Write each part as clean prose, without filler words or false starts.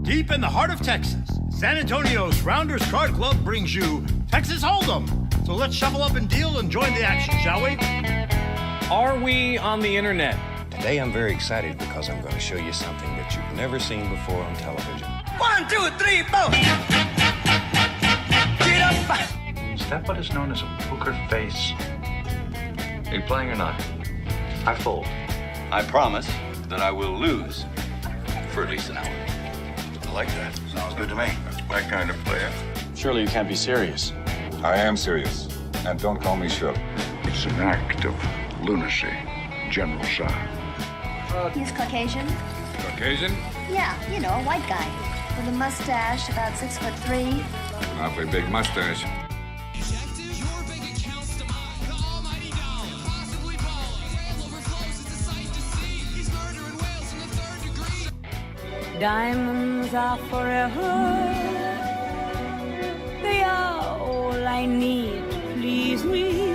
Deep in the heart of Texas, San Antonio's Rounders Card Club brings you Texas Hold'em. So let's shuffle up and deal and join the action, shall we? Are we on the internet? Today I'm very excited because I'm going to show you something that you've never seen before on television. 1, 2, 3, 4. Get up. Is that what is known as a poker face? Are you playing or not? I fold. I promise that I will lose for at least an hour. I like that. Sounds good to me. That's my kind of player. Surely you can't be serious. I am serious. And don't call me Shirley. It's an act of lunacy, General Sir. He's Caucasian? Caucasian? Yeah, you know, a white guy. With a mustache, about 6'3". Awfully big mustache. Diamonds are forever. They are all I need to please me.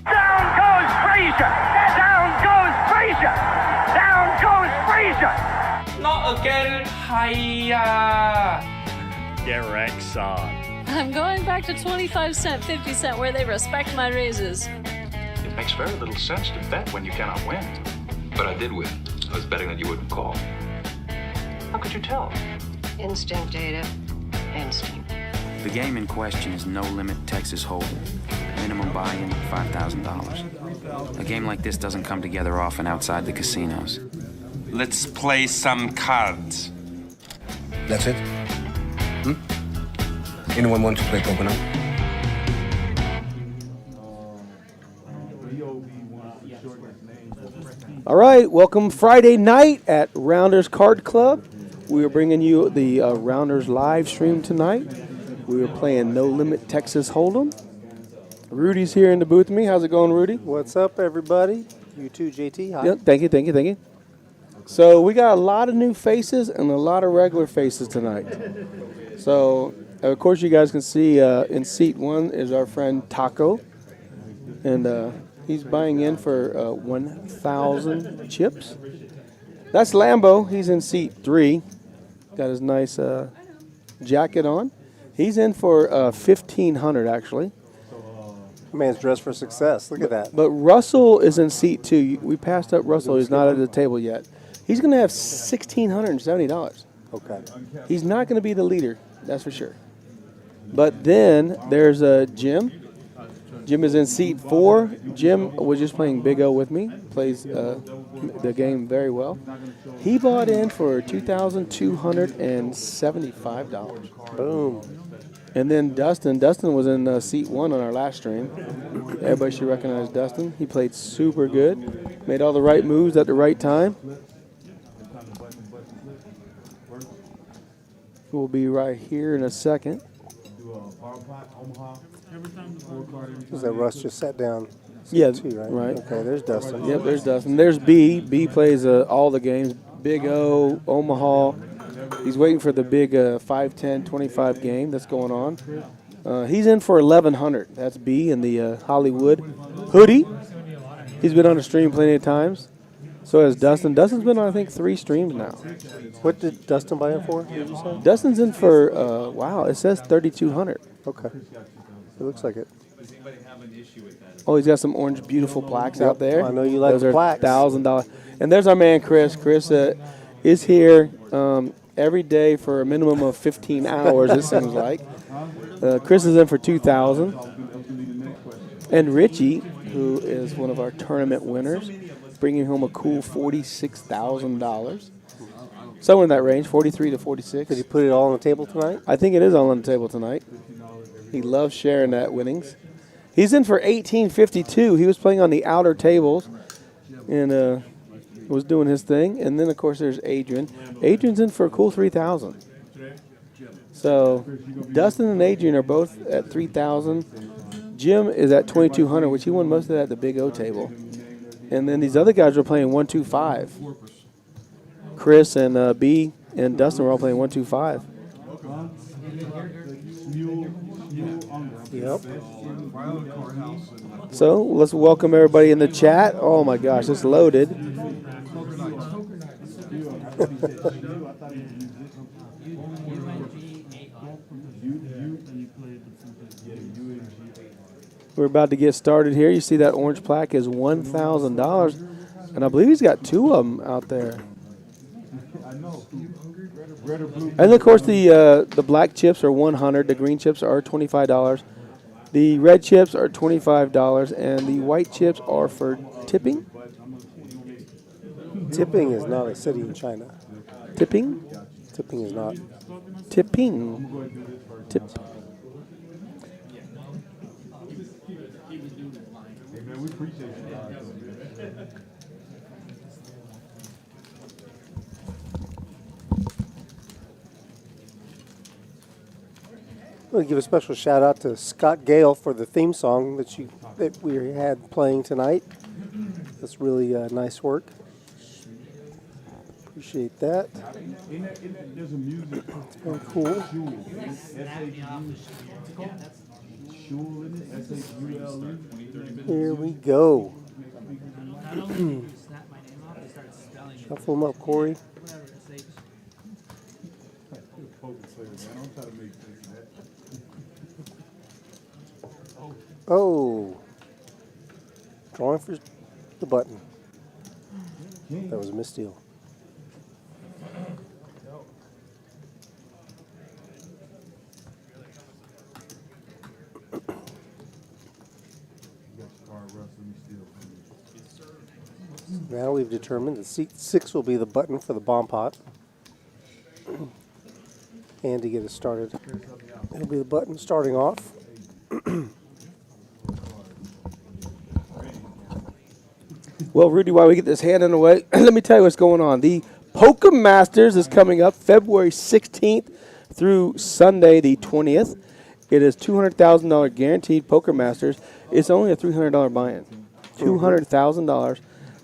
Down goes Frazier. Down goes Frazier. Down goes Frazier. Not again. Hiya. Derek Son. I'm going back to 25 cent, 50 cent, where they respect my raises. It makes very little sense to bet when you cannot win. But I did win. I was betting that you wouldn't call. How could you tell? Instinct, Ada. Instinct. The game in question is No Limit Texas Hold'em. Minimum buy-in, $5,000. A game like this doesn't come together often outside the casinos. Let's play some cards. That's it? Anyone want to play poker now? All right, welcome Friday night at Rounders Card Club. We are bringing you the Rounders live stream tonight. We are playing No Limit Texas Hold'em. Rudy's here in the booth with me. How's it going, Rudy? What's up, everybody? You too, JT. Hi. Yep, thank you. So we got a lot of new faces and a lot of regular faces tonight. So, of course, you guys can see in seat 1 is our friend Taco. And he's buying in for 1,000 chips. That's Lambo. He's in seat 3. Got his nice jacket on. He's in for 1,500 actually. Man's dressed for success. Look at that. But Russell is in seat 2. We passed up Russell. He's not at the table yet. He's going to have $1,670. Okay. He's not going to be the leader. That's for sure. But then there's Jim. Jim is in seat 4. Jim was just playing Big O with me. Plays the game very well. He bought in for $2,275. Boom. And then Dustin was in seat 1 on our last stream. Everybody should recognize Dustin. He played super good. Made all the right moves at the right time. We'll be right here in a second. Is that Russ just sat down? Yeah, Two, right? right. Okay, there's Dustin. Yep, there's Dustin. There's B. B plays all the games. Big O, Omaha. He's waiting for the big 5, 10, 25 game that's going on. He's in for 1,100. That's B in the Hollywood hoodie. He's been on the stream plenty of times. So has Dustin. Dustin's been on, I think, 3 streams now. What did Dustin buy in for, did you say? Dustin's in for, wow, it says 3,200. Okay. It looks like it. Oh, he's got some orange, beautiful plaques out there. I know you like Those plaques. are $1,000. And there's our man, Chris. Chris is here every day for a minimum of 15 hours, it seems like. Chris is in for $2,000. And Richie, who is one of our tournament winners, bringing home a cool $46,000. Somewhere in that range, 43 to 46. Did he put it all on the table tonight? I think it is all on the table tonight. He loves sharing that winnings. He's in for $1,852. He was playing on the outer tables and was doing his thing. And then, of course, there's Adrian. Adrian's in for a cool $3,000. So Dustin and Adrian are both at $3,000. Jim is at $2,200, which he won most of that at the Big O table. And then these other guys were playing $125. Chris and B and Dustin were all playing $125. Yep. So let's welcome everybody in the chat. Oh my gosh, it's loaded. We're about to get started here. You see that orange plaque is $1,000, and I believe he's got two of them out there. And of course, the black chips are $100. The green chips are $25. The red chips are $25, and the white chips are for tipping. Tipping is not a city in China. Tipping? Tipping is not. Tipping. Tip. I want to give a special shout out to Scott Gale for the theme song that we had playing tonight. That's really nice work. Appreciate that. It's very cool. Here we go. Shuffle them up, Corey. Oh, drawing for the button. That was a misdeal. Now we've determined that seat 6 will be the button for the bomb pot. And to get us started, it'll be the button starting off. Well, Rudy, while we get this hand in the way, let me tell you what's going on. The Poker Masters is coming up February 16th through Sunday the 20th. It is $200,000 guaranteed Poker Masters. It's only a $300 buy-in. $200,000,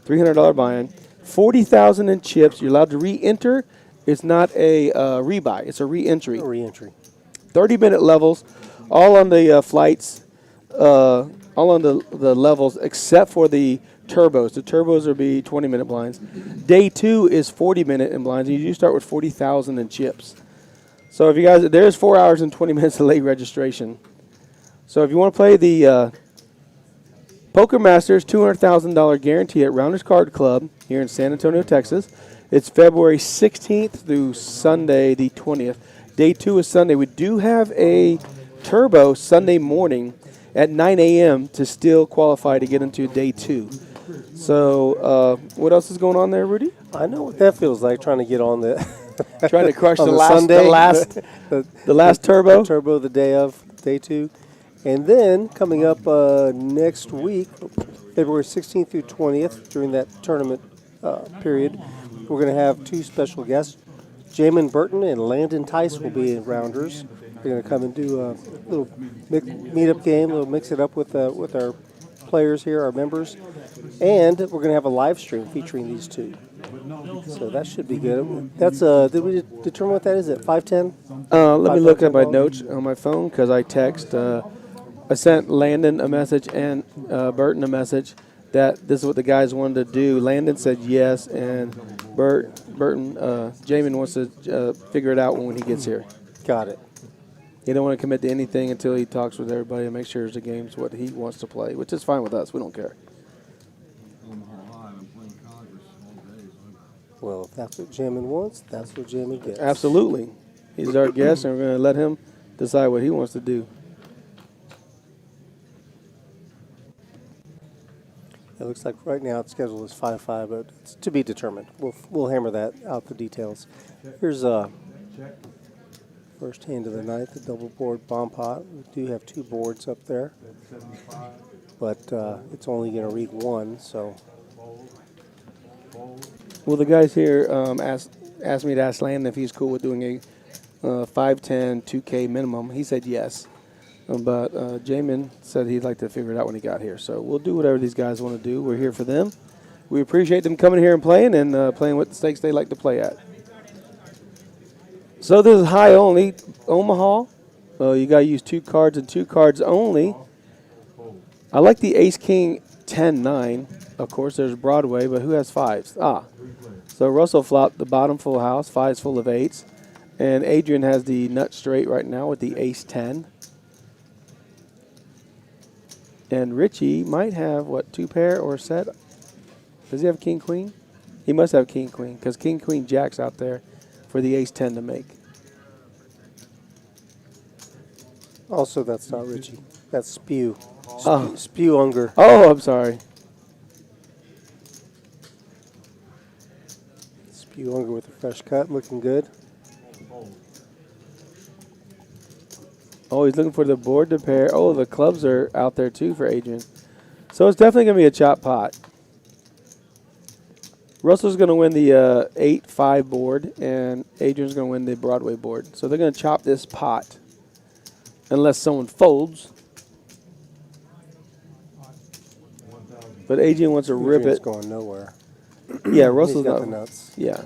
$300 buy-in. $40,000 in chips. You're allowed to re-enter. It's not a rebuy. It's a re-entry. 30-minute levels, all on the flights, all on the levels except for the turbos. The turbos will be 20-minute blinds. Day 2 is 40-minute in blinds. You do start with 40,000 in chips. So if you guys, there's 4 hours and 20 minutes of late registration. So if you want to play the Poker Masters $200,000 guarantee at Rounders Card Club here in San Antonio, Texas, it's February 16th through Sunday the 20th. Day 2 is Sunday. We do have a turbo Sunday morning at 9 a.m. to still qualify to get into day 2. So what else is going on there, Rudy? I know what that feels like, trying to get on the trying to crush on the last turbo. Turbo the day of day 2. And then coming up next week, February 16th through 20th, during that tournament period, we're going to have 2 special guests. Jamin Burton and Landon Tice will be in Rounders. They're going to come and do a little meet-up game. We'll mix it up with our players here, our members. And we're going to have a live stream featuring these 2. So that should be good. That's did we determine what that is? At 510? Let me look at my notes on my phone because I text. I sent Landon a message and Burton a message that this is what the guys wanted to do. Landon said yes, and Burton, Jamin wants to figure it out when he gets here. Got it. He don't want to commit to anything until he talks with everybody and make sure the game's what he wants to play, which is fine with us. We don't care. Well, if that's what Jamin wants, that's what Jamin gets. Absolutely. He's our guest, and we're going to let him decide what he wants to do. It looks like right now it's scheduled as 5-5, but it's to be determined. We'll hammer that out, the details. Here's first hand of the night, the double board bomb pot. We do have 2 boards up there, but it's only going to read 1, so. Well, the guys here asked me to ask Landon if he's cool with doing a 510 2K minimum. He said yes. But Jamin said he'd like to figure it out when he got here. So we'll do whatever these guys want to do. We're here for them. We appreciate them coming here and playing what the stakes they like to play at. So this is high only, Omaha. You got to use 2 cards and 2 cards only. I like the Ace-King 10-9. Of course, there's Broadway, but who has 5s? So Russell flopped the bottom full house, 5's full of 8s. And Adrian has the nut straight right now with the ace-10. And Richie might have, what, 2 pair or a set? Does he have king-queen? He must have king-queen because king-queen jack's out there for the ace-10 to make. Also, that's not Richie. That's Spew. Spew Unger. Oh, I'm sorry. Spew Unger with a fresh cut, looking good. Oh, he's looking for the board to pair. Oh, the clubs are out there too for Adrian. So it's definitely going to be a chop pot. Russell's going to win the 8-5 board, and Adrian's going to win the Broadway board. So they're going to chop this pot unless someone folds. But Adrian wants to rip Adrian's it. Going nowhere. Yeah, Russell's He's got not. the nuts. Yeah.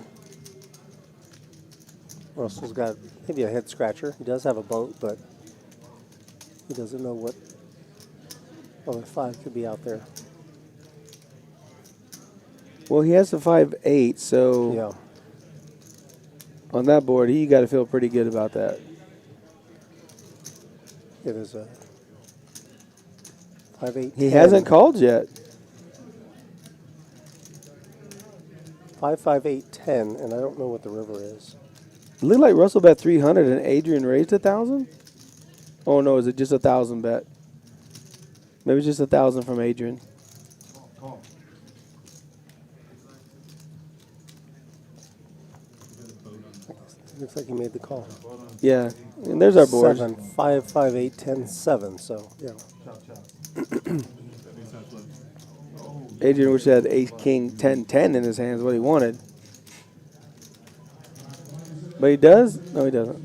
Russell's got maybe a head scratcher. He does have a boat, but he doesn't know what other 5 could be out there. Well, he has the 5-8, so Yeah. on that board, he got to feel pretty good about that. Yeah, there's a 5-8. He hasn't called yet. 5-5-8-10, and I don't know what the river is. It looked like Russell bet 300 and Adrian raised 1,000. Oh no, is it just 1,000 bet? Maybe it's just 1,000 from Adrian. Looks like he made the call. Yeah, and there's our board. 7, 5-5-8-10, 7. So yeah. Adrian wish he had ace, king, 10, 10 in his hands, what he wanted. But he does? No, he doesn't.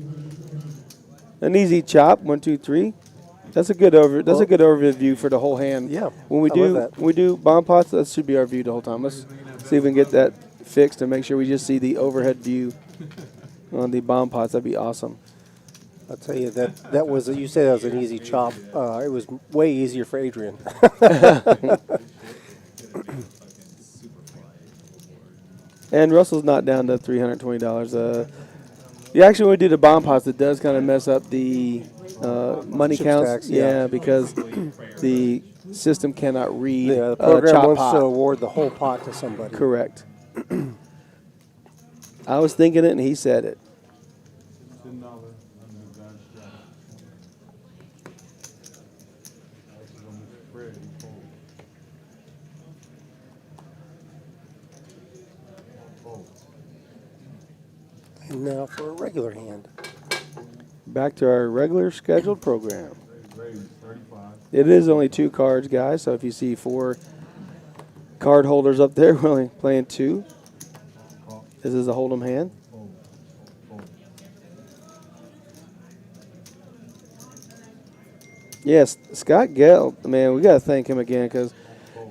An easy chop, 1, 2, 3. That's a good That's a good overview for the whole hand. Yeah, When we do bomb pots, that should be our view the whole time. Let's see if we can get that fixed and make sure we just see the overhead view on the bomb pots. That'd be awesome. I'll tell you that was you said that was an easy chop. It was way easier for Adrian. And Russell's not down to $320. Actually, when we do the bomb pots, it does kind of mess up the money Chip counts. stacks, yeah, because the system cannot read Yeah, the program chop wants pot. to award the whole pot to somebody. Correct. I was thinking it, and he said it. And now for a regular hand. Back to our regular scheduled program. It is only 2 cards, guys, so if you see 4 card holders up there, we're only playing 2. This is a hold'em hand. Yes, Scott Gell, man, we got to thank him again because,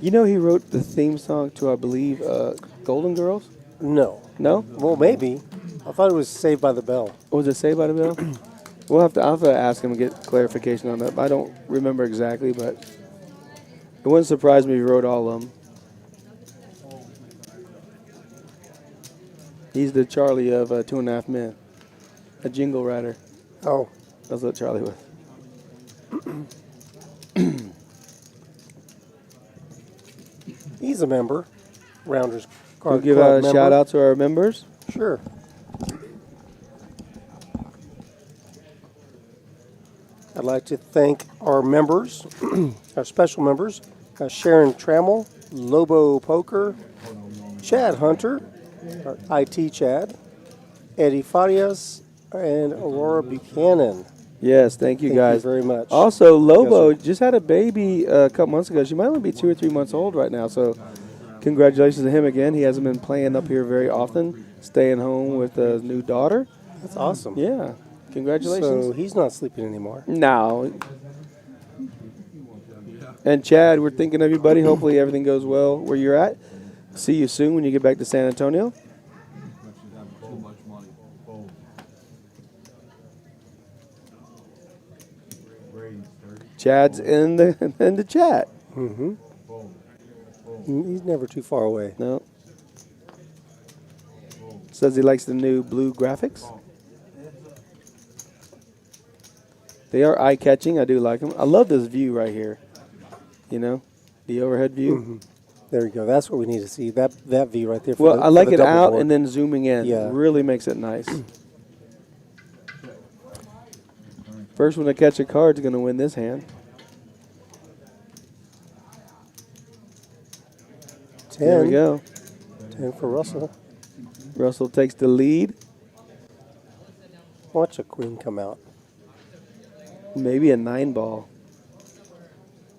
he wrote the theme song to, I believe, Golden Girls? No. No? Well, maybe. I thought it was Saved by the Bell. Was it Saved by the Bell? I'll have to ask him and get clarification on that. I don't remember exactly, but it wouldn't surprise me if he wrote all of them. He's the Charlie of 2.5 Men, a jingle writer. Oh. That's what Charlie was. He's a member. Rounders We'll Card give Club a member. shout out to our members. Sure. I'd like to thank our members, our special members, Sharon Trammell, Lobo Poker, Chad Hunter, our IT Chad, Eddie Farias, and Aurora Buchanan. Yes, thank you guys very much. Also, Lobo just had a baby a couple months ago. She might only be 2 or 3 months old right now, so congratulations to him again. He hasn't been playing up here very often, staying home with a new daughter. That's awesome. Yeah, congratulations. So he's not sleeping anymore. No. And Chad, we're thinking of you, buddy. Hopefully everything goes well where you're at. See you soon when you get back to San Antonio. Chad's in the chat. Mm-hmm. He's never too far away. No. Says he likes the new blue graphics. They are eye-catching. I do like them. I love this view right here. You know, the overhead view. Mm-hmm. There you go. That's what we need to see. That view right there. Well, I like it out board. and then zooming in. Yeah. Really makes it nice. First one to catch a card is going to win this hand. 10. There we go. 10 for Russell. Russell takes the lead. Watch a queen come out. Maybe a 9 ball.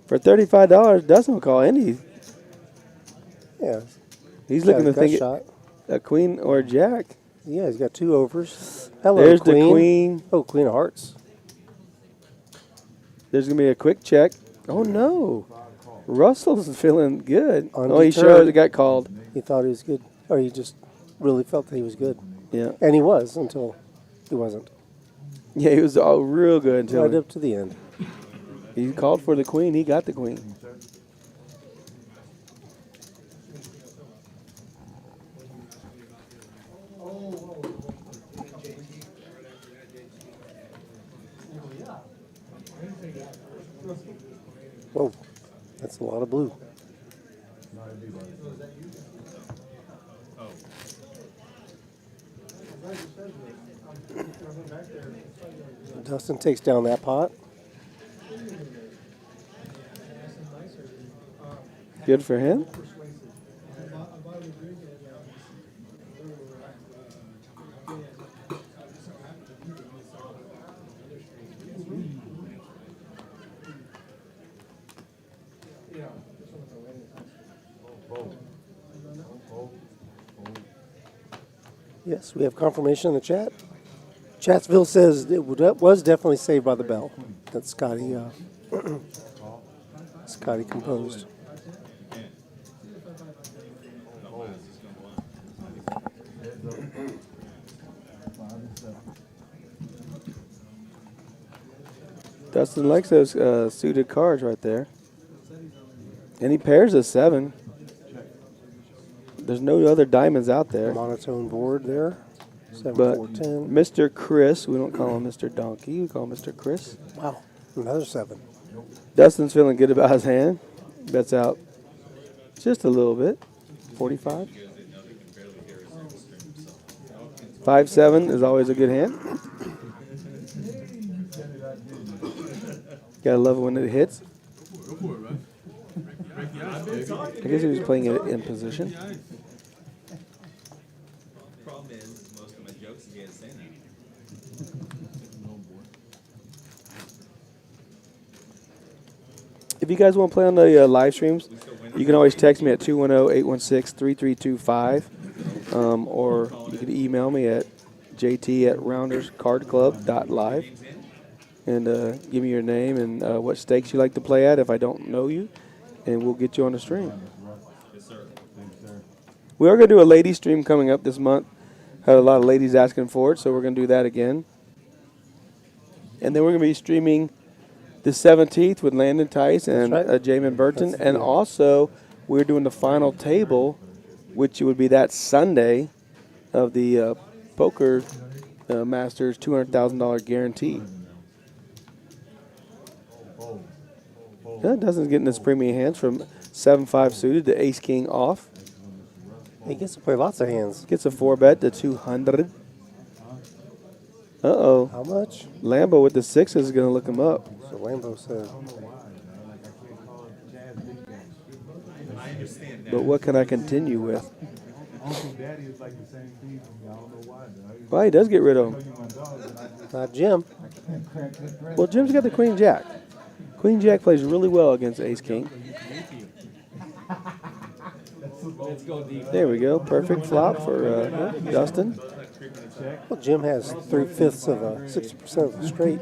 For $35, Dustin call any. Yeah. He's looking to think shot. A queen or a jack. Yeah, he's got 2 overs. Hello, There's queen. the queen. Oh, queen of hearts. There's going to be a quick check. Oh, no. Russell's feeling good. Undeterred. Oh, he showed it got called. He thought he was good. Or he just really felt that he was good. Yeah. And he was until he wasn't. Yeah, he was all real good until right up to the end. He called for the queen. He got the queen. Whoa, that's a lot of blue. Dustin takes down that pot. Good for him. Yes, we have confirmation in the chat. Chatsville says it was definitely Saved by the Bell that Scotty Scotty composed. Dustin likes those suited cards right there. And he pairs a 7. There's no other diamonds out there. Monotone board there. 7, But 4, 10. Mr. Chris, we don't call him Mr. Donkey, we call him Mr. Chris. Wow, another 7. Dustin's feeling good about his hand. Bets out just a little bit. 45. 5-7 is always a good hand. Gotta love it when it hits. I guess he was playing it in position. If you guys want to play on the live streams, you can always text me at 210-816-3325, or you can email me at jt@rounderscardclub.live and give me your name and what stakes you like to play at if I don't know you, and we'll get you on the stream. We are going to do a lady stream coming up this month. Had a lot of ladies asking for it, so we're going to do that again. And then we're going to be streaming the 17th with Landon Tice and Jamin Burton. And also, we're doing the final table, which would be that Sunday of the Poker Masters $200,000 guarantee. Dustin's getting his premium hands from 7-5 suited to Ace-King off. He gets to play lots of hands. Gets a 4-bet to 200. Uh-oh. How much? Lambo with the 6s is going to look him up. So Lambo said. But what can I continue with? Well, he does get rid of him. Not Jim. Well, Jim's got the Queen Jack. Queen Jack plays really well against Ace King. There we go. Perfect flop for Dustin. Well, Jim has 3/5 of 60% of the straight.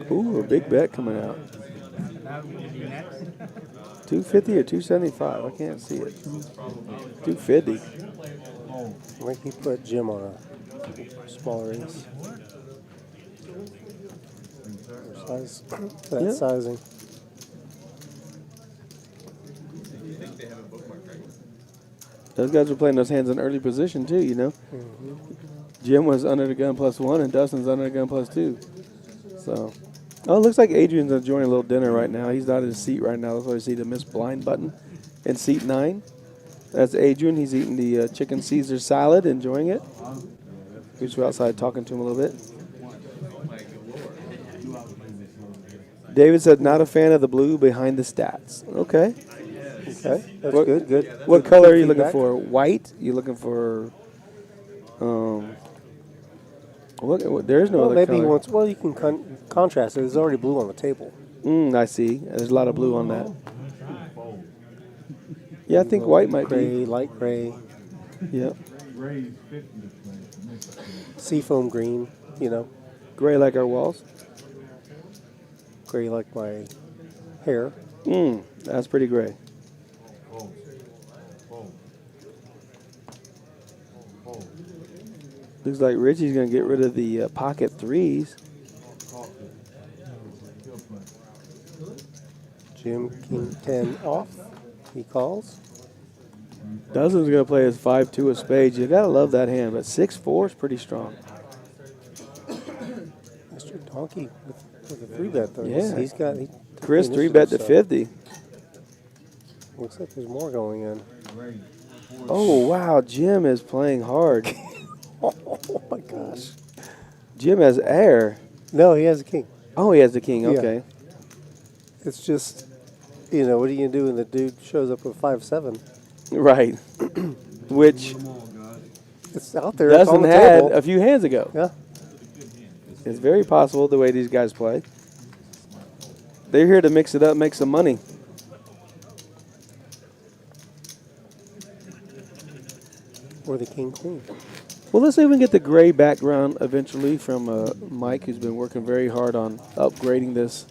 Ooh, a big bet coming out. 250 or 275? I can't see it. 250. I think he put Jim on a smaller ace. Size, that sizing. Those guys were playing those hands in early position too, you know. Jim was under the gun +1 and Dustin's under the gun +2. So, oh, it looks like Adrian's enjoying a little dinner right now. He's not in his seat right now. That's why you see the Miss Blind button in seat 9. That's Adrian. He's eating the chicken Caesar salad, enjoying it. He's outside talking to him a little bit. David said, not a fan of the blue behind the stats. Okay. Okay, that's good. Good. What Good color are you looking feedback. for? White? You looking for? What? There's no Well, other maybe he color. wants. Well, you can contrast it. There's already blue on the table. I see. There's a lot of blue on that. Yeah, I think white might Gray, light gray, be. Yeah. seafoam green. You know, Gray like our walls. gray like my hair. That's pretty gray. Looks like Richie's going to get rid of the pocket 3s. Jim King 10 off. He calls. Dustin's going to play his 5-2 of spades. You got to love that hand, but 6-4 is pretty strong. Mr. Donkey with a 3-bet though. Yeah. He's got. Chris 3-bet to 50. Looks like there's more going in. Oh, wow. Jim is playing hard. Oh my gosh. Jim has air. No, he has a king. Oh, he has the king. Okay. Yeah. It's just, you know, what are you gonna do when the dude shows up with 5-7? Right. Which It's out there. It's on Dustin the had table. a few hands ago. Yeah. It's very possible the way these guys play. They're here to mix it up, make some money. Or the king queen. Well, let's see if we can get the gray background eventually from Mike, who's been working very hard on upgrading this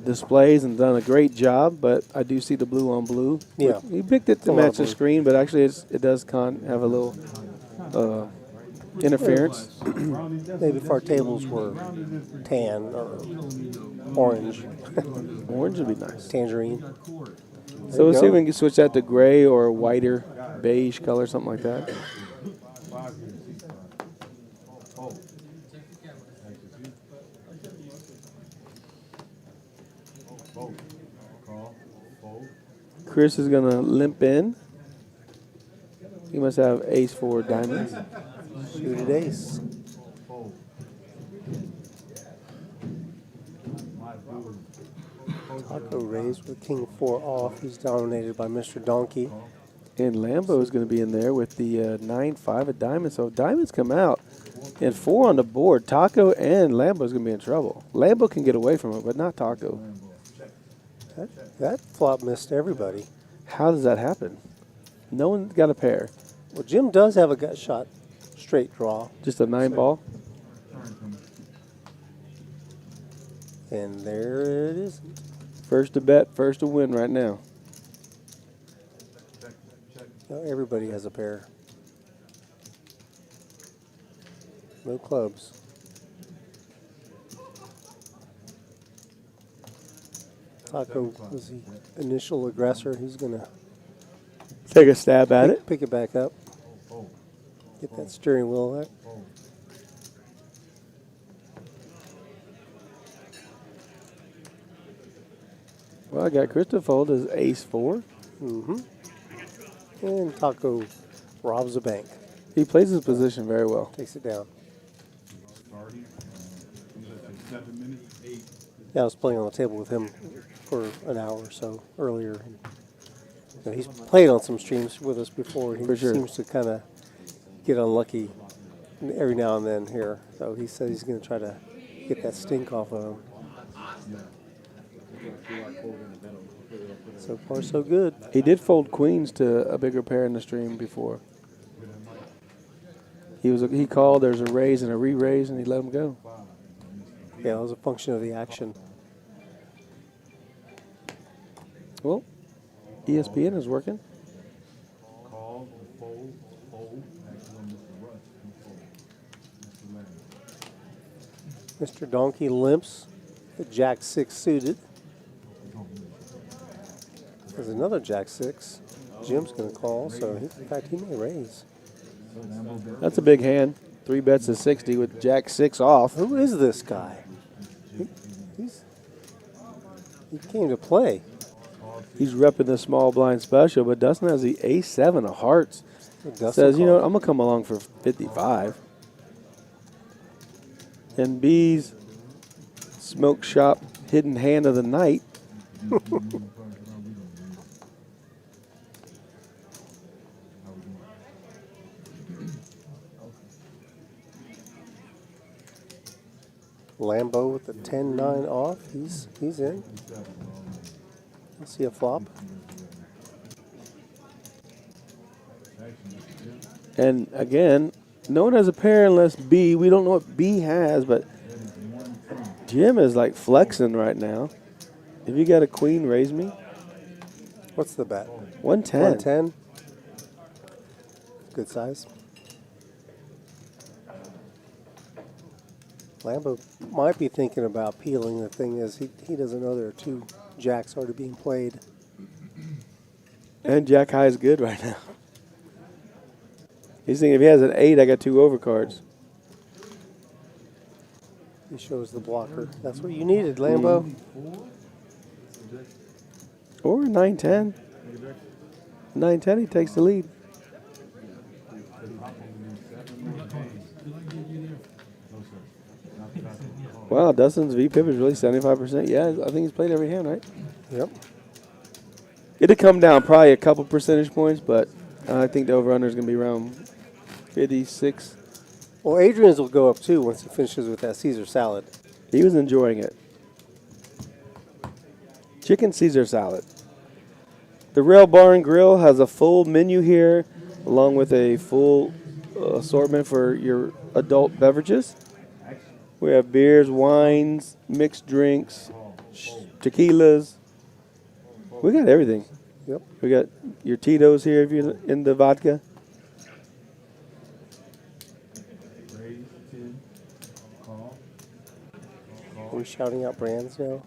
displays and done a great job. But I do see the blue on blue. Yeah. He picked it to a lot match of the blue. screen, but actually it does have a little interference. Maybe if our tables were tan or orange. Orange would be nice. Tangerine. So let's see if we can switch that to gray or a whiter beige color, something like that. Chris is going to limp in. He must have ace-4 diamonds. Suited ace. Taco raised with king 4 off. He's dominated by Mr. Donkey. And Lambo is going to be in there with the 9-5 of diamonds. So if diamonds come out and 4 on the board, Taco and Lambo is going to be in trouble. Lambo can get away from it, but not Taco. That flop missed everybody. How does that happen? No one got a pair. Well, Jim does have a gut shot straight draw. Just a 9 ball. And there it is. First to bet, first to win right now. Now everybody has a pair. No clubs. Taco was the initial aggressor. He's going to Take a stab at it. pick it back up. Get that steering wheel back. Well, I got Krista fold as ace-4. And Taco robs a bank. He plays his position very well. Takes it down. Yeah, I was playing on the table with him for an hour or so earlier. You know, he's played on some streams with us before. He For sure. seems to kind of get unlucky every now and then here. So he said he's going to try to get that stink off of him. So far, so good. He did fold queens to a bigger pair in the stream before. He called, there's a raise and a re-raise, and he let him go. Yeah, it was a function of the action. Well, ESPN is working. Mr. Donkey limps the Jack-6 suited. There's another Jack-6. Jim's going to call, so in fact, he may raise. That's a big hand. 3 bets to 60 with Jack 6 off. Who is this guy? He came to play. He's repping the small blind special, but Dustin has the ace-7 of hearts. Says, you know what, I'm going to come along for 55. And B's smoke shop hidden hand of the night. Lambo with the 10-9 off. He's in. Let's see a flop. And again, no one has a pair unless B. We don't know what B has, but Jim is like flexing right now. If you got a queen, raise me. What's the bet? 110. 110. Good size. Lambo might be thinking about peeling. The thing is, he doesn't know there are 2 jacks already being played. And Jack High is good right now. He's thinking if he has an 8, I got 2 overcards. He shows the blocker. That's what you needed, Lambo. Or 9-10. 9-10, he takes the lead. Wow, Dustin's VPIP is really 75%. Yeah, I think he's played every hand, right? Yep. It'd come down probably a couple percentage points, but I think the over-under is going to be around 56. Well, Adrian's will go up too once he finishes with that Caesar salad. He was enjoying it. Chicken Caesar salad. The Rail Bar and Grill has a full menu here, along with a full assortment for your adult beverages. We have beers, wines, mixed drinks, tequilas. We got everything. Yep. We got your Tito's here if you're in the vodka. Are we shouting out brands now?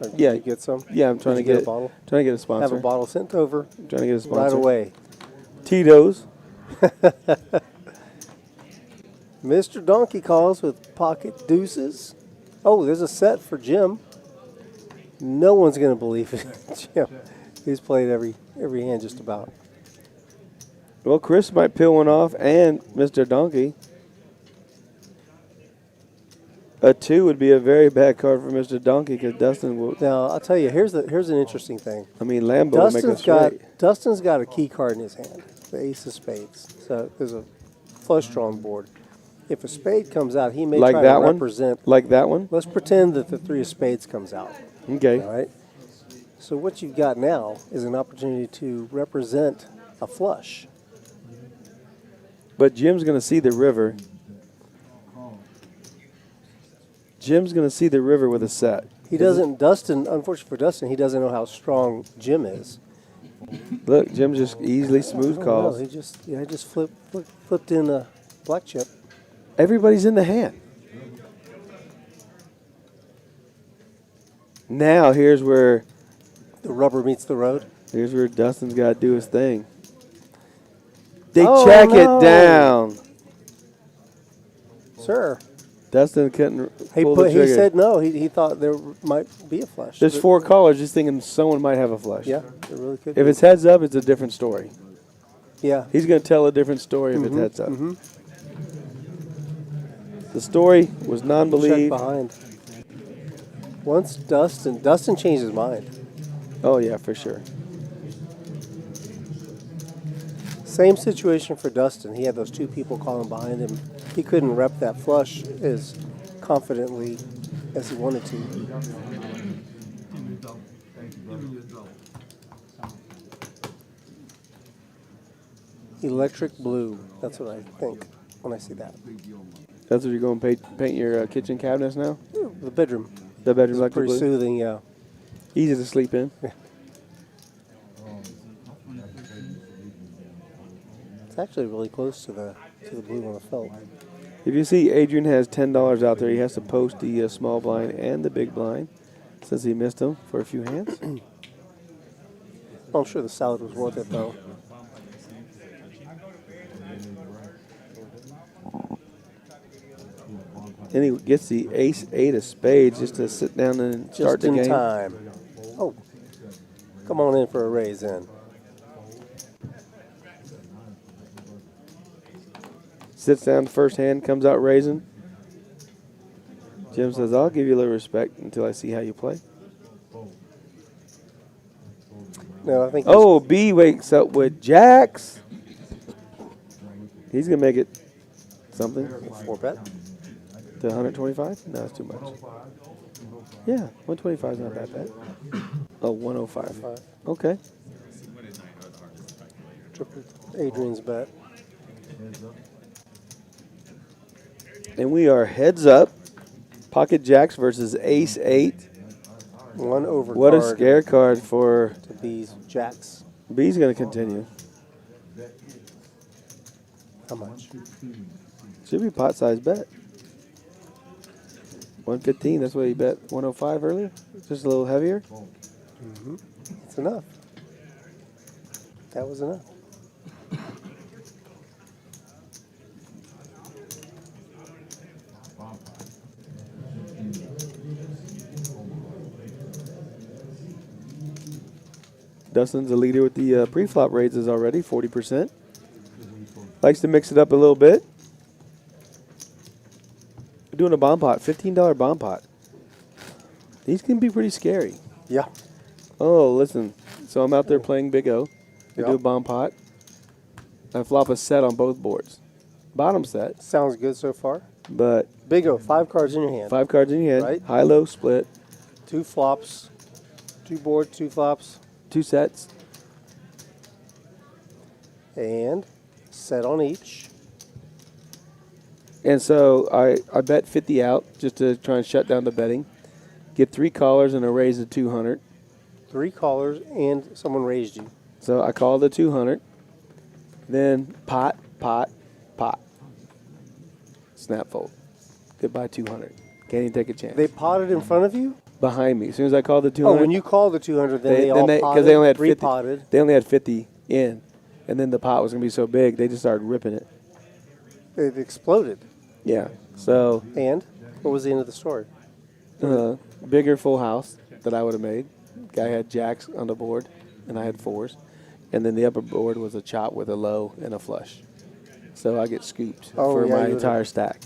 Or did Yeah. you get some? Yeah, I'm trying to get a bottle. Trying to get a sponsor. Have a bottle sent over. I'm trying to get a sponsor right away. Tito's. Mr. Donkey calls with pocket deuces. Oh, there's a set for Jim. No one's going to believe it. Jim, he's played every hand just about. Well, Chris might peel one off, and Mr. Donkey. A 2 would be a very bad card for Mr. Donkey because Dustin will. Now, I'll tell you, here's an interesting thing. I mean, Lambo will make a straight. Dustin's got a key card in his hand, the ace of spades. So there's a flush drawn board. If a spade comes out, he may like try that to one? represent. Like that one? Let's pretend that the 3 of spades comes out. Okay. All right. So what you've got now is an opportunity to represent a flush. But Jim's going to see the river. Jim's going to see the river with a set. He doesn't, Dustin, unfortunately for Dustin, he doesn't know how strong Jim is. Look, Jim just easily smooth calls. No, he just flipped in a black chip. Everybody's in the hand. Now here's where the rubber meets the road. Here's where Dustin's got to do his thing. They Oh, check no. it down. Sir. Dustin couldn't pull the He trigger. said no. He thought there might be a flush. There's 4 callers just thinking someone might have a flush. Yeah, it really could If be. it's heads up, it's a different story. Yeah. He's going to tell a different story if it's heads up. The story was non-belief. Check behind. Once Dustin changed his mind. Oh, yeah, for sure. Same situation for Dustin. He had those 2 people calling behind him. He couldn't rep that flush as confidently as he wanted to. Electric blue. That's what I think when I see that. That's what you're going to paint your kitchen cabinets now? The bedroom. The bedroom's It's electric pretty blue? soothing, yeah. Easy to sleep in. It's actually really close to the blue on the felt. If you see Adrian has $10 out there, he has to post the small blind and the big blind since he missed them for a few hands. I'm sure the salad was worth it, though. And he gets the ace-8 of spades just to sit down and start the game. Just in time. Oh, come on in for a raise then. Sits down, first hand, comes out raising. Jim says, I'll give you a little respect until I see how you play. No, I think. Oh, B wakes up with jacks. He's going to make it something. 4-bet. To 125? No, that's too much. Yeah, 125 is not that bad. Oh, 105. Okay. Triple Adrian's bet. And we are heads up. Pocket jacks versus ace-8. One over. What a scare card for to B's jacks. B's going to continue. How much? Should be pot size bet. 115. That's what he bet 105 earlier. Just a little heavier. Mm-hmm. It's enough. That was enough. Dustin's the leader with the pre-flop raises already, 40%. Likes to mix it up a little bit. We're doing a bomb pot, $15 bomb pot. These can be pretty scary. Yeah. Oh, listen. So I'm out there playing Big O. We do a bomb pot. I flop a set on both boards. Bottom set. Sounds good so far. But Big O, 5 cards in your hand. 5 cards in your hand. Right. High-low split. 2 flops. 2 boards, 2 flops. 2 sets. And set on each. And so I bet 50 out just to try and shut down the betting. Get 3 callers and a raise of 200. 3 callers and someone raised you. So I called the 200. Then pot, pot, pot. Snap fold. Goodbye 200. Can't even take a chance. They potted in front of you? Behind me. As soon as I called the 200. Oh, when you called the 200, then they all potted, because they only had 50, repotted. They only had 50 in. And then the pot was going to be so big, they just started ripping it. It exploded. Yeah. So. And what was the end of the story? Bigger full house that I would have made. Guy had jacks on the board, and I had 4s. And then the upper board was a chop with a low and a flush. So I get scooped for my entire stack.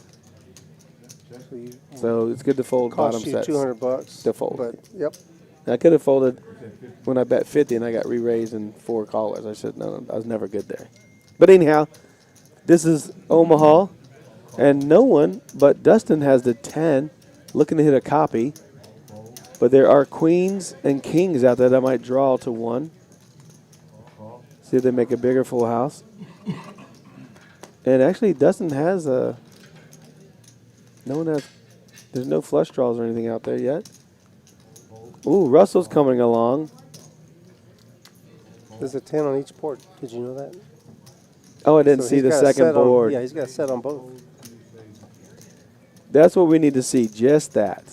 So it's good to fold bottom sets. $200 to fold. But yep. I could have folded when I bet 50 and I got re-raised in 4 callers. I said no, I was never good there. But anyhow, this is Omaha, and no one but Dustin has the 10, looking to hit a copy. But there are queens and kings out there that might draw to 1. See if they make a bigger full house. And actually, Dustin has a. No one has. There's no flush draws or anything out there yet. Ooh, Russell's coming along. There's a 10 on each board. Did you know that? Oh, I didn't see the second board. Yeah, he's got a set on both. That's what we need to see. Just that.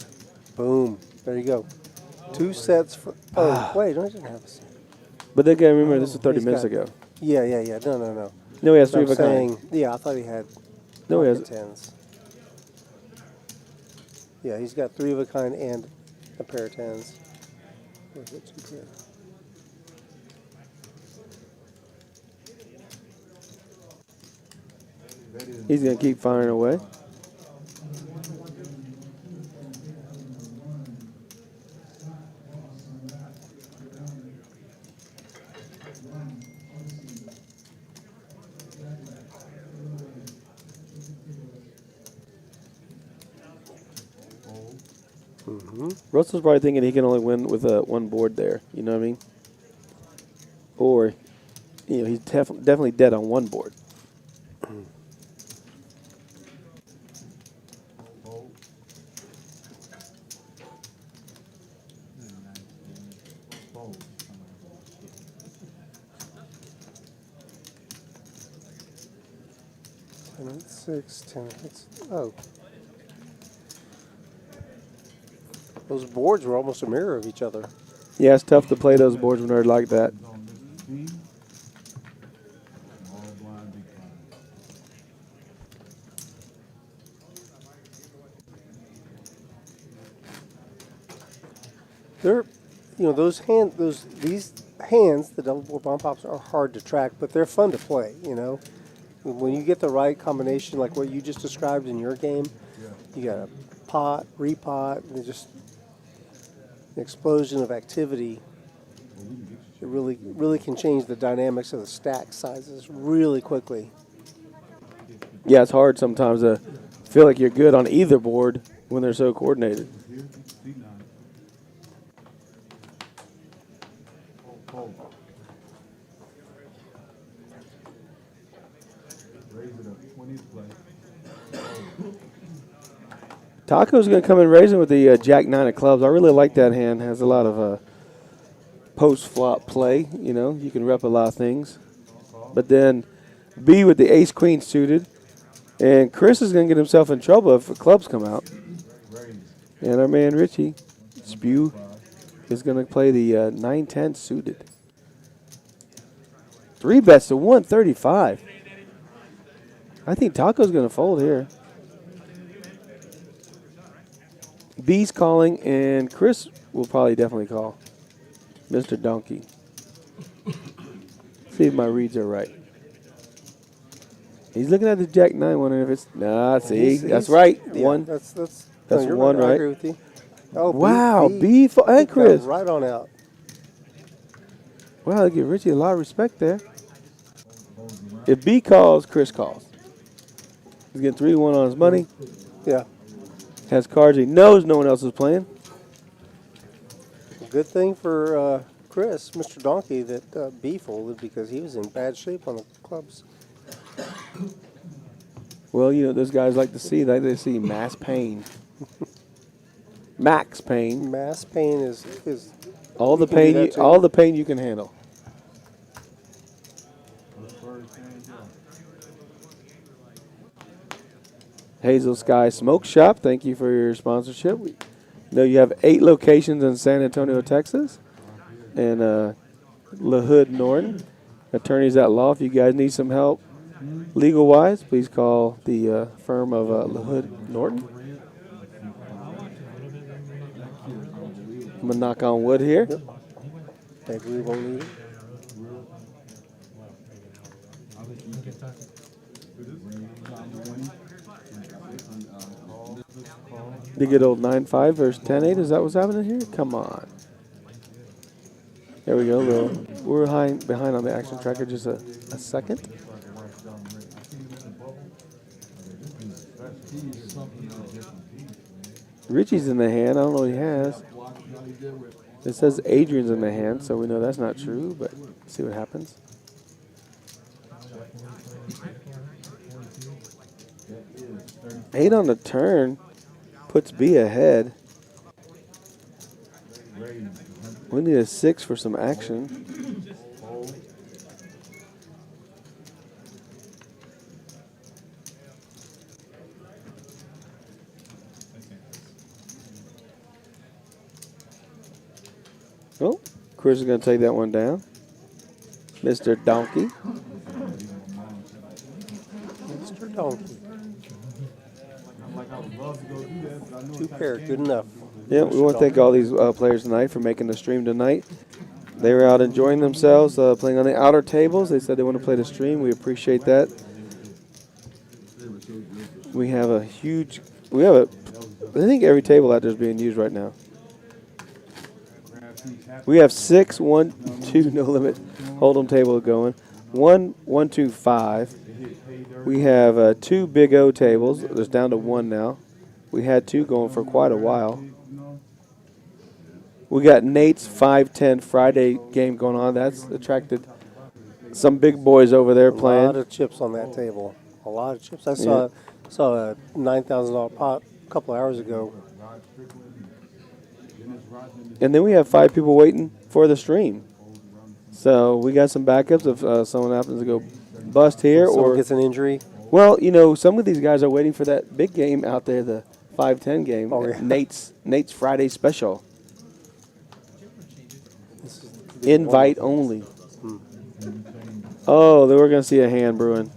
Boom. There you go. 2 sets for. Oh, wait, I didn't have a set. But they gotta remember, this was 30 minutes ago. Yeah. No. No, he has 3 I'm of a saying, kind. yeah, I thought he had. No, he has 10s. Yeah, he's got 3 of a kind and a pair of 10s. Or is it 2 pair? He's gonna keep firing away. Russell's probably thinking he can only win with 1 board there. You know what I mean? Or, he's definitely dead on 1 board. And it's 6, 10. Oh. Those boards were almost a mirror of each other. Yeah, it's tough to play those boards when they're like that. They're, these hands, the double board bomb pops, are hard to track, but they're fun to play. When you get the right combination, like what you just described in your game, you got a pot, repot, and just an explosion of activity. It really can change the dynamics of the stack sizes really quickly. Yeah, it's hard sometimes to feel like you're good on either board when they're so coordinated. Taco's going to come in raising with the Jack 9 of clubs. I really like that hand. Has a lot of post-flop play. You can rep a lot of things. But then B with the ace queen suited. And Chris is going to get himself in trouble if the clubs come out. And our man Richie Spew is going to play the 9-10 suited. 3 bets to 135. I think Taco's going to fold here. B's calling, and Chris will probably definitely call. Mr. Donkey. See if my reads are right. He's looking at the Jack 9, wondering if it's... Nah, see, that's right. Yeah, One. That's one, right? I agree with you. Oh, wow, B and Chris. Right on out. Wow, they give Richie a lot of respect there. If B calls, Chris calls. He's getting 3-1 on his money. Yeah. Has cards he knows no one else is playing. Good thing for Chris, Mr. Donkey, that B folded because he was in bad shape on the clubs. Well, those guys like to see mass pain. Max pain. Mass pain is all the pain you can handle. Hazel Sky Smoke Shop, thank you for your sponsorship. We know you have 8 locations in San Antonio, Texas, and LaHood Norton. Attorneys at law. If you guys need some help legal-wise, please call the firm of LaHood Norton. I'm going to knock on wood here. Yep. Maybe we won't need it. The good old 9-5 versus 10-8. Is that what's happening here? Come on. There we go. We're behind on the action tracker just a second. Richie's in the hand. I don't know what he has. It says Adrian's in the hand, so we know that's not true, but see what happens. Eight on the turn puts B ahead. We need a 6 for some action. Oh, Chris is going to take that one down. Mr. Donkey. Mr. Donkey. 2 pair, good enough. Yeah, we want to thank all these players tonight for making the stream tonight. They were out enjoying themselves, playing on the outer tables. They said they want to play the stream. We appreciate that. We have I think every table out there is being used right now. We have 6, 1, 2, no limit hold'em table going. 1, 1, 2, 5. We have 2 Big O tables. There's down to 1 now. We had 2 going for quite a while. We got Nate's 5-10 Friday game going on. That's attracted some big boys over there playing. A lot of chips on that table. A lot of chips. I saw a $9,000 pot a couple hours ago. And then we have 5 people waiting for the stream. So we got some backups if someone happens to go bust here or gets an injury. Well, some of these guys are waiting for that big game out there, the 5-10 game. Oh, yeah. Nate's Friday special. Invite only. Oh, they were going to see a hand brewing.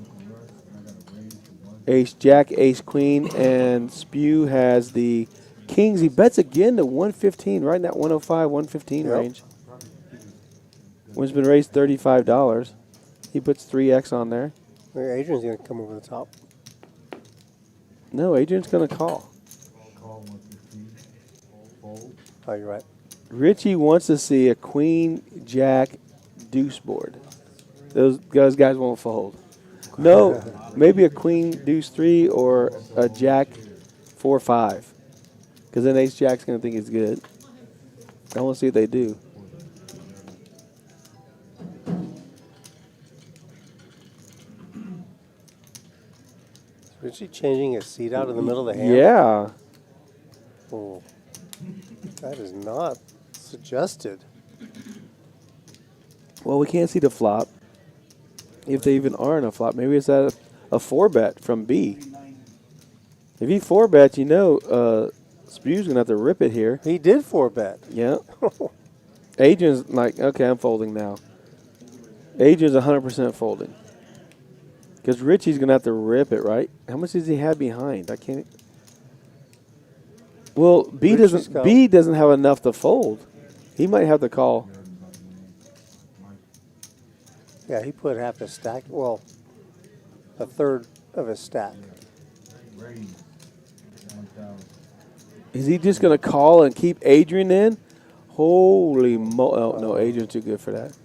Ace, Jack, Ace, Queen, and Spew has the Kings. He bets again to 115, right in that 105, 115 range. Win's been raised $35. He puts 3X on there. Adrian's going to come over the top. No, Adrian's going to call. Oh, you're right. Richie wants to see a Queen, Jack, Deuce board. Those guys won't fold. No, maybe a Queen, Deuce 3 or a Jack 4-5. Because then Ace Jack's going to think it's good. I want to see what they do. Is he changing his seat out in the middle of the hand? Yeah. Oh, that is not suggested. Well, we can't see the flop. If they even are in a flop. Maybe it's a 4-bet from B. If he 4-bets, you know Spew's going to have to rip it here. He did 4-bet. Yeah. Adrian's like, okay, I'm folding now. Adrian's 100% folding. Because Richie's going to have to rip it, right? How much does he have behind? I can't. Well, B doesn't have enough to fold. He might have to call. Yeah, he put half his stack. Well, a third of his stack. Is he just going to call and keep Adrian in? Holy moly. Oh, no, Adrian's too good for that.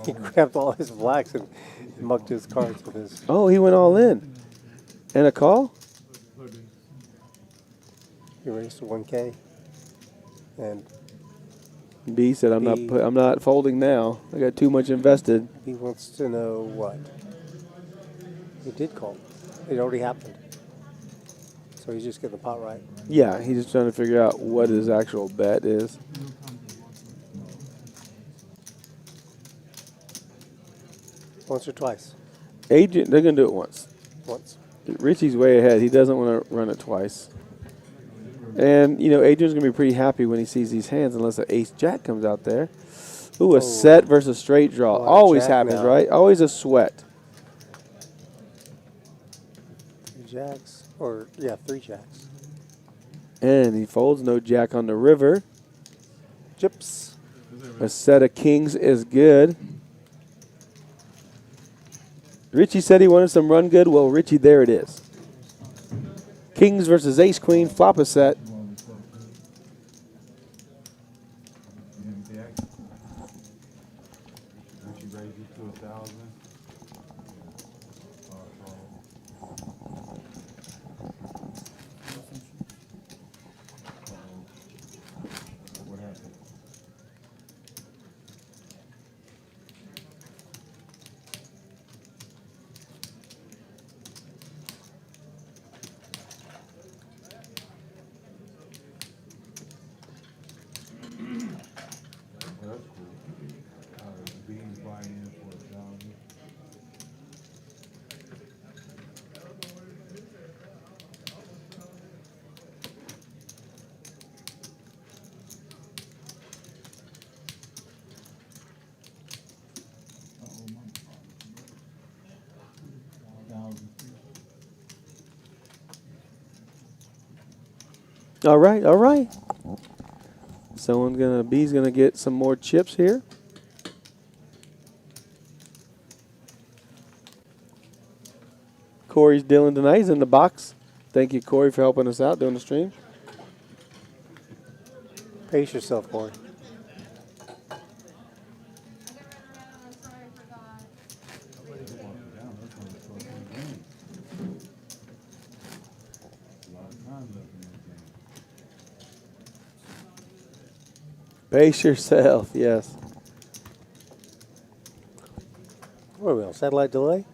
He grabbed all his blacks and mugged his cards with his. Oh, he went all in. And a call? He raised to 1K. And B said, I'm not folding now. I got too much invested. He wants to know what? He did call. It already happened. So he's just getting the pot right. Yeah, he's just trying to figure out what his actual bet is. Once or twice? Adrian, they're going to do it once. Once. Richie's way ahead. He doesn't want to run it twice. And, you know, Adrian's going to be pretty happy when he sees these hands unless an ace-jack comes out there. Ooh, a set versus straight draw. Always happens, now. Right? Always a sweat. 3 jacks. Or, yeah, 3 jacks. And he folds. No jack on the river. Chips. A set of kings is good. Richie said he wanted some run good. Well, Richie, there it is. Kings versus ace queen, flop a set. All right, all right. B's gonna get some more chips here. Corey's dealing tonight. He's in the box. Thank you, Corey, for helping us out during the stream. Pace yourself, Corey. Pace yourself, yes. What are we on, satellite delay?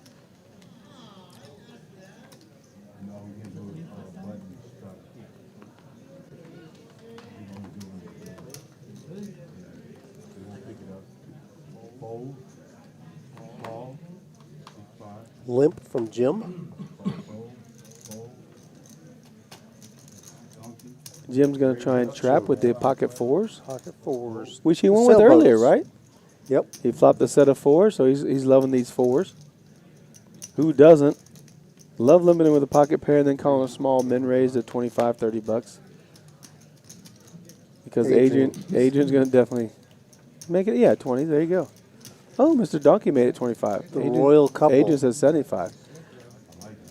Limp from Jim. Jim's going to try and trap with the pocket fours. Pocket fours. Which he went with earlier, right? Yep. He flopped a set of 4s, so he's loving these 4s. Who doesn't? Love limiting with a pocket pair and then calling a small min raise to 25, 30 bucks. Because Adrian's going to definitely make it. Yeah, 20. There you go. Oh, Mr. Donkey made it 25. The royal couple. Adrian says 75.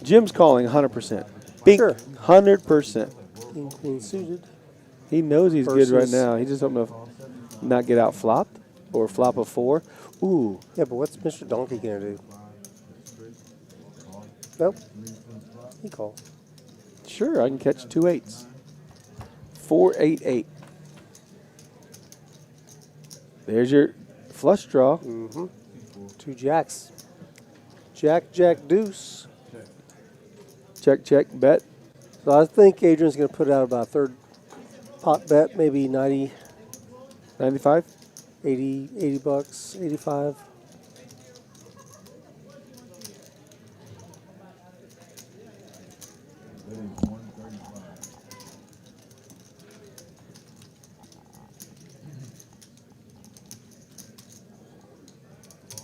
Jim's calling 100%. Bink, Sure. 100%. King, queen suited. He knows he's good right Versus- now. He's just hoping to not get out flopped or flop a 4. Ooh. Yeah, but what's Mr. Donkey going to do? Nope. He called. Sure, I can catch 2 8s. 4, 8, 8. There's your flush draw. Mm-hmm. 2 jacks. Jack, jack, deuce. Check, check, bet. So I think Adrian's going to put out about a third pot bet, maybe 90, 95? 80 bucks, 85.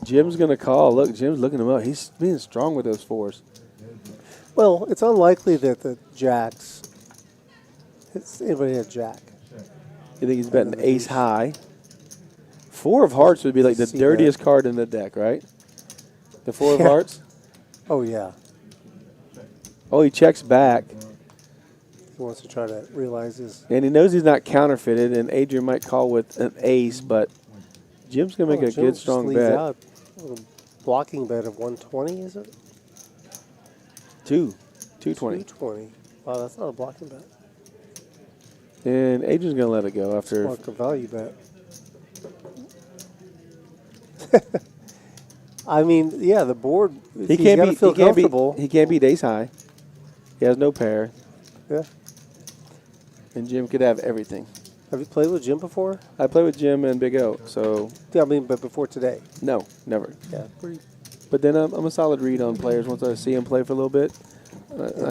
Jim's going to call. Look, Jim's looking him up. He's being strong with those 4s. Well, it's unlikely that the jacks, anybody had jack. You think he's betting ace high? 4 of hearts would be like the See dirtiest that. card in the deck, right? The 4 of Yeah. hearts? Oh, yeah. Oh, he checks back. He wants to try to realize his. And he knows he's not counterfeited, and Adrian might call with an ace, but Jim's going to make a Jim good, just strong leads bet. out with a blocking bet of 120, is it? 220. 220. Wow, that's not a blocking bet. And Adrian's going to let it go after. Market value bet. I mean, yeah, the board. He can't beat. Feel comfortable. He can't beat ace high. He has no pair. Yeah. And Jim could have everything. Have you played with Jim before? I play with Jim and Big O, so Yeah, I mean, but before today. no, never. Yeah. But then I'm a solid read on players once I see him play for a little bit.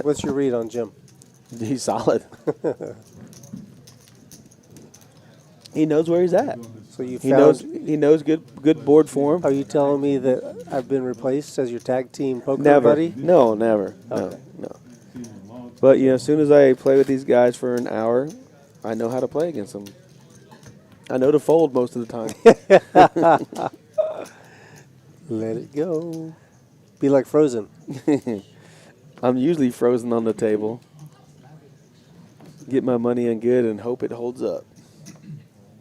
What's your read on Jim? He's solid. He knows where he's at. So you He found. knows good board form. Are you telling me that I've been replaced as your tag team poker Never. buddy? No, never. Okay. No. But as soon as I play with these guys for an hour, I know how to play against them. I know to fold most of the time. Let it go. Be like Frozen. I'm usually frozen on the table. Get my money in good and hope it holds up.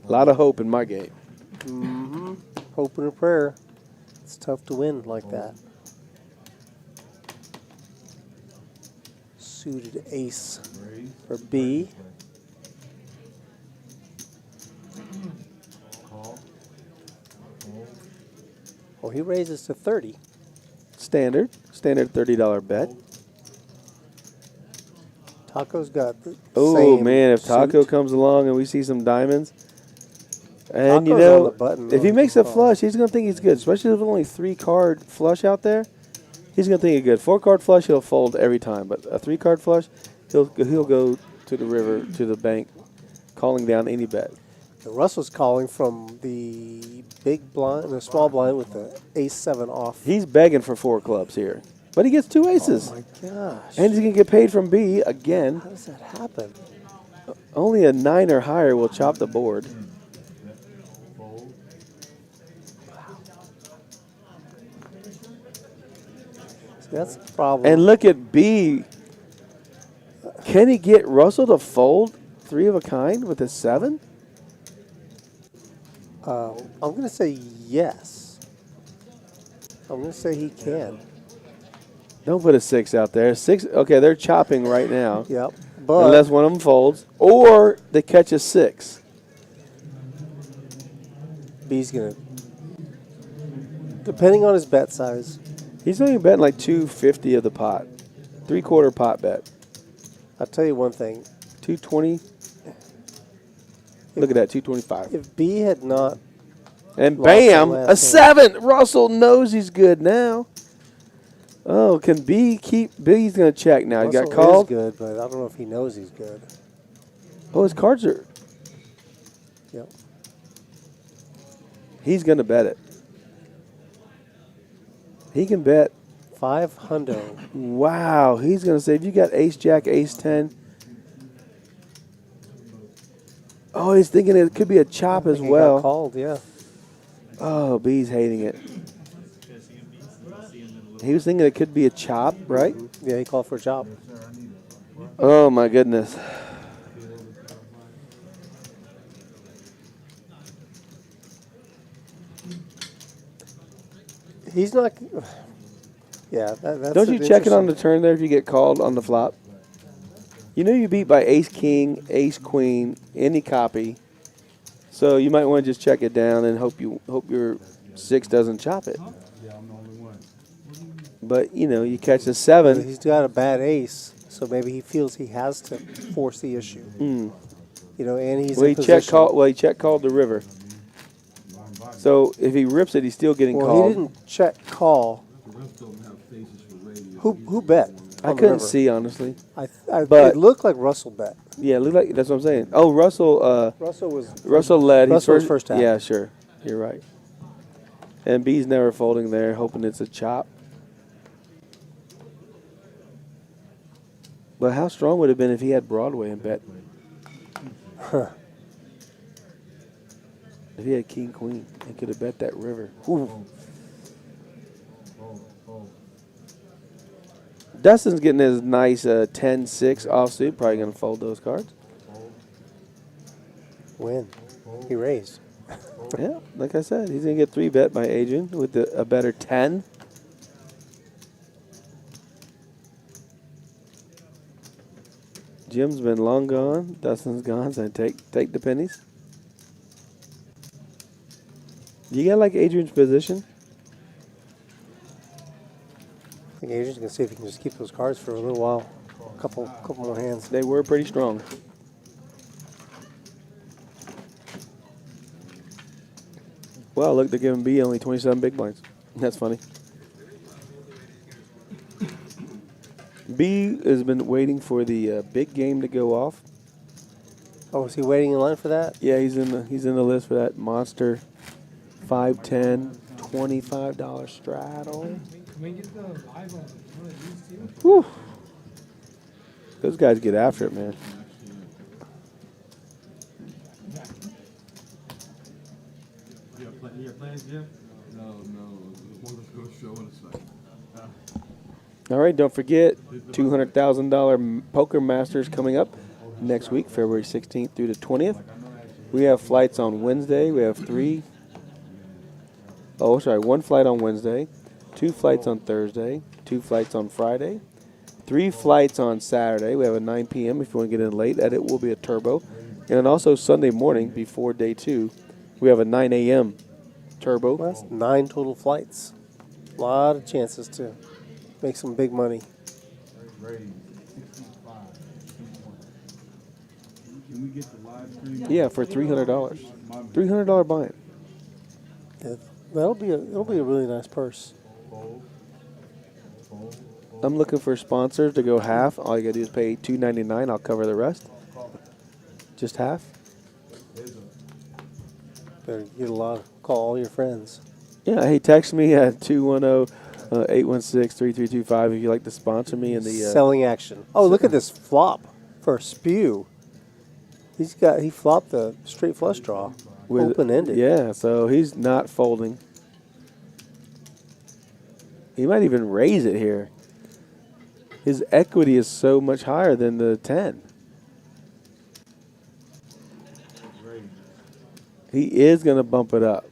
A lot of hope in my game. Mm-hmm. Hope and a prayer. It's tough to win like that. Suited ace for B. Oh, he raises to 30. Standard $30 bet. Taco's got the Oh same man, if Taco suit. comes along and we see some diamonds, and Taco's on the button if he on makes the a flush, he's gonna think he's good. Especially if there's only 3-card flush out there, he's gonna think he's good. 4-card flush, he'll fold every time, but a 3-card flush, he'll go to the river, to the bank, calling down any bet. And Russell's calling from the big blind, the small blind with the ace-7 off. He's begging for 4 clubs here, but he gets 2 aces. Oh my gosh! And he's gonna get paid from B again. How does that happen? Only a 9 or higher will chop the board. See, that's the problem. And look at B. Can he get Russell to fold 3 of a kind with a 7? I'm going to say yes. I'm going to say he can. Don't put a 6 out there. 6. Okay, they're chopping right now. Yep. But unless one of them folds, or they catch a 6. B's going to, depending on his bet size. He's only betting like 250 of the pot. 3/4 pot bet. I'll tell you one thing. 220. Look at that, 225. If B had not. And bam, a 7. Russell knows he's good now. Oh, can B keep? B's going to check now. He got called. Is good, but I don't know if he knows he's good. Oh, his cards are. Yep. He's going to bet it. He can bet. 500. Wow. He's going to say, if you got ace, jack, ace 10. Oh, he's thinking it could be a chop as well. Got called, yeah. Oh, B's hating it. He was thinking it could be a chop, right? Yeah, he called for a chop. Oh, my goodness. He's not. Yeah, that's. Don't you check it on the turn there if you get called on the flop? You know you beat by ace king, ace queen, any copy. So you might want to just check it down and hope your 6 doesn't chop it. But you know you catch a 7. He's got a bad ace, so maybe he feels he has to force the issue. You know, and he's in position. He check called the river. So if he rips it, he's still getting called. He didn't check call. Who bet? I couldn't see, honestly. But it looked like Russell bet. Yeah, it looked like, that's what I'm saying. Oh, Russell. Russell led. Russell was first half. Yeah, sure. You're right. And B's never folding there, hoping it's a chop. But how strong would it have been if he had Broadway and bet? If he had king, queen, he could have bet that river. Ooh. Dustin's getting his nice 10-6 offsuit. Probably going to fold those cards. Win. He raised. Yeah, like I said, he's going to get 3-bet by Adrian with a better 10. Jim's been long gone. Dustin's gone, so take the pennies. You got like Adrian's position? I think Adrian's going to see if he can just keep those cards for a little while. A couple more hands. They were pretty strong. Well, look, they're giving B only 27 big blinds. That's funny. B has been waiting for the big game to go off. Oh, is he waiting in line for that? Yeah, he's in the list for that monster 510 $25 straddle. Can we get the live on one of these two? Whew. Those guys get after it, man. You got plans, Jim? No. We're going to show in a second. All right, don't forget, $200,000 Poker Masters coming up next week, February 16th through the 20th. We have flights on Wednesday. We have one flight on Wednesday, 2 flights on Thursday, 2 flights on Friday, 3 flights on Saturday. We have a 9 p.m. if you want to get in late. It will be a turbo. And also Sunday morning before day 2, we have a 9 a.m. turbo. Well, that's 9 total flights. A lot of chances to make some big money. Yeah, for $300. $300 buy-in. Yeah, it'll be a really nice purse. I'm looking for sponsors to go half. All you gotta do is pay $2.99. I'll cover the rest. Just half. Better get a lot. Call all your friends. Yeah, hey, text me at 210-816-3325 if you'd like to sponsor me in the selling action. Oh, look at this flop for a spew. He flopped the straight flush draw, open-ended. Yeah, so he's not folding. He might even raise it here. His equity is so much higher than the 10. He is going to bump it up.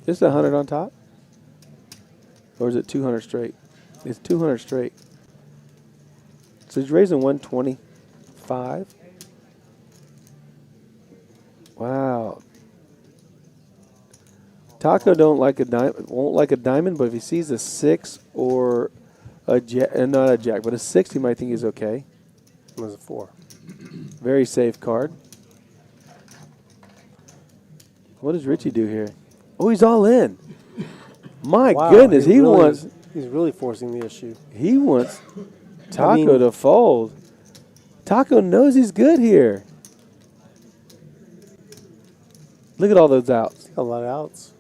Just 100 on top? Or is it 200 straight? It's 200 straight. So he's raising 125. Wow. Taco won't like a diamond, but if he sees a 6 or a jack, not a jack, but a 6, he might think he's okay. It was a 4. Very safe card. What does Richie do here? Oh, he's all in. My goodness, he's really forcing the issue. He wants Taco to fold. Taco knows he's good here. Look at all those outs. A lot of outs.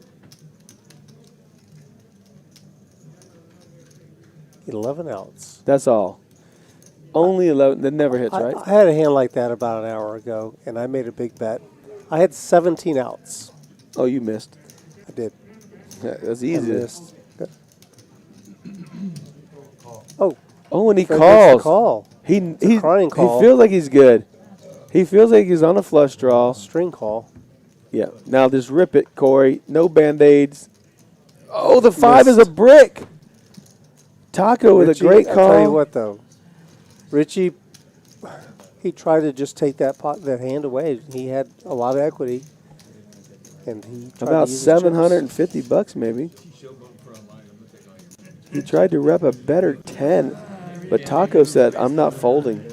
11 outs. That's all. Only 11. That never hits, right? I had a hand like that about an hour ago, and I made a big bet. I had 17 outs. Oh, you missed. I did. Yeah, that's easy. I missed. Oh. Oh, and he Fred makes calls. a call. He crying call. He feels like he's good. He feels like he's on a flush draw. String call. Yeah. Now just rip it, Corey. No Band-Aids. Oh, the 5 is a brick. Taco with Richie, a great call. I'll tell you what, though. Richie, he tried to just take that hand away. He had a lot of equity. And he tried about to use his chips. $750 maybe. He tried to rep a better 10, but Taco said, "I'm not folding.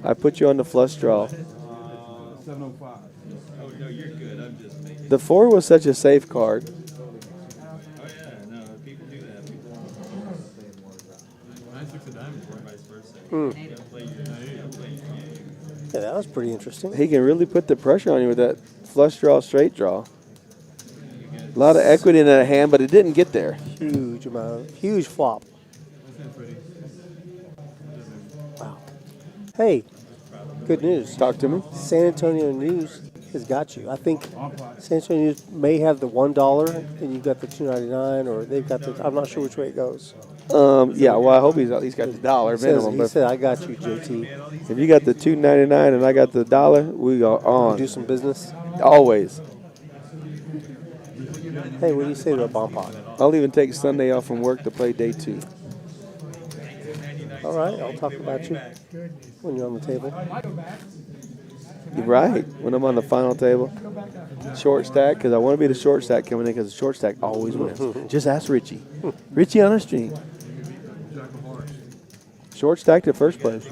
I put you on the flush draw." 705. Oh, no, you're good. I'm just making. The 4 was such a safe card. Oh, yeah, no, people do that. People 9-6 of diamonds or vice versa. Yeah, that was pretty interesting. He can really put the pressure on you with that flush draw, straight draw. A lot of equity in that hand, but it didn't get there. Huge flop. Wow. Hey, good news. Talk to me. San Antonio News has got you. I think San Antonio News may have the $1, and you've got the $2.99, or they've got the. I'm not sure which way it goes. Yeah, well, I hope he's at least got the $1 minimum. He said, "I got you, JT." If you got the $2.99 and I got the $1, we are on. Do some business. Always. Hey, what do you say to a bomb pot? I'll even take Sunday off from work to play day 2. All right, I'll talk about you when you're on the table. You're right. When I'm on the final table, short stack, because I want to be the short stack coming in, because the short stack always wins. Just ask Richie. Richie on our stream. Short stack to first place.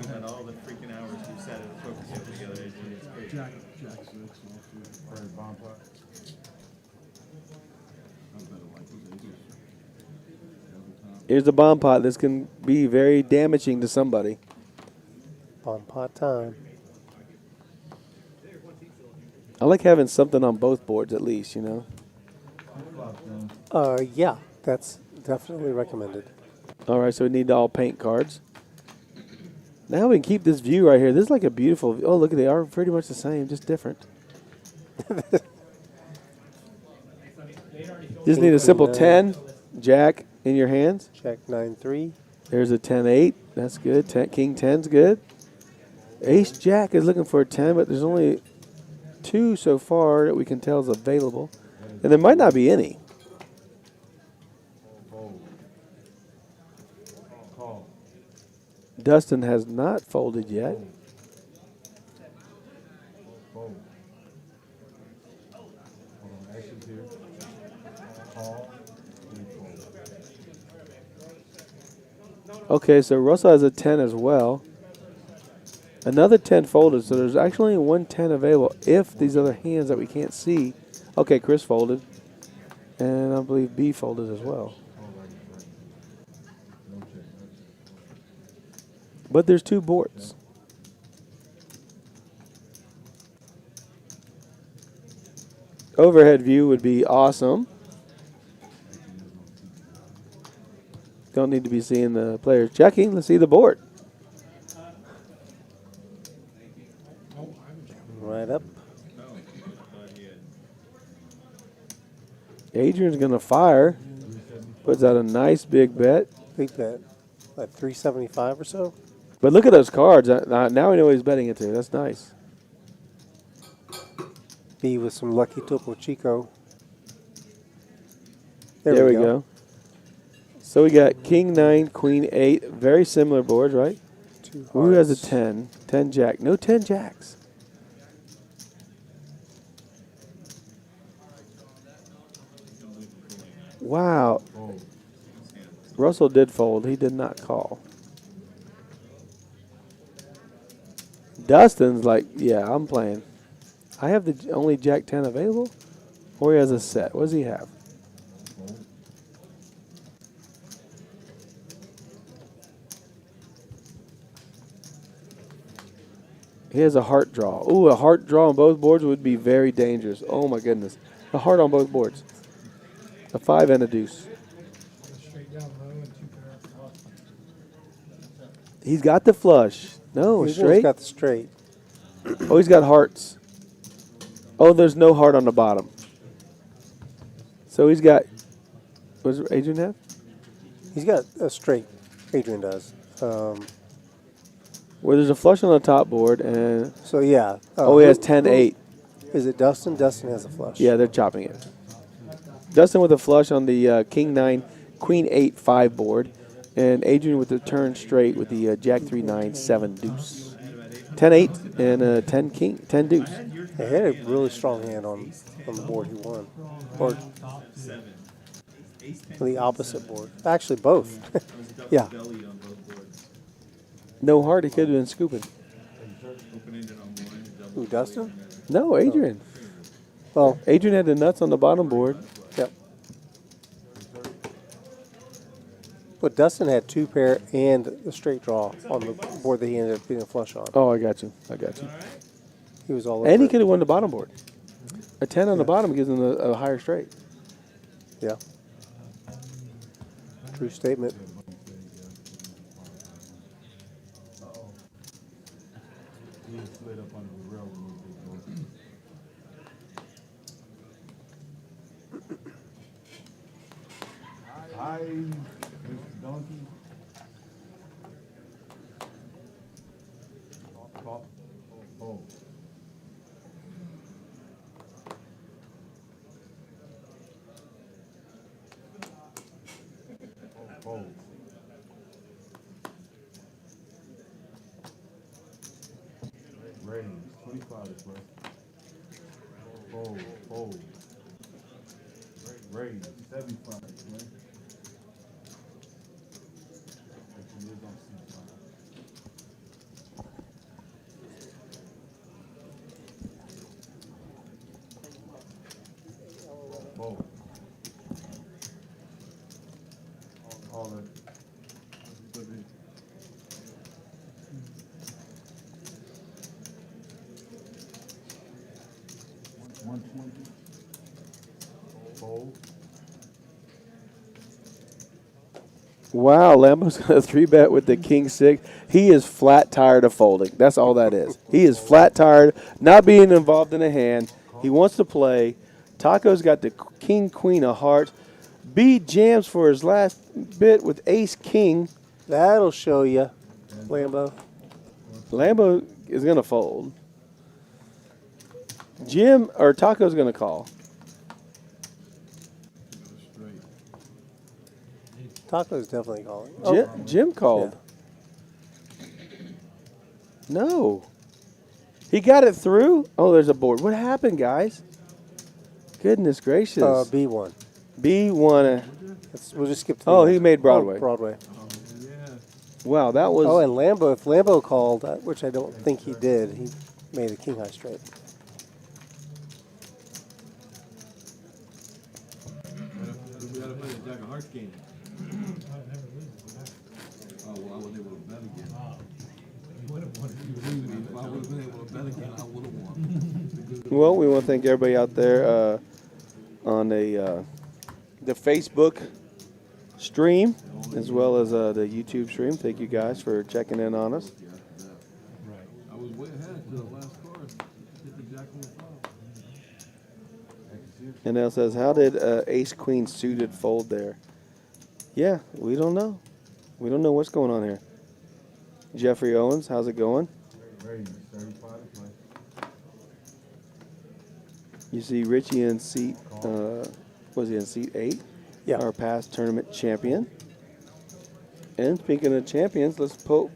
Here's the bomb pot. This can be very damaging to somebody. Bomb pot time. I like having something on both boards at least, you know. Yeah, that's definitely recommended. All right, so we need all paint cards. Now we can keep this view right here. This is like a beautiful view. Oh, look, they are pretty much the same, just different. Just need a simple 10, Jack in your hands. Jack 9-3. There's a 10-8. That's good. King 10's good. Ace Jack is looking for a 10, but there's only 2 so far that we can tell is available. And there might not be any. Dustin has not folded yet. Okay, so Russell has a 10 as well. Another 10 folded, so there's actually only one 10 available if these other hands that we can't see. Okay, Chris folded. And I believe B folded as well. But there's 2 boards. Overhead view would be awesome. Don't need to be seeing the players checking. Let's see the board. Right up. Adrian's going to fire. Puts out a nice big bet. Big bet. Like 375 or so. But look at those cards. Now we know what he's betting into. That's nice. B with some Lucky Topo Chico. There we go. So we got King 9, Queen 8. Very similar boards, right? Who has a 10? 10 Jack. No 10 Jacks. Wow. Russell did fold. He did not call. Dustin's like, yeah, I'm playing. I have the only Jack 10 available. Or he has a set. What does he have? He has a heart draw. Ooh, a heart draw on both boards would be very dangerous. Oh, my goodness. A heart on both boards. A 5 and a deuce. He's got the flush. No, He's straight. got the straight. Oh, he's got hearts. Oh, there's no heart on the bottom. So he's got. What does Adrian have? He's got a straight. Adrian does. Well, there's a flush on the top board, and So yeah. he has 10-8. Is it Dustin? Dustin has a flush. Yeah, they're chopping it. Dustin with a flush on the King 9, Queen 8, 5 board, and Adrian with the turn straight with the Jack 3, 9, 7 deuce. 10-8 and 10 king, 10 deuce. Yeah, he had a really strong hand on the board he won. Or the opposite board. Actually, both. Yeah. No heart, he could have been scooping. Who, Dustin? No, Adrian. Well, Adrian had the nuts on the bottom board. Yep. But Dustin had 2 pair and a straight draw on the board that he ended up getting a flush on. Oh, I got you. He was all over. And he it. could have won the bottom board. A 10 on the bottom gives him a higher straight. Yeah. True statement. Hi, Mr. Donkey. Oh. Oh. Range 25 is right. Oh. Range 75 is right. All that. 120. Fold. Wow, Lambo's got a 3-bet with the King 6. He is flat tired of folding. That's all that is. He is flat tired, not being involved in a hand. He wants to play. Taco's got the King Queen of Hearts. B jams for his last bit with Ace King. That'll show you, Lambo. Lambo is going to fold. Jim or Taco's going to call. Taco's definitely calling. Jim called. Yeah. No. He got it through? Oh, there's a board. What happened, guys? Goodness gracious. B1. B1. We'll just skip to the he made Broadway. Oh, Broadway. Wow, that was... Oh, and Lambo, if Lambo called, which I don't think he did, he made a king high straight. We gotta play the Jack of Hearts game. Oh, well, I wasn't able to bet again. If I would have been able to bet again, I would have won. Well, we want to thank everybody out there on the Facebook stream as well as the YouTube stream. Thank you guys for checking in on us. I was way ahead to the last card. Hit the Jack on the flop. And it says, how did Ace Queen suited fold there? Yeah, we don't know. We don't know what's going on here. Jeffrey Owens, how's it going? You see Richie in seat, was he in seat 8? Yeah. Our past tournament champion. And speaking of champions, let's put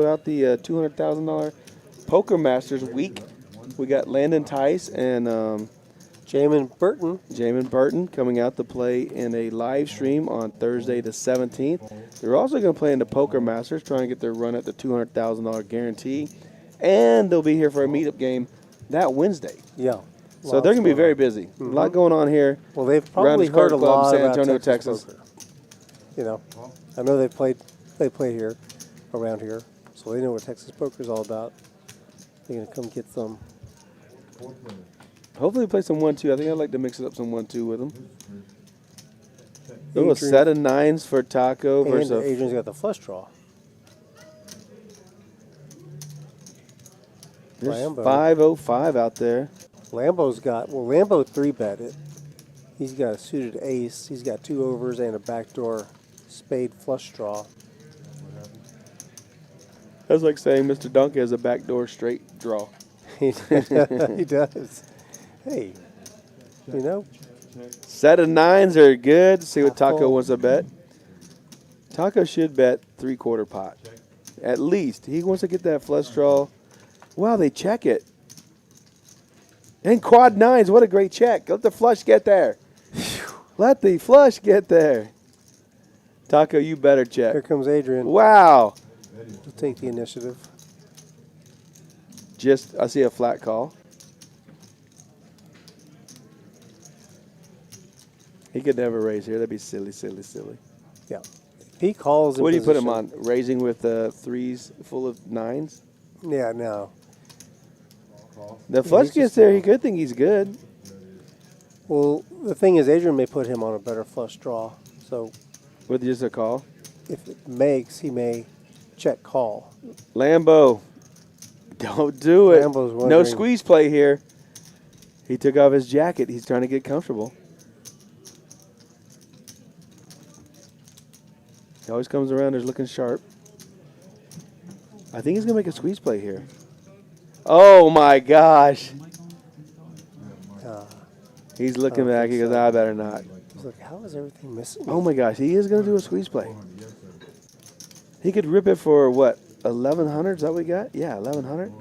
out the $200,000 Poker Masters week. We got Landon Tice and Jamin Burton coming out to play in a live stream on Thursday the 17th. They're also going to play in the Poker Masters, trying to get their run at the $200,000 guarantee. And they'll be here for a meetup game that Wednesday. Yeah. So they're going to be very busy. Mm-hmm. A lot going on here. Well, they've probably heard a lot San about Antonio, Texas. Texas. You know, I know they play here, around here, so they know what Texas poker is all about. They're going to come get some Hopefully play some 1-2. I think I'd like to mix it up some 1-2 with him. Ooh, a set of 9s for Taco versus Adrian's got the flush draw. There's Lambo. 505 out there. Lambo's got, Lambo 3-bet it. He's got a suited ace. He's got 2 overs and a backdoor spade flush draw. That's like saying Mr. Dunk has a backdoor straight draw. He does. Hey, you know. Set of 9s are good. See what Taco fold. wants to bet. Taco should bet 3/4 pot. At least. He wants to get that flush draw. Wow, they check it. And quad 9s, what a great check. Let the flush get there. Let the flush get there. Taco, you better check. Here comes Adrian. Wow. He'll take the initiative. I see a flat call. He could never raise here. That'd be silly, silly, silly. Yeah. He calls. What do you put him on? Raising with 3s full of 9s? Yeah, no. The flush gets there. He could think he's good. Well, the thing is, Adrian may put him on a better flush draw. So, with just a call, if it makes, he may check call. Lambo, don't do it. Lambo's No wondering. squeeze play here. He took off his jacket. He's trying to get comfortable. He always comes around. He's looking sharp. I think he's gonna make a squeeze play here. Oh my gosh. He's looking back. He goes, I better not. He's like, how is everything missing? Oh my gosh, he is going to do a squeeze play. He could rip it for what, 1,100? Is that what we got? Yeah, 1,100.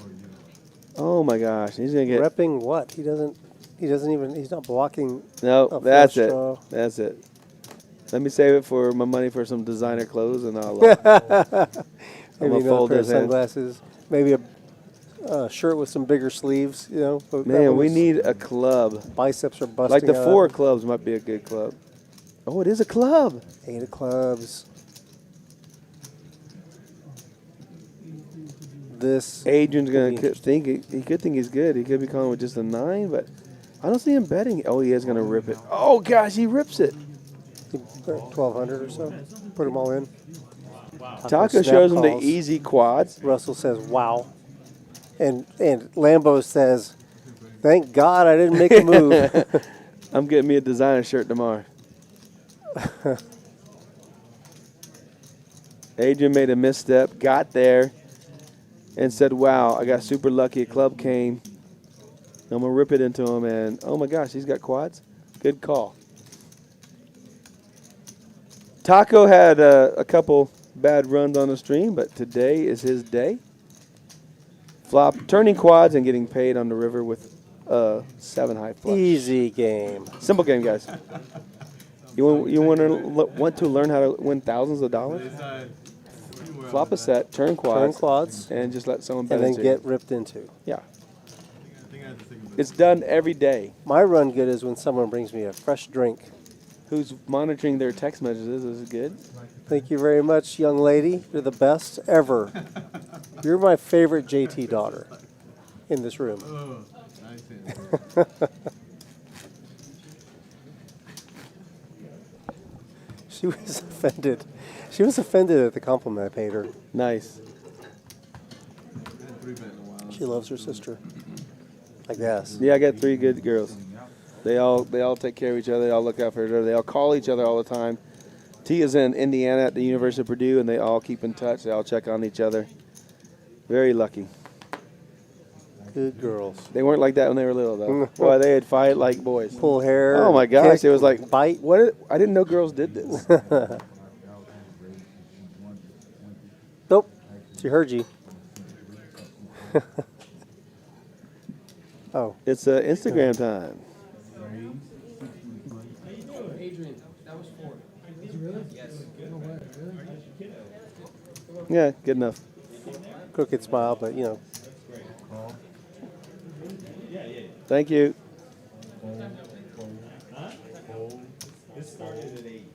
Oh my gosh, he's going to get. Repping what? He doesn't even, he's not blocking. No, a that's flush it. draw. That's it. Let me save it for my money for some designer clothes, and I'll. Maybe I'm another fold pair of this in. sunglasses. Maybe a shirt with some bigger sleeves, you know. But that Man, we one's- need a club. Biceps are busting Like the out. 4 clubs might be a good club. Oh, it is a club. 8 of clubs. This Adrian's gonna think he could think he's good. He could be calling with just a 9, but I don't see him betting. Oh, he is gonna rip it. Oh gosh, he rips it. 1,200 or so. Put them all in. Taco snap shows him the calls. easy quads. Russell says, "Wow," and Lambo says, "Thank God I didn't make a move." I'm getting me a designer shirt tomorrow. Adrian made a misstep, got there, and said, wow, I got super lucky. A club came. I'm going to rip it into him, and oh my gosh, he's got quads. Good call. Taco had a couple bad runs on the stream, but today is his day. Flop, turning quads and getting paid on the river with 7 high flush. Easy game. Simple game, guys. You want to learn how to win thousands of dollars? Flop a set, turn quads, and just let someone bet and then into get you. ripped into. Yeah. It's done every day. My run good is when someone brings me a fresh drink. Who's monitoring their text messages is good. Thank you very much, young lady. You're the best ever. You're my favorite JT daughter in this room. She was offended. She was offended at the compliment I paid her. Nice. She loves her sister, I guess. Yeah, I got 3 good girls. They all take care of each other. They all look out for each other. They all call each other all the time. Tia's in Indiana at the University of Purdue, and they all keep in touch. They all check on each other. Very lucky. Good girls. They weren't like that when they were little, though. Boy, they would fight like boys. Pull hair. Oh my gosh! kick, It was like bite. What? I didn't know girls did this. Nope. She heard you. Oh. It's Instagram time. Adrian, that was 4. Is it really? Yes. No way. Really? Yeah, good enough. Crooked smile, but you know. Thank you. It started at 8.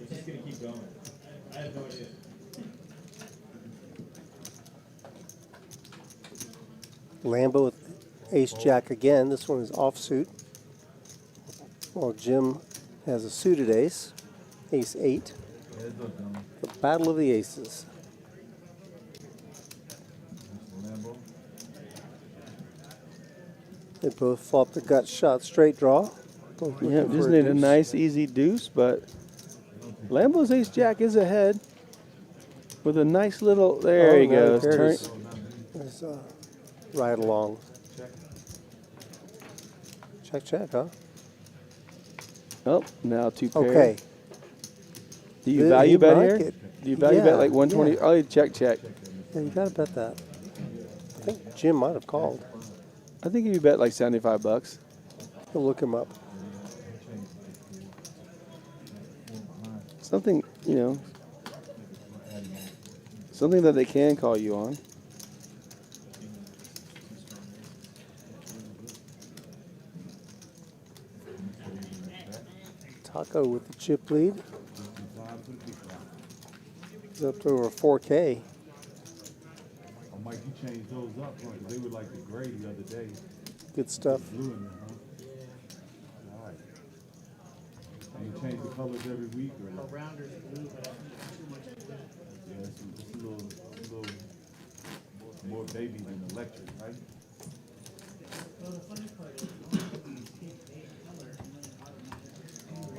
It's just going to keep going. I had no idea. Lambo with ace jack again. This one is offsuit. While Jim has a suited ace, ace 8. The battle of the aces. They both flop the gut shot straight draw. Yeah, just need a nice easy deuce, but Lambo's ace jack is ahead with a nice little. There he goes. There it is. There's, right along. Check, check, huh? Oh, now 2 pair. Okay. Do you value bet here? Do you value bet like 120? Yeah. Oh, check, check. Yeah, you gotta bet that. I think Jim might have called. I think if you bet like $75. We'll look him up. Something, something that they can call you on. Taco with the chip lead. He's up to over 4K. Oh, Mike, you changed those up, huh? 'Cause they were like the gray the other day. Good stuff. Blue in there, huh? All right. And you change the colors every week, or? Rounders blue, but too much. Yeah, it's a little more baby than electric, right?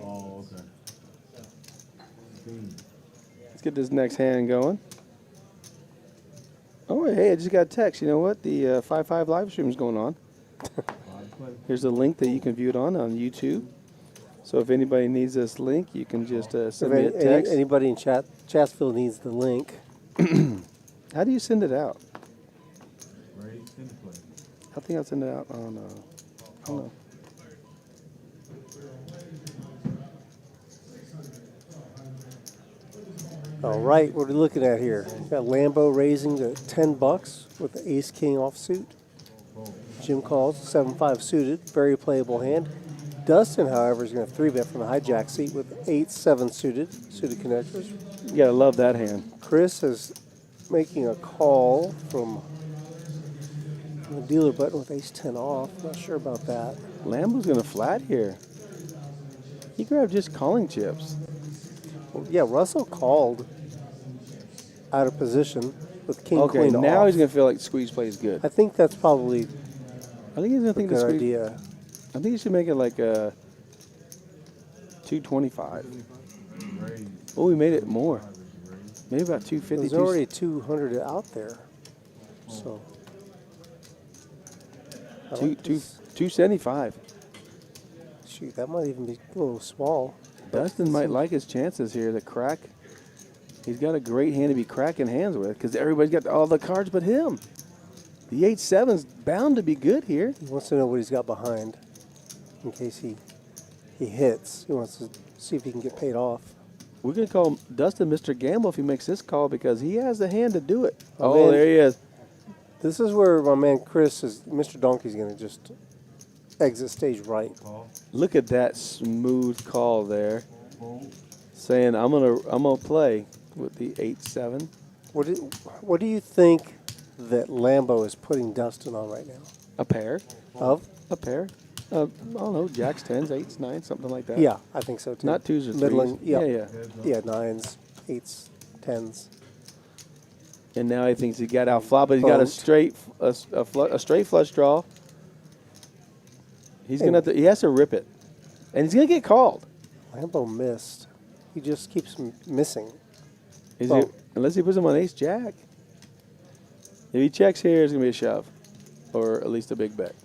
Oh, okay. Let's get this next hand going. Oh, hey, I just got a text. You know what? The 5-5 live stream is going on. Here's a link that you can view it on YouTube. So if anybody needs this link, you can just send me a text. Anybody in Chatsville needs the link. How do you send it out? I think I'll send it out on, I don't know. All right, what are we looking at here? Got Lambo raising to $10 with the ace-king offsuit. Jim calls 7-5 suited, very playable hand. Dustin, however, is going to 3-bet from the hijack seat with 8-7 suited connectors. You gotta love that hand. Chris is making a call from the dealer button with ace-10 off. Not sure about that. Lambo's gonna flat here. He grabbed just calling chips. Well, yeah, Russell called out of position with king Okay, queen now off. he's gonna feel like squeeze play is good. I think that's probably I think he's gonna think the good squeeze. idea. I think he should make it like a 225. Oh, we made it more. Maybe about 250. There's already 200 out there. So. I like this. 275. Shoot, that might even be a little small. Dustin might like his chances here to crack. He's got a great hand to be cracking hands with because everybody's got all the cards but him. The 8-7's bound to be good here. He wants to know what he's got behind in case he hits. He wants to see if he can get paid off. We're going to call Dustin Mr. Gamble if he makes this call because he has the hand to do it. Oh, Oh, man. there he is. This is where my man Chris is. Mr. Donkey's going to just exit stage right. Look at that smooth call there. Saying I'm gonna play with the 8-7. What do you think that Lambo is putting Dustin on right now? A pair. Of? A pair. I don't know, jacks, 10s, 8s, 9s, something like that. Yeah, I think so too. Not 2s or 3s. Middling, Yeah. Yeah, 9s, 8s, 10s. And now he thinks he got out flop, but he's got a straight flush draw. He's gonna he has to rip it, and he's gonna get called. Lambo missed. He just keeps missing. Unless he puts him on ace jack. If he checks here, it's gonna be a shove, or at least a big bet.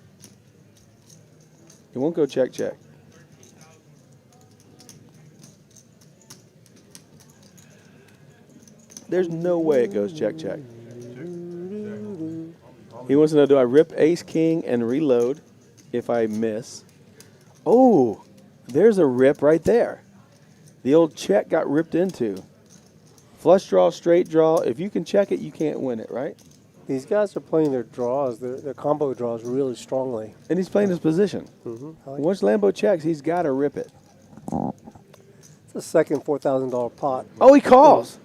He won't go check. There's no way it goes check. He wants to know, do I rip ace king and reload if I miss? Oh, there's a rip right there. The old check got ripped into. Flush draw, straight draw. If you can check it, you can't win it, right? These guys are playing their draws, their combo draws really strongly. And he's playing his position. Once Lambo checks, he's got to rip it. It's a second $4,000 pot. Oh, he calls.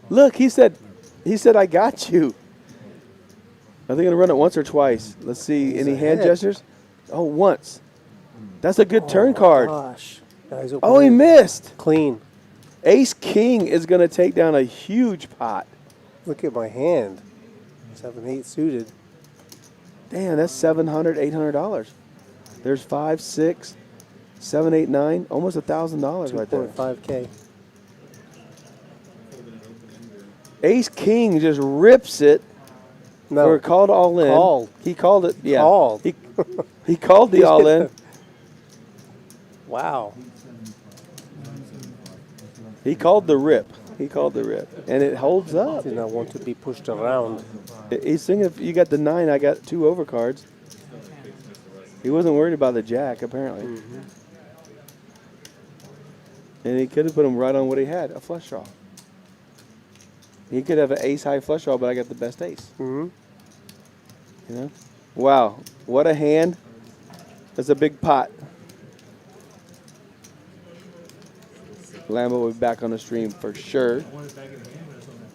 Look, he said, I got you. Are they going to run it once or twice? Let's see. He's Any hand ahead. gestures? Oh, once. That's a good turn card. Gosh. Guys, Oh, he missed. Clean. Ace King is going to take down a huge pot. Look at my hand. 7-8 suited. Damn, that's $700, $800. There's 5, 6, 7, 8, 9, almost $1,000 right there. 2.5K. Ace King just rips it for a called all in. Called. He called it. Yeah. Called. He called the all in. Wow. He called the rip. He called the rip, and it holds up. Did not want to be pushed around. He's thinking if you got the 9, I got 2 overcards. He wasn't worried about the jack, apparently. Mm-hmm. And he could have put him right on what he had, a flush draw. He could have an ace-high flush draw, but I got the best ace. Mm-hmm. You know? Wow, what a hand. That's a big pot. Lambo will be back on the stream for sure.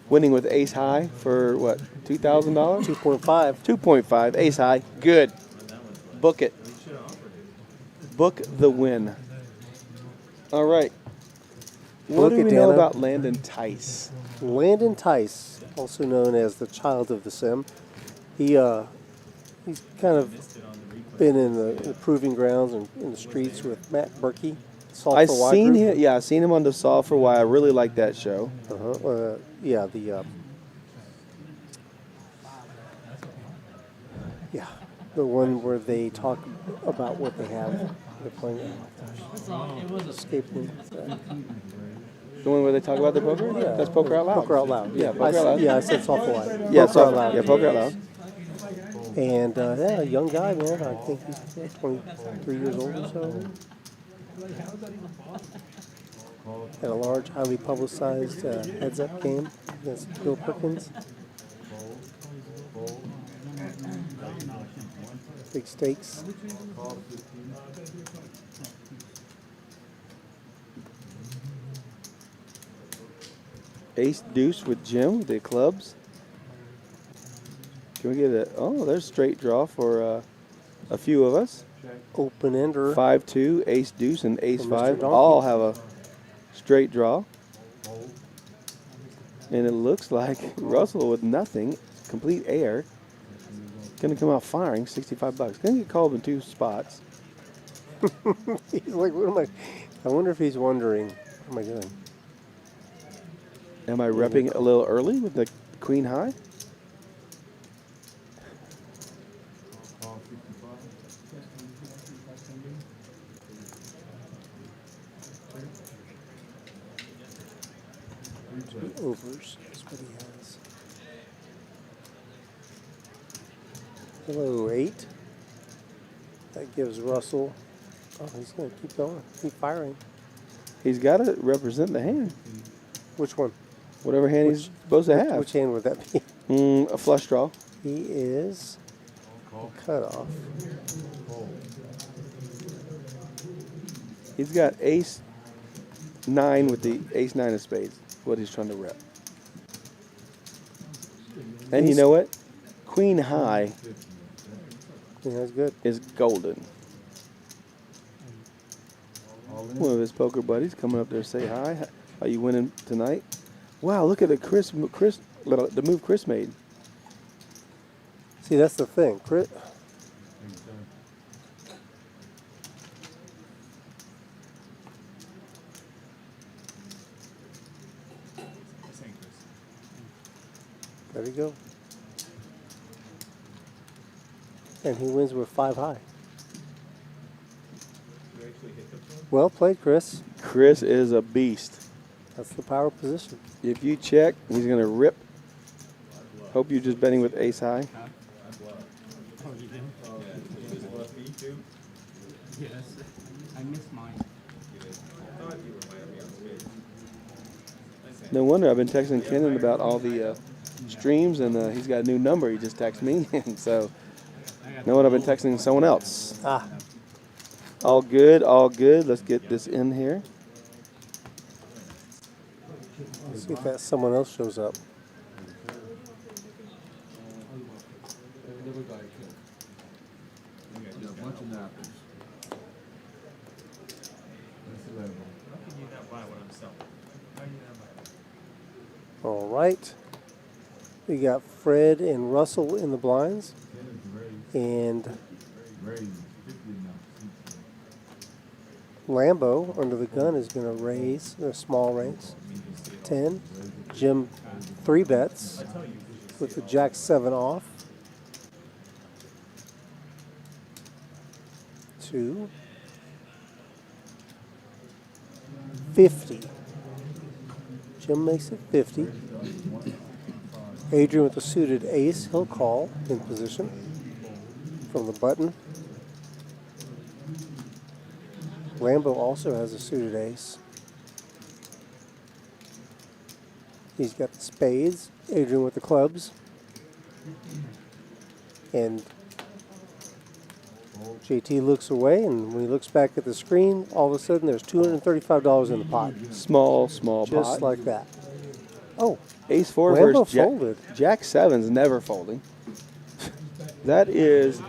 Winning with ace high for what, $2,000? 2.5. 2.5, ace high. Good. Book it. Book the win. All right. What do we know about Landon Tice? Landon Tice, also known as the child of the sim. He's kind of been in the proving grounds and in the streets with Matt Berkey. I've seen him. Yeah, I've seen him on the Solve for Why. I really like that show. Yeah, the one where they talk about what they have. They're playing. Escaping. The one where they talk about the poker? Yeah, that's Poker Out Loud. Poker Out Loud. Yeah, Poker Out Loud. Yeah, I said Solve for Why. Yeah, Poker Out Loud. Yeah, Poker Out Loud. And yeah, a young guy, man. I think he's 23 years old or so. Had a large, highly publicized heads-up game against Bill Perkins. Big stakes. Ace Deuce with Jim, the clubs. Can we get a, oh, there's straight draw for a few of us. Open ender. 5-2, Ace Deuce, and Ace For Mr. 5 Donkey. all have a straight draw. And it looks like Russell with nothing, complete air, going to come out firing $65. Going to get called in 2 spots. He's like, what am I wonder if he's wondering, what am I doing? Am I repping a little early with the queen high? Overs, that's what he has. Hello, 8. That gives Russell, oh, he's going to keep going, keep firing. He's got to represent the hand. Which one? Whatever hand he's supposed to have. Which hand would that be? A flush draw. He is cut off. He's got ace 9 with the ace 9 of spades. What he's trying to rep. And you know what? Queen high Yeah, that's good. is golden. One of his poker buddies coming up there to say hi. How you winning tonight? Wow, look at the the move Chris made. See, that's the thing. There you go. And he wins with 5 high. Well played, Chris. Chris is a beast. That's the power position. If you check, he's going to rip. Hope you're just betting with ace high. Yes, I missed mine. No wonder I've been texting Kenan about all the streams, and he's got a new number. He just texted me, and so no wonder I've been texting someone else. Ah. All good, all good. Let's get this in here. Let's see if that someone else shows up. All right. We got Fred and Russell in the blinds. And Lambo under the gun is going to raise a small raise. 10. Jim 3 bets with the Jack 7 off. 2. 50. Jim makes it 50. Adrian with the suited ace, he'll call in position from the button. Lambo also has a suited ace. He's got the spades, Adrian with the clubs. And JT looks away, and when he looks back at the screen, all of a sudden there's $235 in the pot. Small pot. Just like that. Oh, Ace 4 Lambo versus folded. Jack 7's never folding. That is,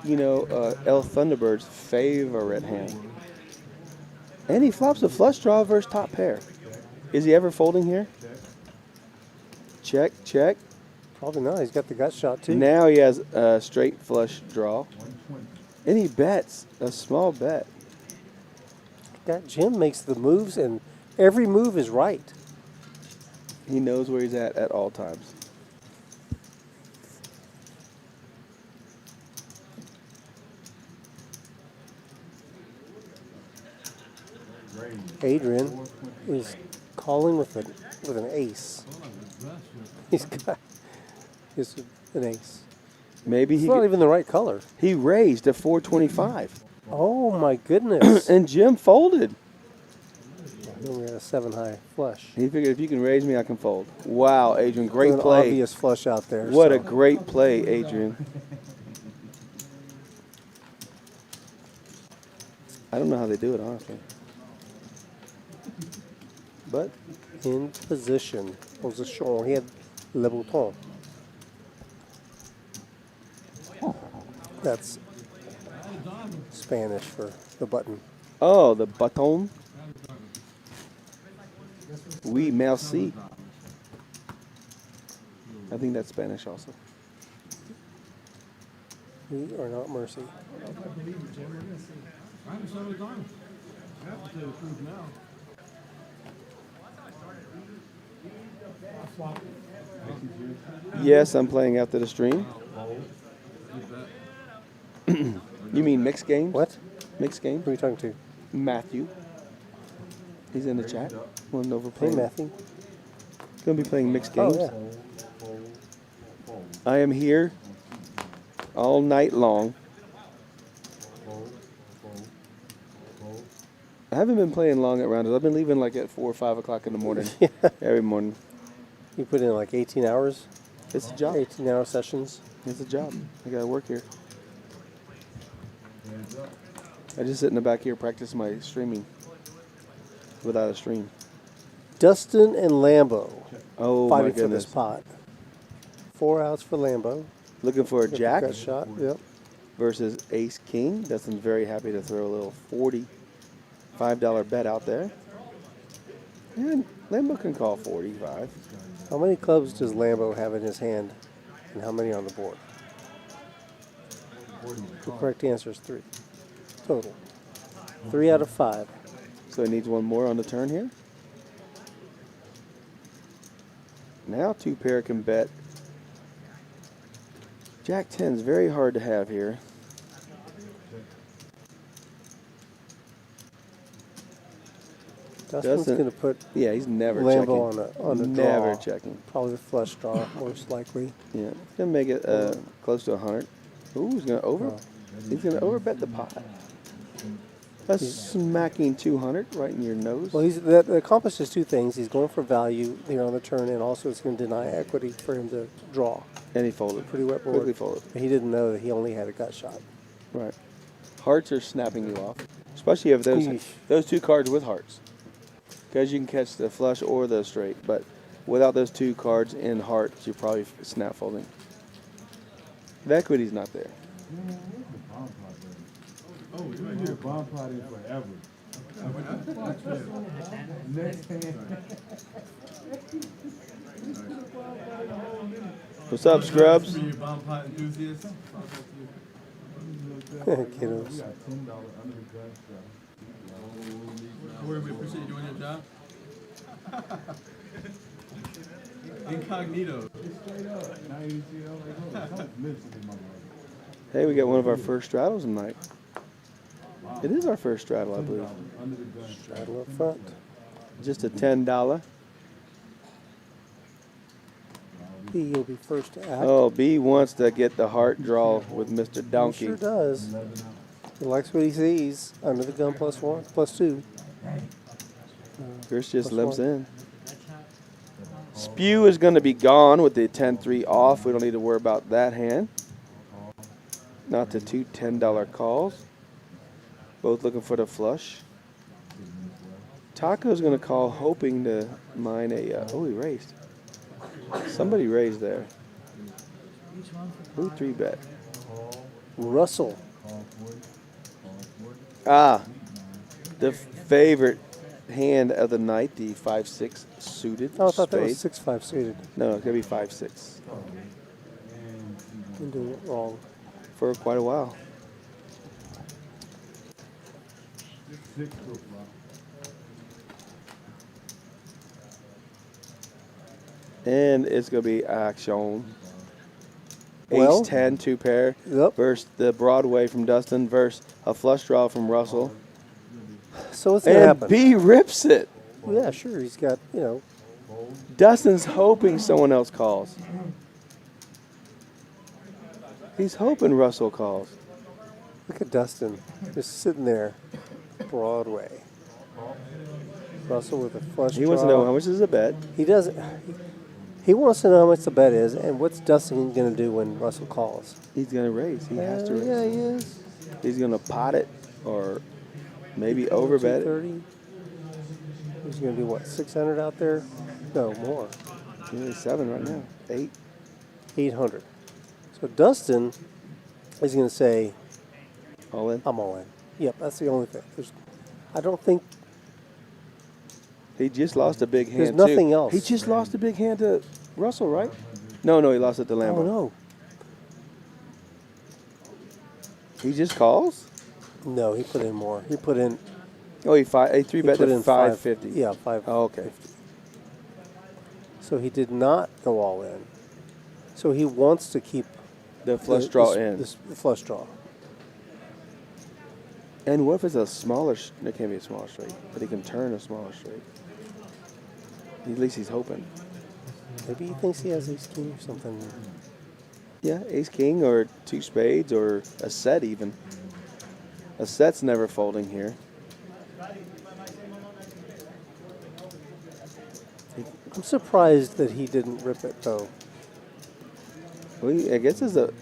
El Thunderbird's favorite hand. And he flops a flush draw versus top pair. Is he ever folding here? Check, check. Probably not. He's got the gut shot too. Now he has a straight flush draw. And he bets a small bet. That Jim makes the moves, and every move is right. He knows where he's at all times. Adrian is calling with an ace. He's got an ace. Maybe It's not even the right color. He raised to 425. Oh my goodness! And Jim folded. Then we had a 7 high flush. He figured if you can raise me, I can fold. Wow, Adrian, great An play. obvious flush out there. What a great play, Adrian. I don't know how they do it, honestly. But in position. Position. He had le bouton. That's Spanish for the button. Oh, the button. Oui, merci. I think that's Spanish also. We are not mercy. Yes, I'm playing after the stream. You mean mixed games? What? Mixed games? Who are you talking to? Matthew. He's in the chat. Wanting to overplay. Hey, Matthew. Gonna be playing mixed games. Oh, yeah. I am here all night long. I haven't been playing long at Rounders. I've been leaving like at 4 or 5 o'clock in the morning. Every morning. You put in like 18 hours? It's a job. 18-hour sessions? It's a job. I gotta work here. I just sit in the back here, practice my streaming without a stream. Dustin and Lambo fighting for this pot. 4 outs for Lambo. Looking for a jack. Gut shot. Yep. Versus Ace King. Dustin's very happy to throw a little $45 bet out there. And Lambo can call 45. How many clubs does Lambo have in his hand, and how many on the board? The correct answer is 3. Total. 3 out of 5. So he needs one more on the turn here. Now 2 pair can bet. Jack 10 is very hard to have here. Dustin's going to put he's never Lambo checking. on a draw. Never checking. Probably the flush draw, most likely. Yeah, he's going to make it close to 100. Ooh, he's going to over. Oh. He's going to overbet the pot. That's smacking 200 right in your nose. Well, that accomplishes 2 things. He's going for value here on the turn, and also it's going to deny equity for him to draw. And he folded. Pretty wet board. Quickly folded. He didn't know that he only had a gut shot. Right. Hearts are snapping you off, especially if those 2 cards with hearts, because you can catch the flush or the straight. But without those 2 cards in hearts, you're probably snap folding. The equity's not there. Oh, you're going to hear bomb potting forever. Next hand. What's up, Scrubs? Kiddos. Corey, we appreciate you doing your job. Incognito. Hey, we got one of our first straddles tonight. It is our first straddle, I believe. Straddle up front. Just a $10. B, you'll be first to act. Oh, B wants to get the heart draw with Mr. Donkey. He sure does. He likes what he sees. Under the gun +1, +2. Chris just limps +1. in. Spew is going to be gone with the 10-3 off. We don't need to worry about that hand. Not the two $10 calls. Both looking for the flush. Taco's going to call, hoping to mine a. Oh, he raised. Somebody raised there. Who 3-bet? Russell. Ah, the favorite hand of the night, the 5-6 suited. Oh, I thought that was spade. 6-5 suited. No, it's going to be 5-6. I'm doing it wrong. For quite a while. And it's going to be action. Well, Ace 10, 2 pair. Yep. Versus the Broadway from Dustin versus a flush draw from Russell. So what's going to And happen? B rips it. Yeah, sure. He's got, Dustin's hoping someone else calls. He's hoping Russell calls. Look at Dustin just sitting there. Broadway. Russell with a flush He wants to draw. know how much is a bet. He doesn't. He wants to know how much the bet is, and what's Dustin going to do when Russell calls? He's going to raise. He has to raise. Yeah, he is. He's going to pot it or maybe overbet it. 230. He's going to do what? 600 out there? No, more. He's 7 right now. 8. 800. So Dustin is going to say, All in. I'm all in. Yep, that's the only thing. I don't think He just lost a big hand. There's nothing too. else. He just lost a big hand to Russell, right? No, he lost it to Lambo. Oh, no. He just calls? No, he put in more. He put in. Oh, he 3-bet put to in 550. Yeah, 550. Oh, okay. So he did not go all in. So he wants to keep The flush draw in. The flush draw. And what if it's a smaller? It can't be a smaller straight, but he can turn a smaller straight. At least he's hoping. Maybe he thinks he has ace king or something. Yeah, ace king or 2 spades or a set even. A set's never folding here. I'm surprised that he didn't rip it though. Well, I guess it's the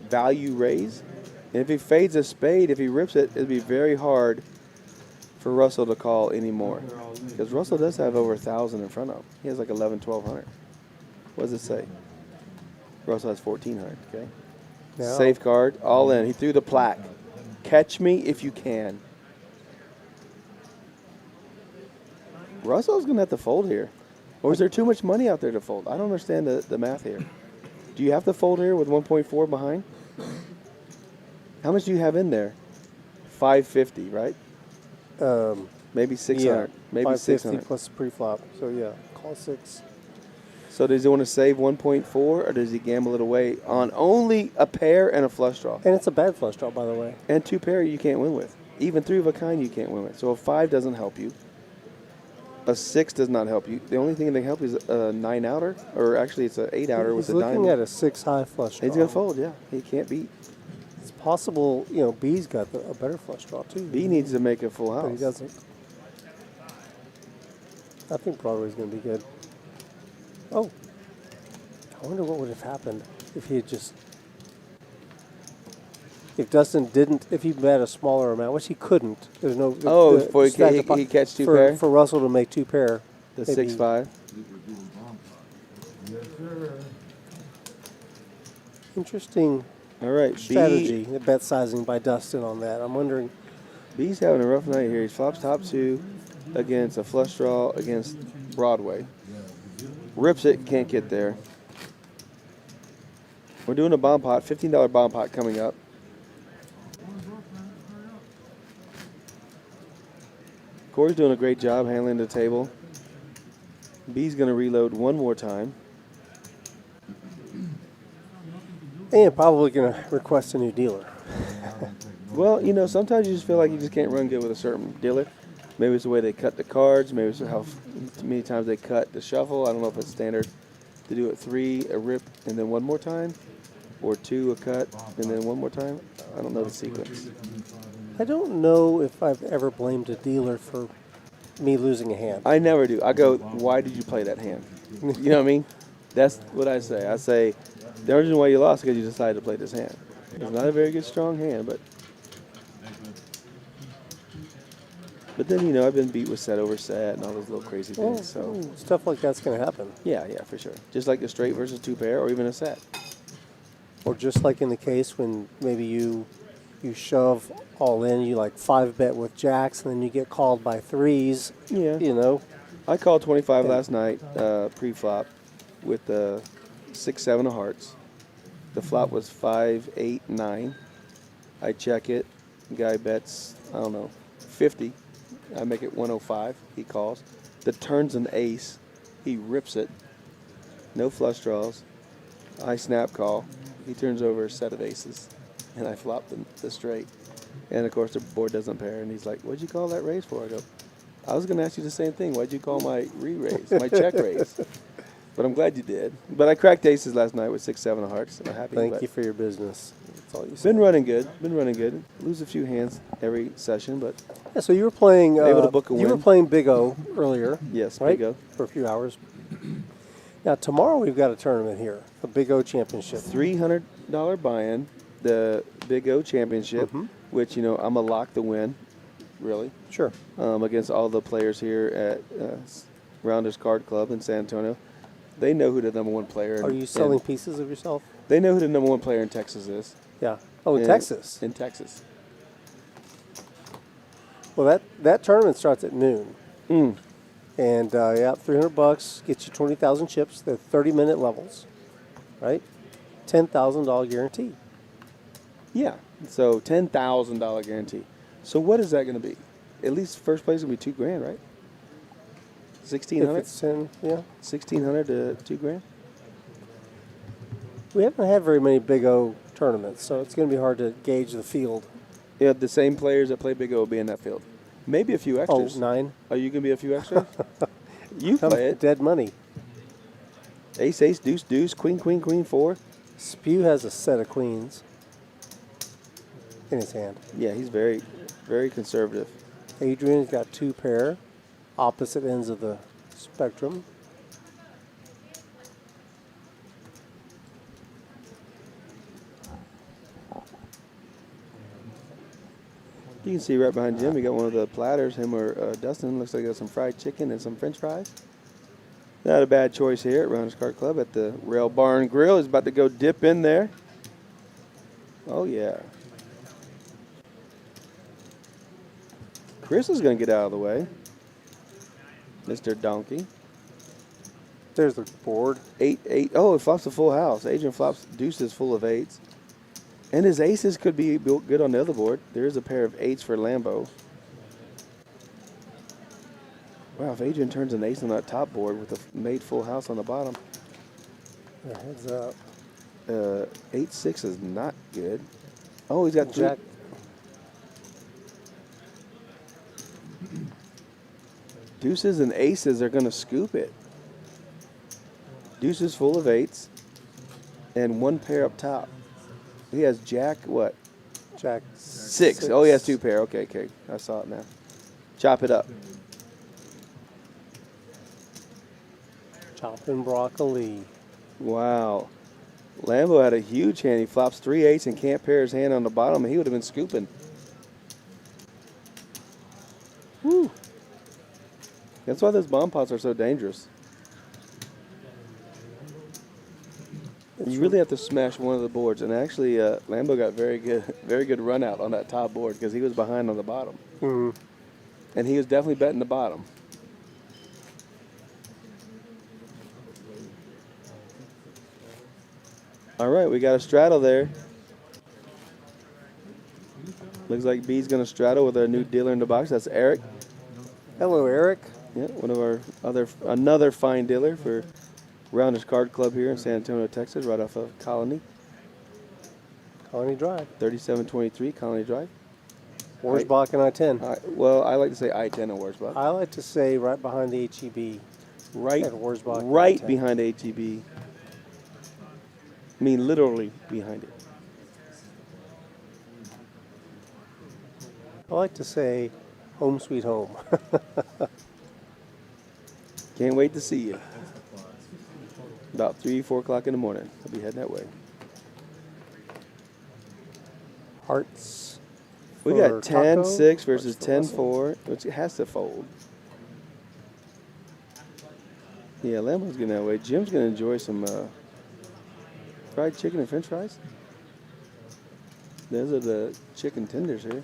value raise. And if he fades a spade, if he rips it, it'd be very hard for Russell to call anymore. Because Russell does have over 1,000 in front of him. He has like 1,100, 1,200. What does it say? Russell has 1,400, okay? Yeah. Safeguard, all in. He threw the plaque. Catch me if you can. Russell's going to have to fold here. Or is there too much money out there to fold? I don't understand the math here. Do you have to fold here with 1.4 behind? How much do you have in there? 550, right? Maybe 600. Yeah, Maybe 550 600. plus pre-flop. So yeah, call 6. So does he want to save 1.4 or does he gamble it away on only a pair and a flush draw? And it's a bad flush draw, by the way. And 2 pair you can't win with. Even 3 of a kind you can't win with. So a 5 doesn't help you. A 6 does not help you. The only thing that can help you is a 9-outer, or actually it's an 8-outer with He's a diamond. looking at a 6-high flush draw. He's going to fold, yeah. He can't beat. It's possible, B's got a better flush draw too. B needs to make a full house. But he doesn't. I think Broadway's going to be good. Oh. I wonder what would have happened if he had just... If Dustin didn't, if he bet a smaller amount, which he couldn't. There's no... before he catch 2 pair? For Russell to make 2 pair. The 6-5. Interesting All right, strategy, the bet sizing by Dustin on that. I'm wondering... B's having a rough night here. He flops top 2 against a flush draw against Broadway. Rips it, can't get there. We're doing a bomb pot, $15 bomb pot coming up. Corey's doing a great job handling the table. B's going to reload one more time. And probably going to request a new dealer. Well, you know, sometimes you just feel like you just can't run good with a certain dealer. Maybe it's the way they cut the cards. Maybe it's how many times they cut the shuffle. I don't know if it's standard to do it 3, a rip, and then one more time, or 2, a cut, and then one more time. I don't know the sequence. I don't know if I've ever blamed a dealer for me losing a hand. I never do. I go, why did you play that hand? You know what I mean? That's what I say. I say, the only reason why you lost is because you decided to play this hand. It's not a very good, strong hand, but then, you know, I've been beat with set over set and all those little crazy things. So stuff like that's going to happen. Yeah, for sure. Just like a straight versus 2 pair or even a set. Or just like in the case when maybe you shove all in, you like 5-bet with jacks, and then you get called by 3s. Yeah. You know. I called 25 last night, pre-flop, with 6-7 of hearts. The flop was 5, 8, 9. I check it. The guy bets, I don't know, 50. I make it 105. He calls. The turn's an ace. He rips it. No flush draws. I snap call. He turns over a set of aces, and I flop the straight. And, of course, the board doesn't pair, and he's like, what'd you call that raise for? I go, I was going to ask you the same thing. Why'd you call my re-raise, my check raise? But I'm glad you did. But I cracked aces last night with 6-7 of hearts. I'm happy. Thank you for your business. That's all you said. Been running good. Lose a few hands every session, but yeah. So you were playing. Able to book a you win. were playing Big O earlier. Yes, right? Big O for a few hours. Now tomorrow we've got a tournament here, a Big O Championship. $300 buy-in, the Big O Championship, which, you know, I'm a lock to win, really. Sure. Against all the players here at Rounders Card Club in San Antonio. They know who the number 1 player. Are you selling pieces of yourself? They know who the number 1 player in Texas is. Yeah. Oh, in Texas. In Texas. Well, that tournament starts at noon. Mm. And yeah, $300 gets you 20,000 chips. They're 30-minute levels, right? $10,000 guarantee. Yeah. So $10,000 guarantee. So what is that going to be? At least first place is going to be $2,000, right? 1,600. If it's 10, yeah. 1,600 to $2,000. We haven't had very many Big O tournaments, so it's going to be hard to gauge the field. Yeah, the same players that play Big O will be in that field. Maybe a few extras. Oh, 9. Are you going to be a few extras? You play it. Dead money. Ace, ace, deuce, deuce, queen, queen, queen, 4. Spew has a set of queens in his hand. Yeah, he's very, very conservative. Adrian's got 2 pair, opposite ends of the spectrum. You can see right behind Jim, we got one of the platters, him or Dustin. Looks like he got some fried chicken and some french fries. Not a bad choice here at Rounders Card Club at the Rail Barn Grill. He's about to go dip in there. Oh, yeah. Chris is going to get out of the way. Mr. Donkey. There's the board. 8, 8. Oh, it flops a full house. Adrian flops deuces full of 8s. And his aces could be built good on the other board. There is a pair of 8s for Lambo. Wow, if Adrian turns an ace on that top board with a made full house on the bottom. Yeah, heads up. 8-6 is not good. Oh, he's got Jack. Deuces and aces are going to scoop it. Deuces full of 8s. And 1 pair up top. He has Jack, what? Jack 6. Oh, he has 2 pair. Okay, okay. I saw it now. Chop it up. Chopping broccoli. Wow. Lambo had a huge hand. He flops 3 8s and can't pair his hand on the bottom, and he would have been scooping. Woo. That's why those bomb pots are so dangerous. You really have to smash one of the boards, and actually, Lambo got very good run out on that top board because he was behind on the bottom, and he was definitely betting the bottom. All right, we got a straddle there. Looks like B's going to straddle with our new dealer in the box. That's Eric. Hello, Eric. Yeah, one of our another fine dealer for Rounders Card Club here in San Antonio, Texas, right off of Colony. Colony Drive. 3723 Colony Drive. Wurzbach and I-10. Well, I like to say I-10 and Wurzbach. I like to say right behind the HEB. Right, at Wurzbach and right I-10. behind HEB. I mean, literally behind it. I like to say home sweet home. Can't wait to see you. About 3, 4 o'clock in the morning. I'll be heading that way. Hearts. We got 10-6 versus 10-4, which has to fold. Yeah, Lambo's getting that way. Jim's going to enjoy some fried chicken and french fries. Those are the chicken tenders here.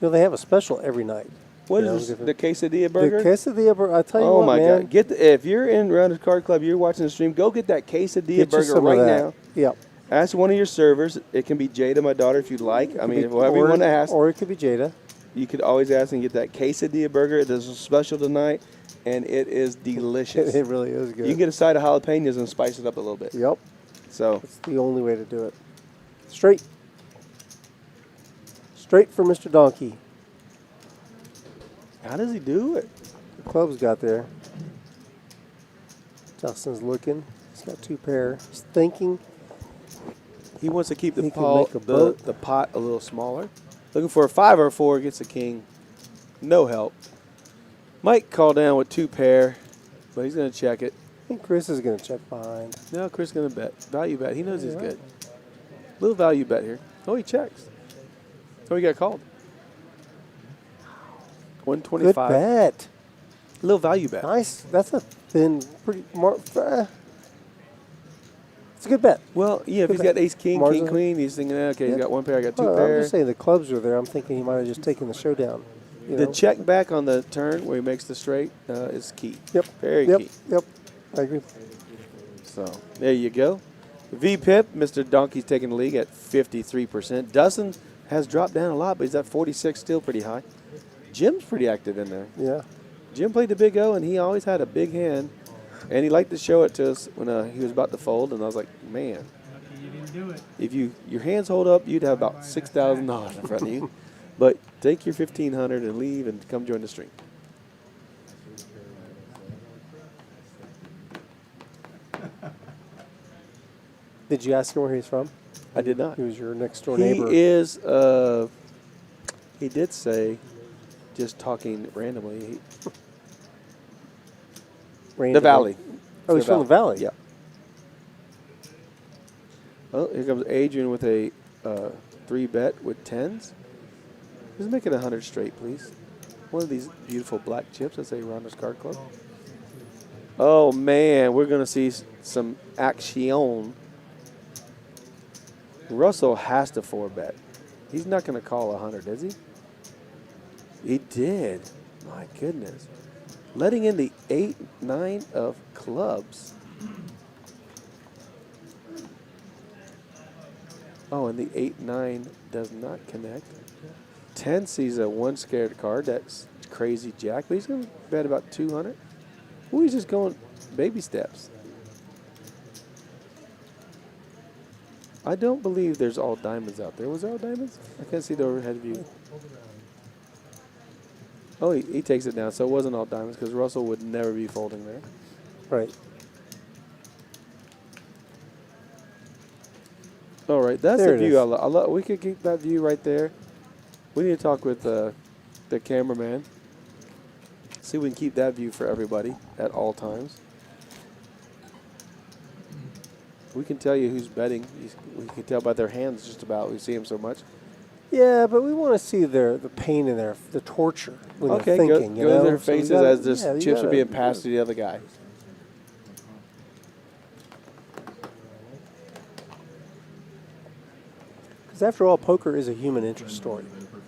You know, they have a special every night. What is this, the quesadilla burger? The quesadilla burger. I tell you what, what, my man. God. If you're in Rounders Card Club, you're watching the stream, go get that quesadilla burger right now. Yep. Ask one of your servers. It can be Jada, my daughter, if you'd like. I mean, whoever you want to ask. Or it could be Jada. You could always ask and get that quesadilla burger. It is a special tonight, and it is delicious. It really is good. You can get a side of jalapenos and spice it up a little bit. Yep. So that's the only way to do it. Straight. Straight for Mr. Donkey. How does he do it? The club's got there. Justin's looking. He's got 2 pair. He's thinking. He wants to keep the the pot a little smaller. Looking for a 5 or a 4, gets a king. No help. Mike called down with 2 pair, but he's going to check it. I think Chris is going to check behind. No, Chris is going to bet. Value bet. He knows he's good. Little value bet here. Oh, he checks. Oh, he got called. 125. Good bet. Little value bet. Nice. That's a thin, pretty. It's a good bet. Well, yeah, if he's got ace, king, king, queen, he's thinking, okay, he's got 1 pair, I got 2 pair. I'm just saying the clubs are there. I'm thinking he might have just taken the showdown. The check back on the turn where he makes the straight is key. Yep. Very key. Yep. I agree. So there you go. V-Pip, Mr. Donkey's taking the league at 53%. Dustin has dropped down a lot, but he's at 46, still pretty high. Jim's pretty active in there. Yeah. Jim played the big O, and he always had a big hand. And he liked to show it to us when he was about to fold, and I was like, man, You didn't do it. if your hands hold up, you'd have about $6,000 in front of you. But take your $1,500 and leave and come join the stream. Did you ask him where he's from? I did not. He was your next door neighbor. He is, he did say, just talking randomly, the Valley. Oh, he's from the Valley? Yeah. Oh, here comes Adrian with a 3-bet with 10s. Just make it 100 straight, please. One of these beautiful black chips. That's a Rounders Card Club. Oh, man. We're going to see some action. Russell has to 4-bet. He's not going to call 100, is he? He did. My goodness. Letting in the 8-9 of clubs. Oh, and the 8-9 does not connect. 10 sees a 1 scared card. That's crazy jack. But he's going to bet about 200. Ooh, he's just going baby steps. I don't believe there's all diamonds out there. Was there all diamonds? I can't see the overhead view. Oh, he takes it down. So it wasn't all diamonds because Russell would never be folding there. Right. All right, that's There the it view. is. We could keep that view right there. We need to talk with the cameraman. See if we can keep that view for everybody at all times. We can tell you who's betting. We can tell by their hands just about. We see them so much. Yeah, but we want to see the pain in their, the torture when Okay, they're thinking. go to their faces as this you chips are gotta- being passed to the other guy. Because after all, poker is a human interest story,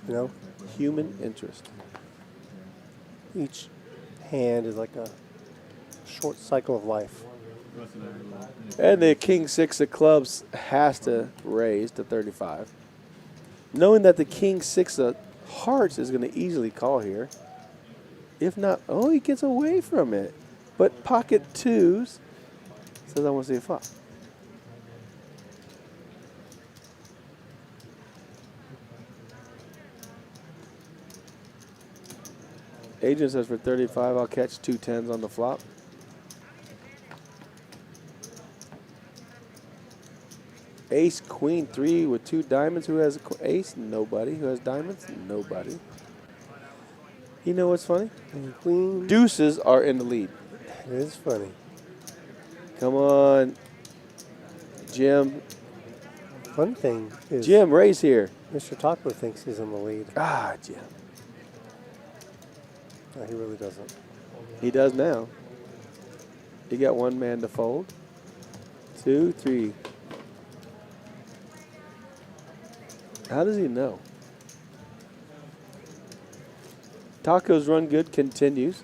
you know? Human interest. Each hand is like a short cycle of life. And the king 6 of clubs has to raise to 35. Knowing that the king 6 of hearts is going to easily call here. If not, oh, he gets away from it. But pocket 2s says I want to see a flop. Agent says for 35, I'll catch 2 10s on the flop. Ace, queen, 3 with 2 diamonds. Who has ace? Nobody. Who has diamonds? Nobody. You know what's funny? Queen. Deuces are in the lead. It is funny. Come on, Jim. Fun thing is Jim, raise here. Mr. Taco thinks he's in the lead. Ah, Jim. No, he really doesn't. He does now. He got 1 man to fold. 2, 3. How does he know? Taco's run good continues.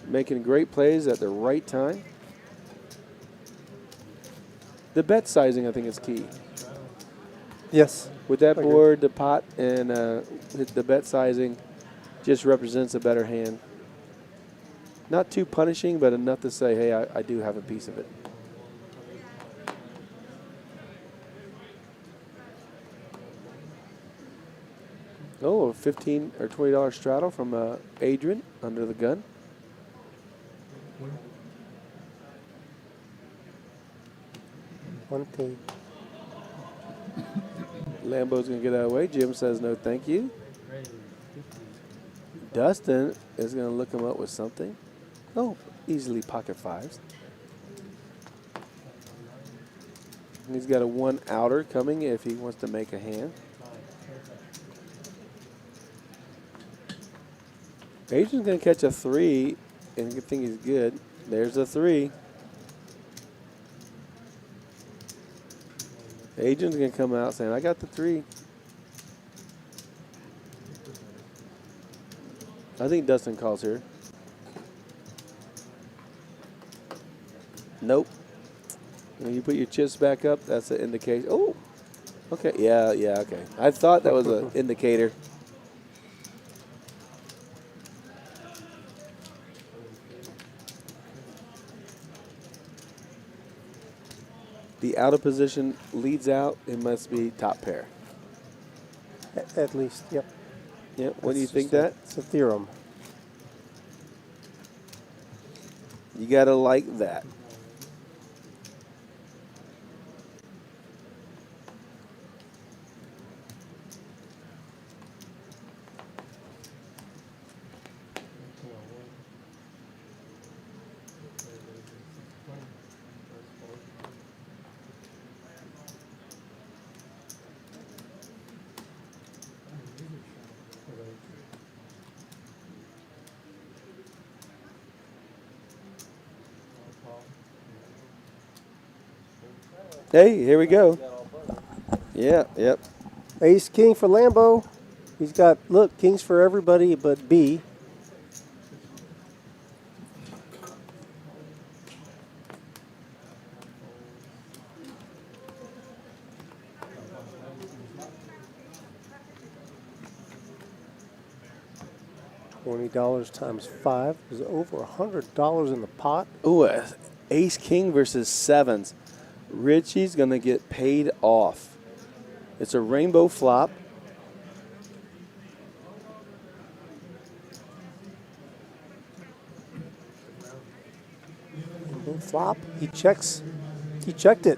Making great plays at the right time. The bet sizing, I think, is key. Yes. With that board, the pot, and the bet sizing just represents a better hand. Not too punishing, but enough to say, hey, I do have a piece of it. Oh, a $15 or $20 straddle from Adrian under the gun. One thing. Lambo's going to get out of the way. Jim says no thank you. Dustin is going to look him up with something. Oh, easily pocket 5s. And he's got a 1 outer coming if he wants to make a hand. Adrian's going to catch a 3 and think he's good. There's a 3. Adrian's going to come out saying, I got the 3. I think Dustin calls here. Nope. When you put your chips back up, that's an indication. Oh, okay. Yeah, okay. I thought that was an indicator. The out of position leads out. It must be top pair. At least, yep. Yep. What do you think that? It's a theorem. You got to like that. Hey, here we go. Yeah, yep. Ace king for Lambo. He's got, look, kings for everybody but B. $20 times 5 is over $100 in the pot. Ooh, ace king versus 7s. Richie's going to get paid off. It's a rainbow flop. Flop. He checks. He checked it.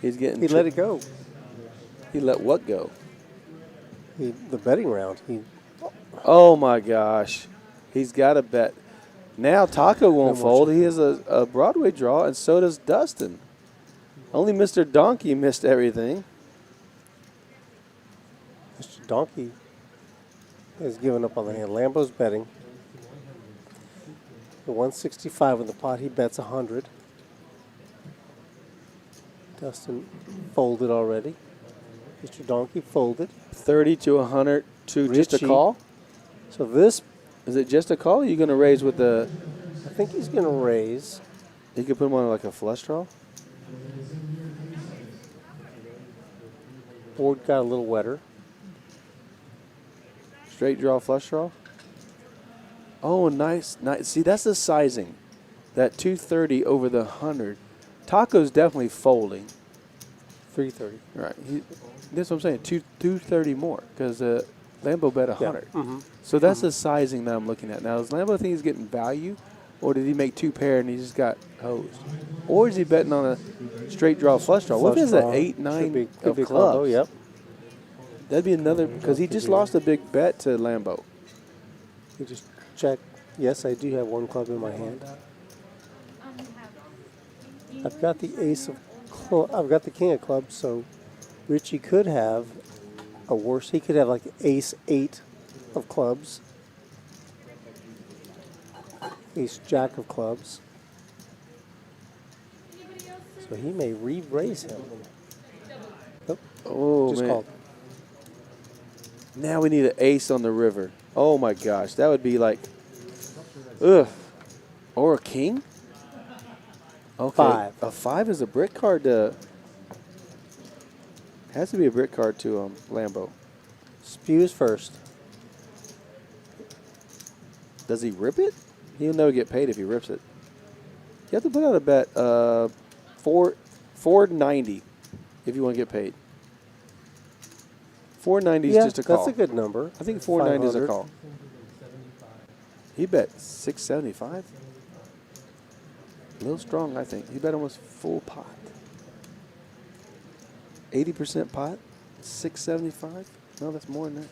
He's getting. He let it go. He let what go? The betting round. Oh my gosh. He's got to bet. Now Taco won't fold. He has a Broadway draw, and so does Dustin. Only Mr. Donkey missed everything. Mr. Donkey has given up on the hand. Lambo's betting. The 165 in the pot, he bets 100. Dustin folded already. Mr. Donkey folded. 30 to 100 to Richie. Just a call? So this... Is it just a call, or are you going to raise with the I think he's going to raise. You could put him on like a flush draw. Board got a little wetter. Straight draw, flush draw. Oh, nice. See, that's the sizing. That 230 over the 100. Taco's definitely folding. 330. Right. That's what I'm saying. 230 more because Lambo bet 100. Yeah. So that's the sizing that I'm looking at. Now, does Lambo think he's getting value, or did he make 2 pair and he just got hosed? Or is he betting on a straight draw, flush draw? What if it's an 8, 9 could be of clubs? combo, yep. That'd be another, because he just lost a big bet to Lambo. You just check. Yes, I do have one club in my hand. I've got the ace of I've got the king of clubs, so Richie could have a worse. He could have like ace 8 of clubs, ace jack of clubs. So he may re-raise him. Nope. Oh, just man. called. Now we need an ace on the river. Oh, my gosh. That would be like, ugh. Or a king? Okay. 5. A 5 is a brick card has to be a brick card to Lambo. Spews first. Does he rip it? He'll never get paid if he rips it. You have to put out a bet $490 if you want to get paid. 490 is just a call. That's a good number. I think 490 is a 500. call. He bet 675. A little strong, I think. He bet almost full pot. 80% pot, 675. No, that's more than that.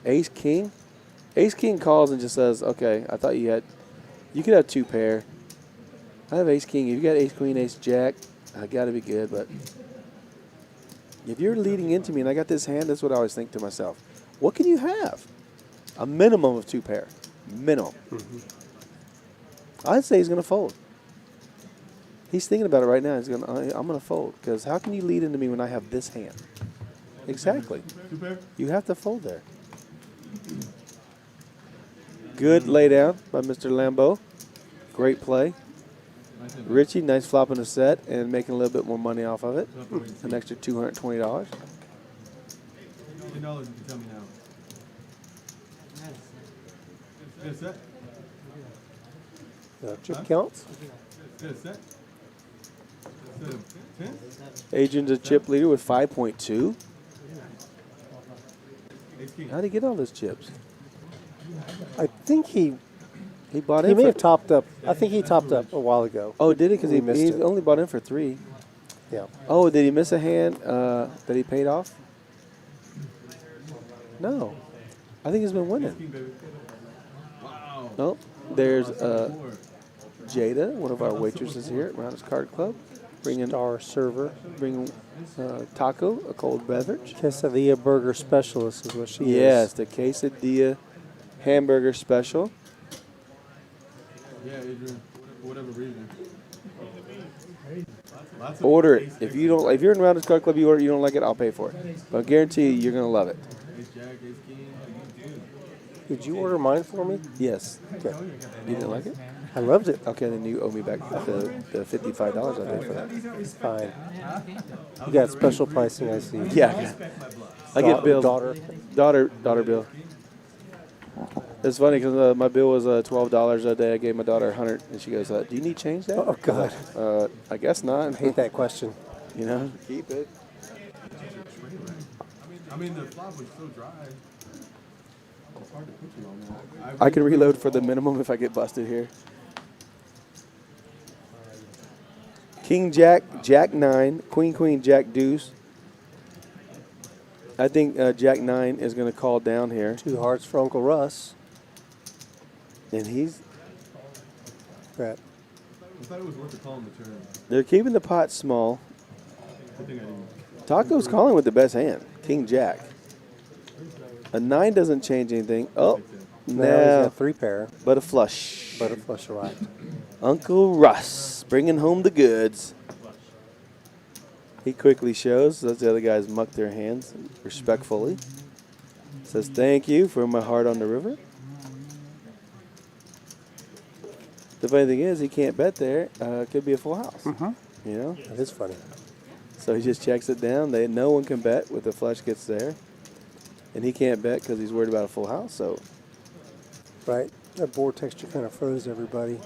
Ace King. Ace King calls and just says, "Okay, I thought you could have 2 pair. I have Ace King. If you got Ace Queen, Ace Jack, I got to be good. But if you're leading into me and I got this hand, that's what I always think to myself. What can you have? A minimum of 2 pair. Minimum. I'd say he's going to fold. He's thinking about it right now. I'm going to fold because how can you lead into me when I have this hand? Exactly. You have to fold there. Good laydown by Mr. Lambeau. Great play. Richie, nice flop in the set and making a little bit more money off of it. An extra $220. $10 you can tell me now. Good set. Chip counts. Good set. Adrian's a chip leader with 5.2. How'd he get all those chips? I think he bought in. He may have topped up. I think he topped up a while ago. Oh, did he? Because he missed it. only bought in for 3. Yeah. Oh, did he miss a hand that he paid off? No. I think he's been winning. Wow. Nope. There's Jada, one of our waitresses here at Rounders Card Club. Bringing Star server. Bringing Taco, a cold beverage. Quesadilla burger specialist is what she is. Yes, the quesadilla hamburger special. Yeah, Adrian, for whatever reason. Order it. If you're in Rounders Card Club, you don't like it, I'll pay for it. But I guarantee you, you're gonna love it. Did you order mine for me? Yes. Okay. You didn't like it? I loved it. Okay, then you owe me back the $55 I paid for that. It's fine. You got special pricing, I see. Yeah. I get billed. Daughter bill. It's funny because my bill was $12 a day. I gave my daughter $100, and she goes, "Do you need change, Dad?" Oh God. I guess not. I hate that question. You know, keep it. I mean, the flop was so dry. It's hard to put you on that. I can reload for the minimum if I get busted here. King Jack, Jack 9, Queen Queen, Jack Deuce. I think Jack 9 is going to call down here. 2 hearts for Uncle Russ. And he's... Crap. I thought it was worth the call in the turn. They're keeping the pot small. I think I didn't. Taco's calling with the best hand, King Jack. A 9 doesn't change anything. Oh, Now he's no. got 3 pair. But a flush. But a flush arrived. Uncle Russ bringing home the goods. He quickly shows. Those the other guys muck their hands respectfully. Says, "Thank you for my heart on the river." The funny thing is, he can't bet there. It could be a full house. You know? That is funny. So he just checks it down. No one can bet with the flush gets there. And he can't bet because he's worried about a full house. So, right. That board texture kind of froze everybody.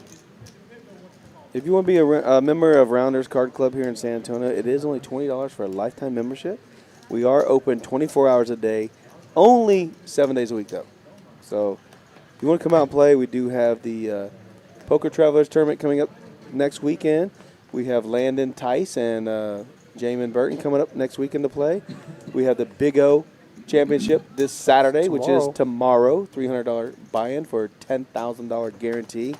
if you want to be a member of Rounders Card Club here in San Antonio, it is only $20 for a lifetime membership. We are open 24 hours a day, only 7 days a week, though. So if you want to come out and play, we do have the Poker Travelers Tournament coming up next weekend. We have Landon Tice and Jamin Burton coming up next weekend to play. We have the Big O Championship this Saturday, which is tomorrow, $300 buy-in for a $10,000 guarantee.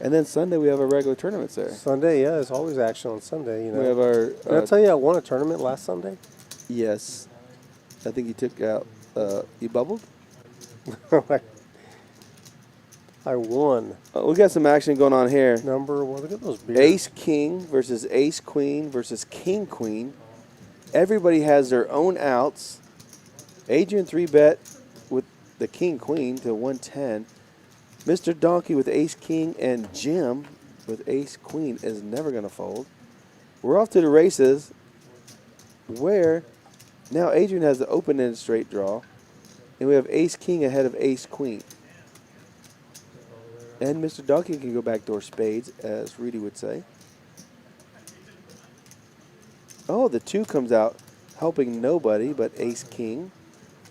And then Sunday we have our regular tournaments there. Sunday, yeah, there's always action on Sunday. You know. We have our. Did I tell you I won a tournament last Sunday? Yes, I think you took out. You bubbled. I won. We got some action going on here. Number one. Look at those beers. Ace King versus Ace Queen versus King Queen. Everybody has their own outs. Adrian 3-bet with the King Queen to 110. Mr. Donkey with Ace King and Jim with Ace Queen is never going to fold. We're off to the races where now Adrian has the open-ended straight draw, and we have Ace King ahead of Ace Queen. And Mr. Donkey can go backdoor spades, as Rudy would say. Oh, the 2 comes out helping nobody but Ace King.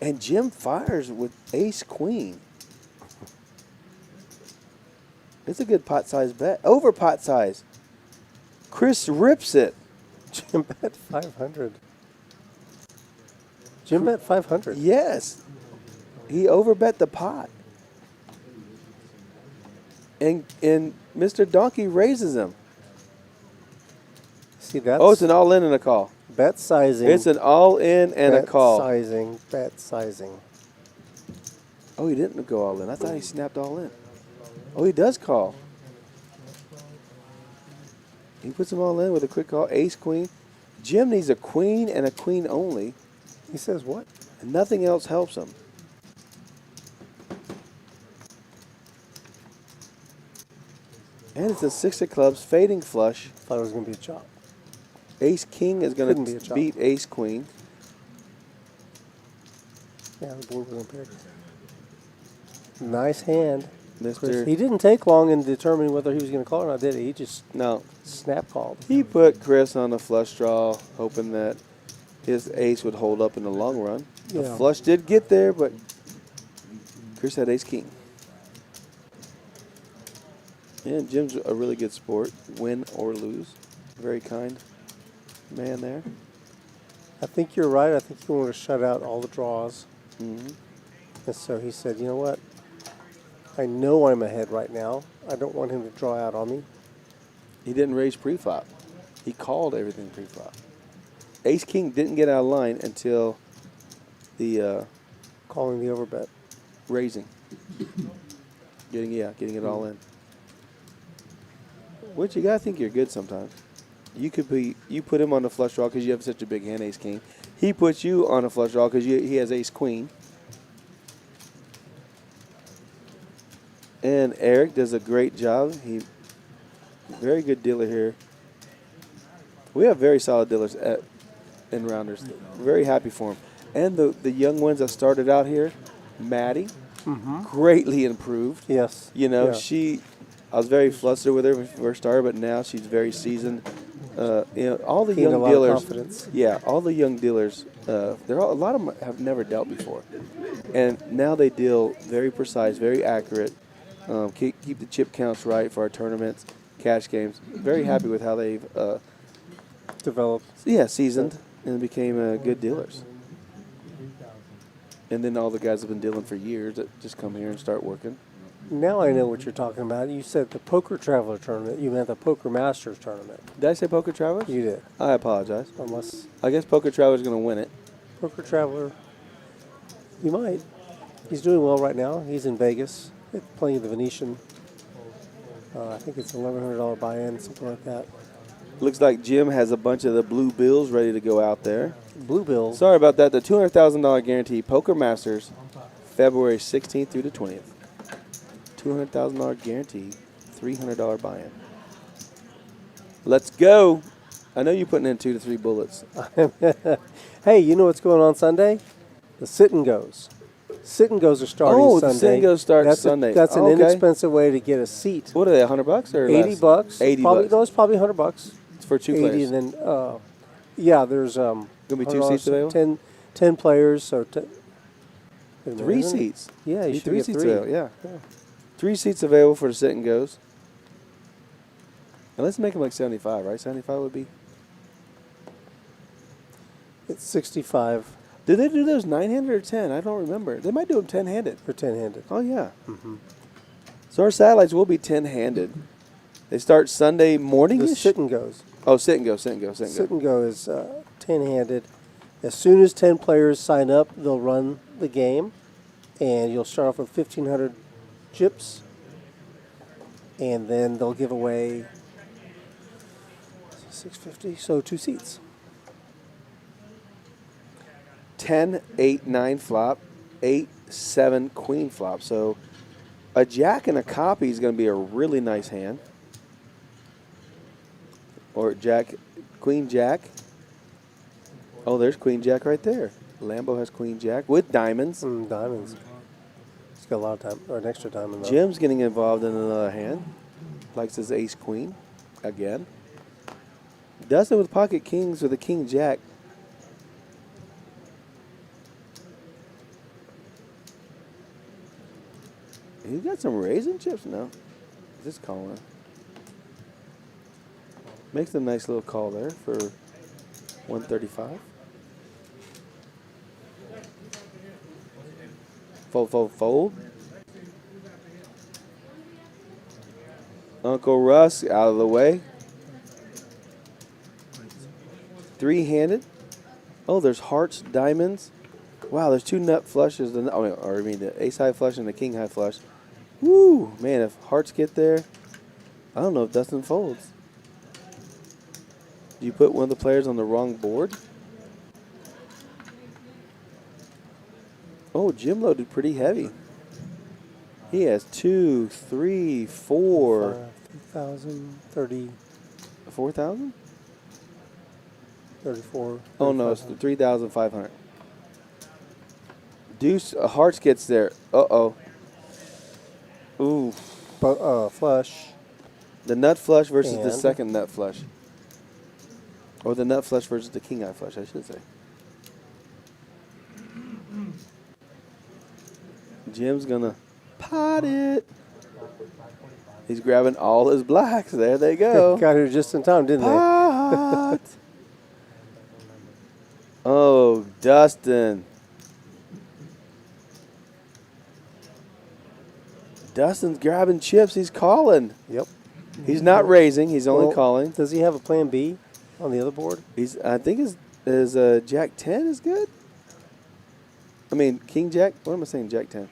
And Jim fires with Ace Queen. It's a good pot size bet. Over pot size. Chris rips it. Jim bet 500. Jim bet 500. Yes. He overbet the pot. And Mr. Donkey raises him. See, that's... Oh, it's an all-in and a call. Bet sizing. It's an all-in and a call. Bet sizing. Oh, he didn't go all-in. I thought he snapped all-in. Oh, he does call. He puts them all in with a quick call. Ace, queen. Jim needs a queen and a queen only. He says what? And nothing else helps him. And it's a 6 of clubs, fading flush. Thought it was going to be a chop. Ace king is going to beat ace queen. Yeah, the board was impaired. Nice hand. Mr. He didn't take long in determining whether he was going to call or not, did he? He just snap called. He put Chris on the flush draw, hoping that his ace would hold up in the long run. Yeah. The flush did get there, but Chris had ace king. And Jim's a really good sport, win or lose. Very kind man there. I think you're right. I think he wanted to shut out all the draws. Mm-hmm. And so he said, you know what? I know I'm ahead right now. I don't want him to draw out on me. He didn't raise pre-flop. He called everything pre-flop. Ace king didn't get out of line until the calling the overbet, raising, getting it all in. Which you gotta think you're good sometimes. You put him on the flush draw because you have such a big hand, ace king. He puts you on a flush draw because he has ace queen. And Eric does a great job. Very good dealer here. We have very solid dealers in Rounders. Very happy for him. And the young ones that started out here, Maddie, greatly improved. Yes. You know, yeah. I was very flustered with her when we first started, but now she's very seasoned. You know, all the Gained young a lot dealers. of confidence. Yeah, all the young dealers. A lot of them have never dealt before, and now they deal very precise, very accurate. Keep the chip counts right for our tournaments, cash games. Very happy with how they've developed. Yeah, seasoned and became good dealers. And then all the guys have been dealing for years that just come here and start working. Now I know what you're talking about. You said the Poker Traveler tournament. You meant the Poker Masters tournament. Did I say Poker Travelers? You did. I apologize. Unless I guess Poker Traveler's going to win it. Poker Traveler, he might. He's doing well right now. He's in Vegas playing the Venetian. I think it's $1,100 buy-in, something like that. Looks like Jim has a bunch of the blue bills ready to go out there. Blue bills? Sorry about that. The $200,000 guarantee, Poker Masters, February 16th through the 20th. $200,000 guarantee, $300 buy-in. Let's go. I know you're putting in 2 to 3 bullets. Hey, you know what's going on Sunday? The sit and goes. Sit and goes are starting Sunday. The sit and goes starts Sunday. That's an inexpensive way to get a seat. What are they? $100 or $80? less? $80. No, it's probably $100. It's for 2 players. And then, yeah, there's gonna be 2 seats available. 10 players. So 3 seats. Yeah, you should 3 get seats 3. available. Yeah. 3 seats available for the sit and goes. And let's make them like 75, right? 75 would be. It's 65. Did they do those 9-handed or 10? I don't remember. They might do them 10-handed. They're 10-handed. Oh, yeah. So our satellites will be 10-handed. They start Sunday morning. The sit and goes. Oh, sit and go. Sit and go is 10-handed. As soon as 10 players sign up, they'll run the game. And you'll start off with 1,500 chips. And then they'll give away 650, so 2 seats. 10, 8, 9 flop, 8, 7 queen flop. So a jack and a copy is going to be a really nice hand. Or jack, queen jack. Oh, there's queen jack right there. Lambo has queen jack with diamonds. Diamonds. He's got a lot of time, or an extra diamond though. Jim's getting involved in another hand. Likes his ace queen again. Dustin with pocket kings with a king jack. He got some raisin chips? No. Just calling. Makes a nice little call there for 135. Fold, fold, fold. Uncle Russ out of the way. 3-handed. Oh, there's hearts, diamonds. Wow, there's 2 nut flushes. The ace high flush and the king high flush. Woo, man, if hearts get there, I don't know if Dustin folds. Do you put one of the players on the wrong board? Oh, Jim loaded pretty heavy. He has 2, 3, 4. 3,000, 30. 4,000? 34. Oh, no, it's 3,500. Deuce, hearts gets there. Uh-oh. Ooh. Flush. The nut flush versus the And? second nut flush. Or the nut flush versus the king eye flush, I should say. Jim's gonna pot it. He's grabbing all his blacks. There they go. Got here just in time, didn't Pot. Oh, Dustin. Dustin's grabbing chips. He's calling. Yep. He's not raising. He's only calling. Does he have a plan B on the other board? I think his Jack 10 is good. I mean, King Jack. What am I saying? Jack 10.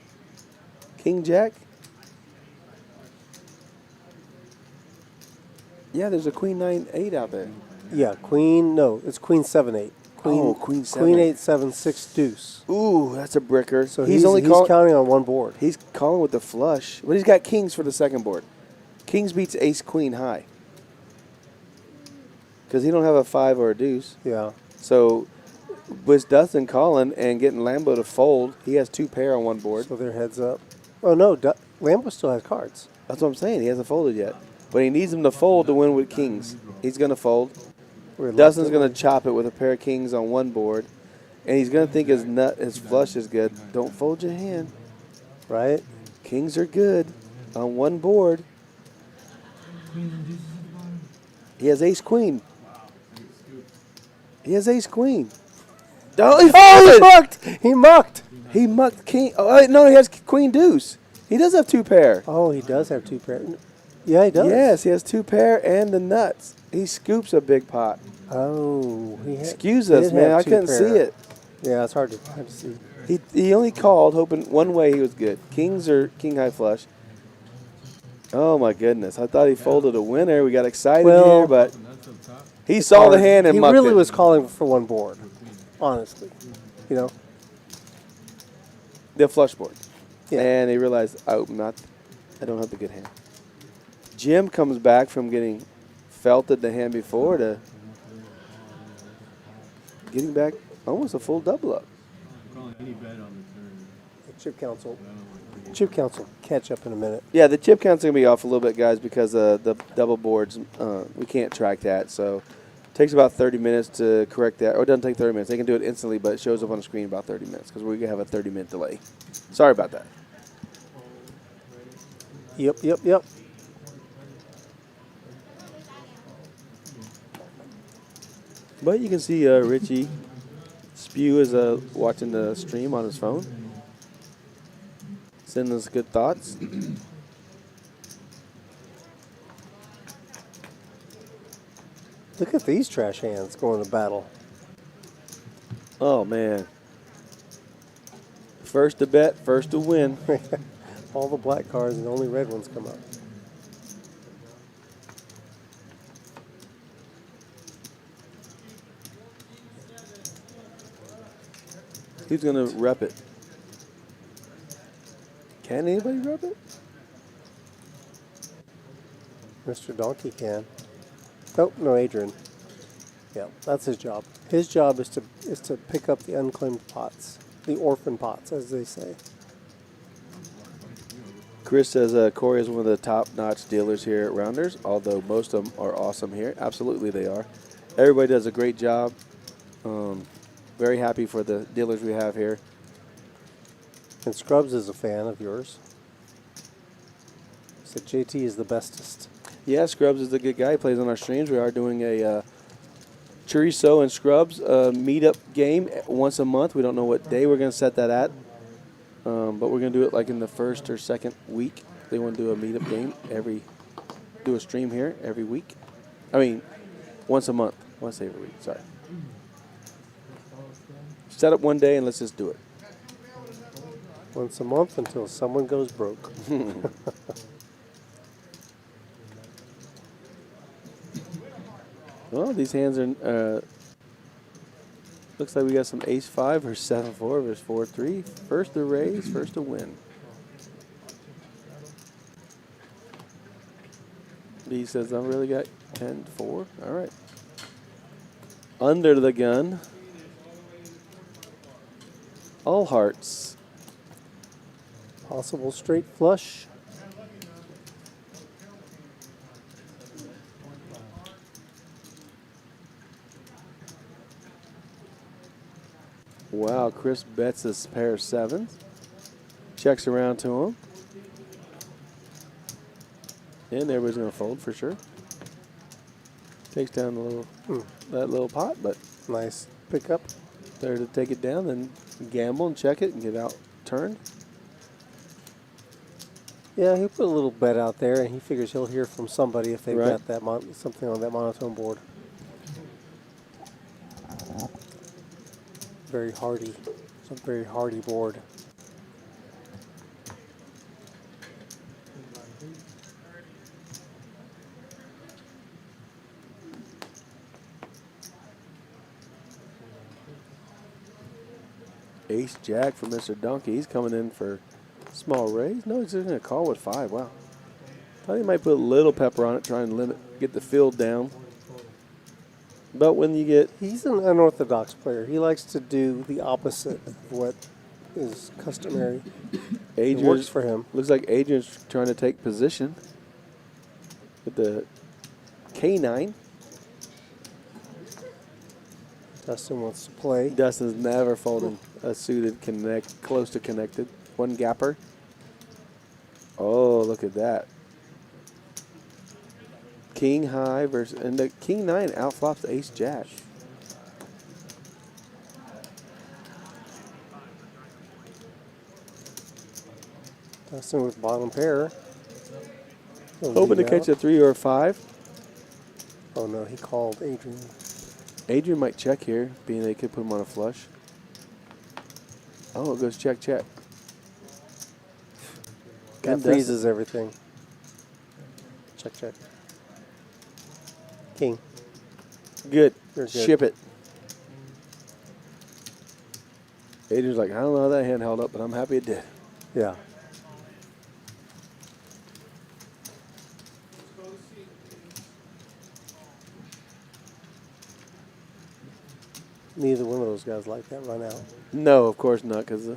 King Jack. Yeah, there's a Queen 9-8 out there. Yeah, Queen. No, it's Queen 7-8. Queen, Queen 7. Queen 8-7-6 deuce. Ooh, that's a bricker. So he's counting on one board. He's calling with the flush, but he's got kings for the second board. Kings beats ace queen high because he don't have a 5 or a deuce. Yeah. So with Dustin calling and getting Lambo to fold, he has 2 pair on one board. So they're heads up. Oh no, Lambo still has cards. That's what I'm saying. He hasn't folded yet, but he needs him to fold to win with kings. He's gonna fold. Dustin's going to chop it with a pair of kings on one board, and he's going to think his flush is good. Don't fold your hand. Right? Kings are good on one board. He has ace-queen. He has ace-queen. Oh, he mucked! He mucked! He mucked king. Oh, no, he has queen-deuce. He does have 2 pair. Oh, he does have 2 pair. Yeah, he does. Yes, he has 2 pair and the nuts. He scoops a big pot. Oh. Excuse us, man. I couldn't see it. Yeah, it's hard to see. He only called hoping one way he was good. Kings or king high flush. Oh, my goodness. I thought he folded a winner. We got excited here, but he saw the hand and mucked it. He really was calling for one board, honestly. You know? The flush board. Yeah. And he realized, I don't have the good hand. Jim comes back from getting felted the hand before to getting back almost a full double up. Chip council. Chip council catch up in a minute. Yeah, the chip count's going to be off a little bit, guys, because the double boards, we can't track that. So it takes about 30 minutes to correct that. Or it doesn't take 30 minutes. They can do it instantly, but it shows up on the screen about 30 minutes because we're going to have a 30-minute delay. Sorry about that. Yep. But you can see Richie Spew is watching the stream on his phone. Sending us good thoughts. Look at these trash hands going to battle. Oh, man. First to bet, first to win. All the black cards and only red ones come up. Who's going to rep it? Can anybody rep it? Mr. Donkey can. Oh, no, Adrian. Yeah, that's his job. His job is to pick up the unclaimed pots, the orphan pots, as they say. Chris says Corey is one of the top-notch dealers here at Rounders, although most of them are awesome here. Absolutely they are. Everybody does a great job. Very happy for the dealers we have here. And Scrubs is a fan of yours. Said JT is the bestest. Yeah, Scrubs is a good guy. He plays on our streams. We are doing a Chorizo and Scrubs meetup game once a month. We don't know what day we're going to set that at, but we're going to do it like in the first or second week. They want to do a meetup game do a stream here every week. I mean, once a month. I want to say every week. Sorry. Set up one day and let's just do it. Once a month until someone goes broke. Well, these hands are, looks like we got some ace-5 versus 7-4 versus 4-3. First to raise, first to win. B says, I really got 10-4. All right. Under the gun. All hearts. Possible straight flush. Wow, Chris bets a pair of sevens. Checks around to him. And everybody's going to fold for sure. Takes down that little pot, but nice pickup. There to take it down, then gamble and check it and get out turned. Yeah, he put a little bet out there, and he figures he'll hear from somebody if they've Right. got that something on that monotone board. Very hardy. It's a very hardy board. Ace Jack for Mr. Donkey. He's coming in for small raise. No, he's just going to call with 5. Wow. Thought he might put a little pepper on it, try and get the field down. But when you get... He's an unorthodox player. He likes to do the opposite of what is customary. It works for him. Looks like Adrian's trying to take position with the K9. Dustin wants to play. Dustin's never folded a suited close to connected. One gapper. Oh, look at that. King high versus, and the King 9 outflops the Ace Jack. Dustin with bottom pair. Hoping to catch a 3 or a 5. Oh no, he called Adrian. Adrian might check here, being they could put him on a flush. Oh, it goes check, check. That freezes everything. Check, check. King. Good. You're good. Ship it. Adrian's like, I don't know how that hand held up, but I'm happy it did. Yeah. Neither one of those guys like that run out. No, of course not, because the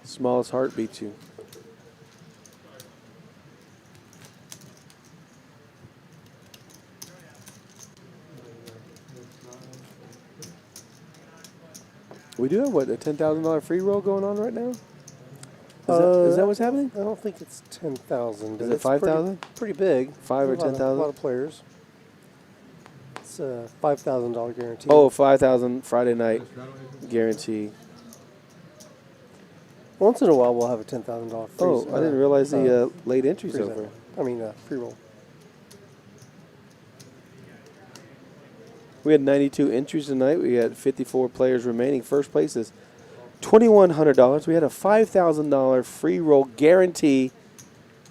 smallest heart beats you. We do have, what, a $10,000 free roll going on right now? Is that what's happening? I don't think it's 10,000. Is it 5,000? Pretty big. 5 or 10,000? A lot of players. It's a $5,000 guarantee. Oh, 5,000 Friday night guarantee. Once in a while, we'll have a $10,000 free. Oh, I didn't realize the late entry's free over. free roll. We had 92 entries tonight. We had 54 players remaining. First place is $2,100. We had a $5,000 free roll guarantee,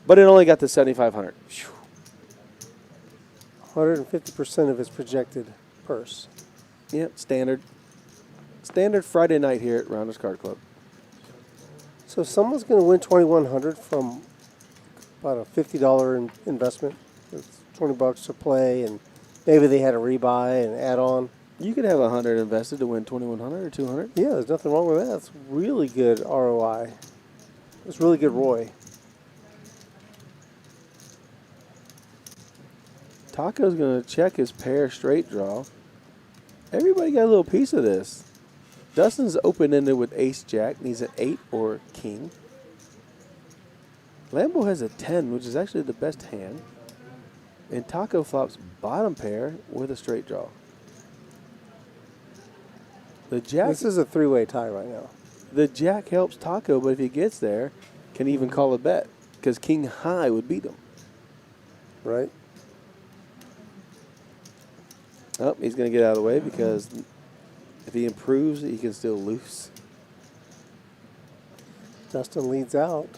but it only got to $7,500. 150% of his projected purse. Yep, standard. Standard Friday night here at Rounders Card Club. So someone's going to win $2,100 from about a $50 investment. It's $20 to play, and maybe they had a rebuy and add on. You could have $100 invested to win $2,100 or $200. Yeah, there's nothing wrong with that. It's really good ROI. It's really good ROI. Taco's going to check his pair straight draw. Everybody got a little piece of this. Dustin's open-ended with ace-jack, needs an 8 or king. Lambo has a 10, which is actually the best hand. And Taco flops bottom pair with a straight draw. The jack. This is a three-way tie right now. The jack helps Taco, but if he gets there, can he even call a bet? Because king high would beat him. Right. Oh, he's going to get out of the way because if he improves, he can still lose. Dustin leads out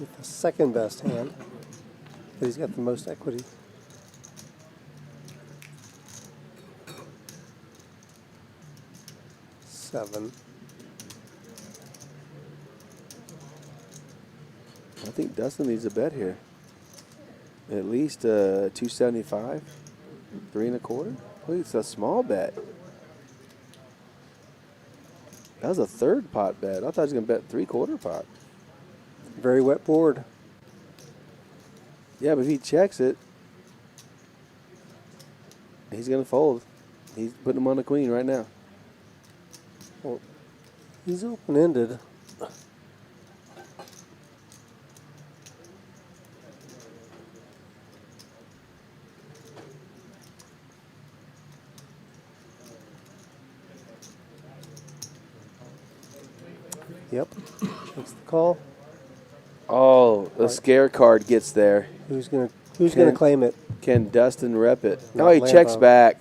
with the second best hand, but he's got the most equity. Seven. I think Dustin needs a bet here. At least 275, 3 1/4. Oh, it's a small bet. That was a third pot bet. I thought he was going to bet 3/4 pot. Very wet board. Yeah, but if he checks it, he's going to fold. He's putting him on the queen right now. Well, he's open-ended. Yep. Takes the call. Oh, the scare card gets there. Who's gonna claim it? Can Dustin rep it? Not No, he checks Lambo. back.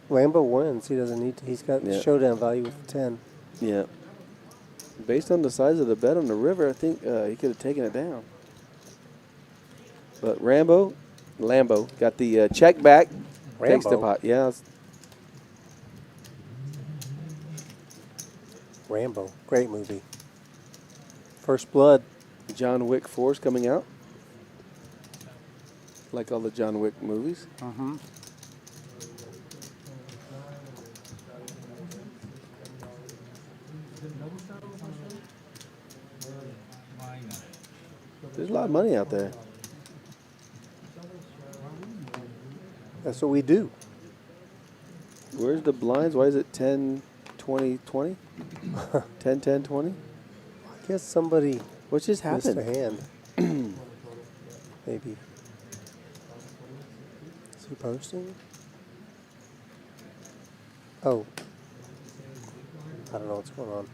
Lambo wins. He doesn't need to. He's got showdown value with 10. Yeah. Based on the size of the bet on the river, I think he could have taken it down. But Lambo got the check back. Takes the Rambo? pot. Yeah. Rambo. Great movie. First Blood. John Wick 4 is coming out. Like all the John Wick movies. Mm-hmm. There's a lot of money out there. That's what we do. Where's the blinds? Why is it 10, 20, 20? 10, 10, 20? I guess somebody what just missed happened? a hand. Maybe. Is he posting? Oh. I don't know what's going on.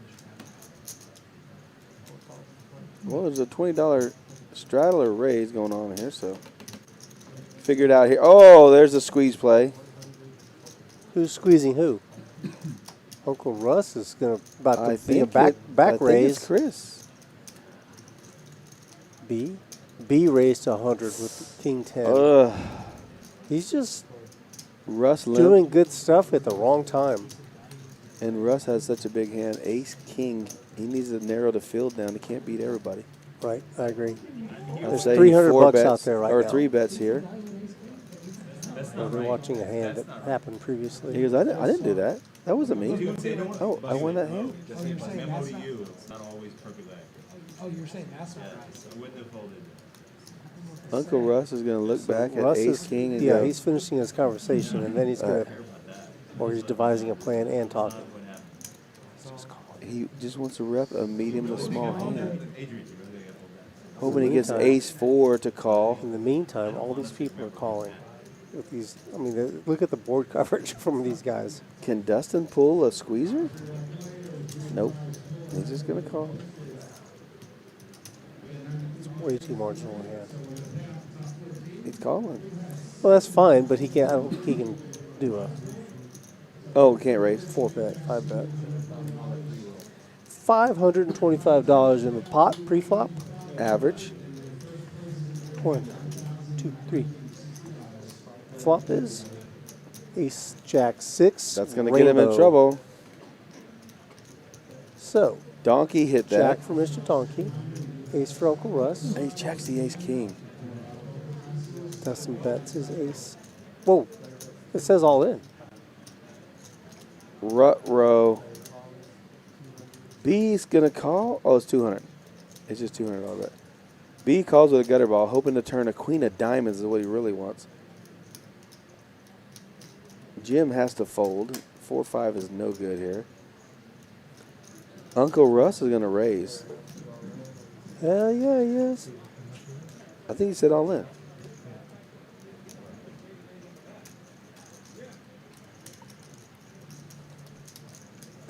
Well, there's a $20 straddle or raise going on here, so figure it out here. Oh, there's a squeeze play. Who's squeezing who? Uncle Russ is about to be a think back I think raise. it's Chris. B raised to 100 with King 10. Ugh. He's just Russ doing good stuff at the wrong time. And Russ has such a big hand. Ace, king. He needs to narrow the field down. He can't beat everybody. Right, I agree. I'd There's say $300 4 bucks bets, out there right or now. 3 bets here. Well, they're watching a hand that happened previously. He goes, I didn't do that. That wasn't me. Oh, I won that hand? Oh, you're saying that's not you. It's not always perfectly accurate. Oh, you're saying that's not right. I wouldn't have folded. Uncle Russ is going to look back at Ace King and yeah, go, he's finishing his conversation, and then he's going to, or he's devising a plan and talking. he just wants to rep a medium to small hand. Hoping he gets Ace 4 to call. In the meantime, all these people are calling. With these, I mean, look at the board coverage from these guys. Can Dustin pull a squeezer? Nope. He's just going to call. It's way too marginal a hand. He's calling. Well, that's fine, but he can't. I don't think he can do a. Oh, can't raise. 4-bet, 5-bet. $525 in the pot pre-flop. Average. 1, 2, 3. Flop is Ace Jack 6. That's going to get him in trouble. So, Donkey hit that. Jack for Mr. Donkey. Ace for Uncle Russ. He checks the Ace King. Dustin bets his ace. Whoa, it says all in. Rut-row. B's going to call. Oh, it's 200. It's just 200 all that. B calls with a gutter ball, hoping to turn a queen of diamonds is what he really wants. Jim has to fold. 4-5 is no good here. Uncle Russ is going to raise. Hell yeah, he is. I think he said all in.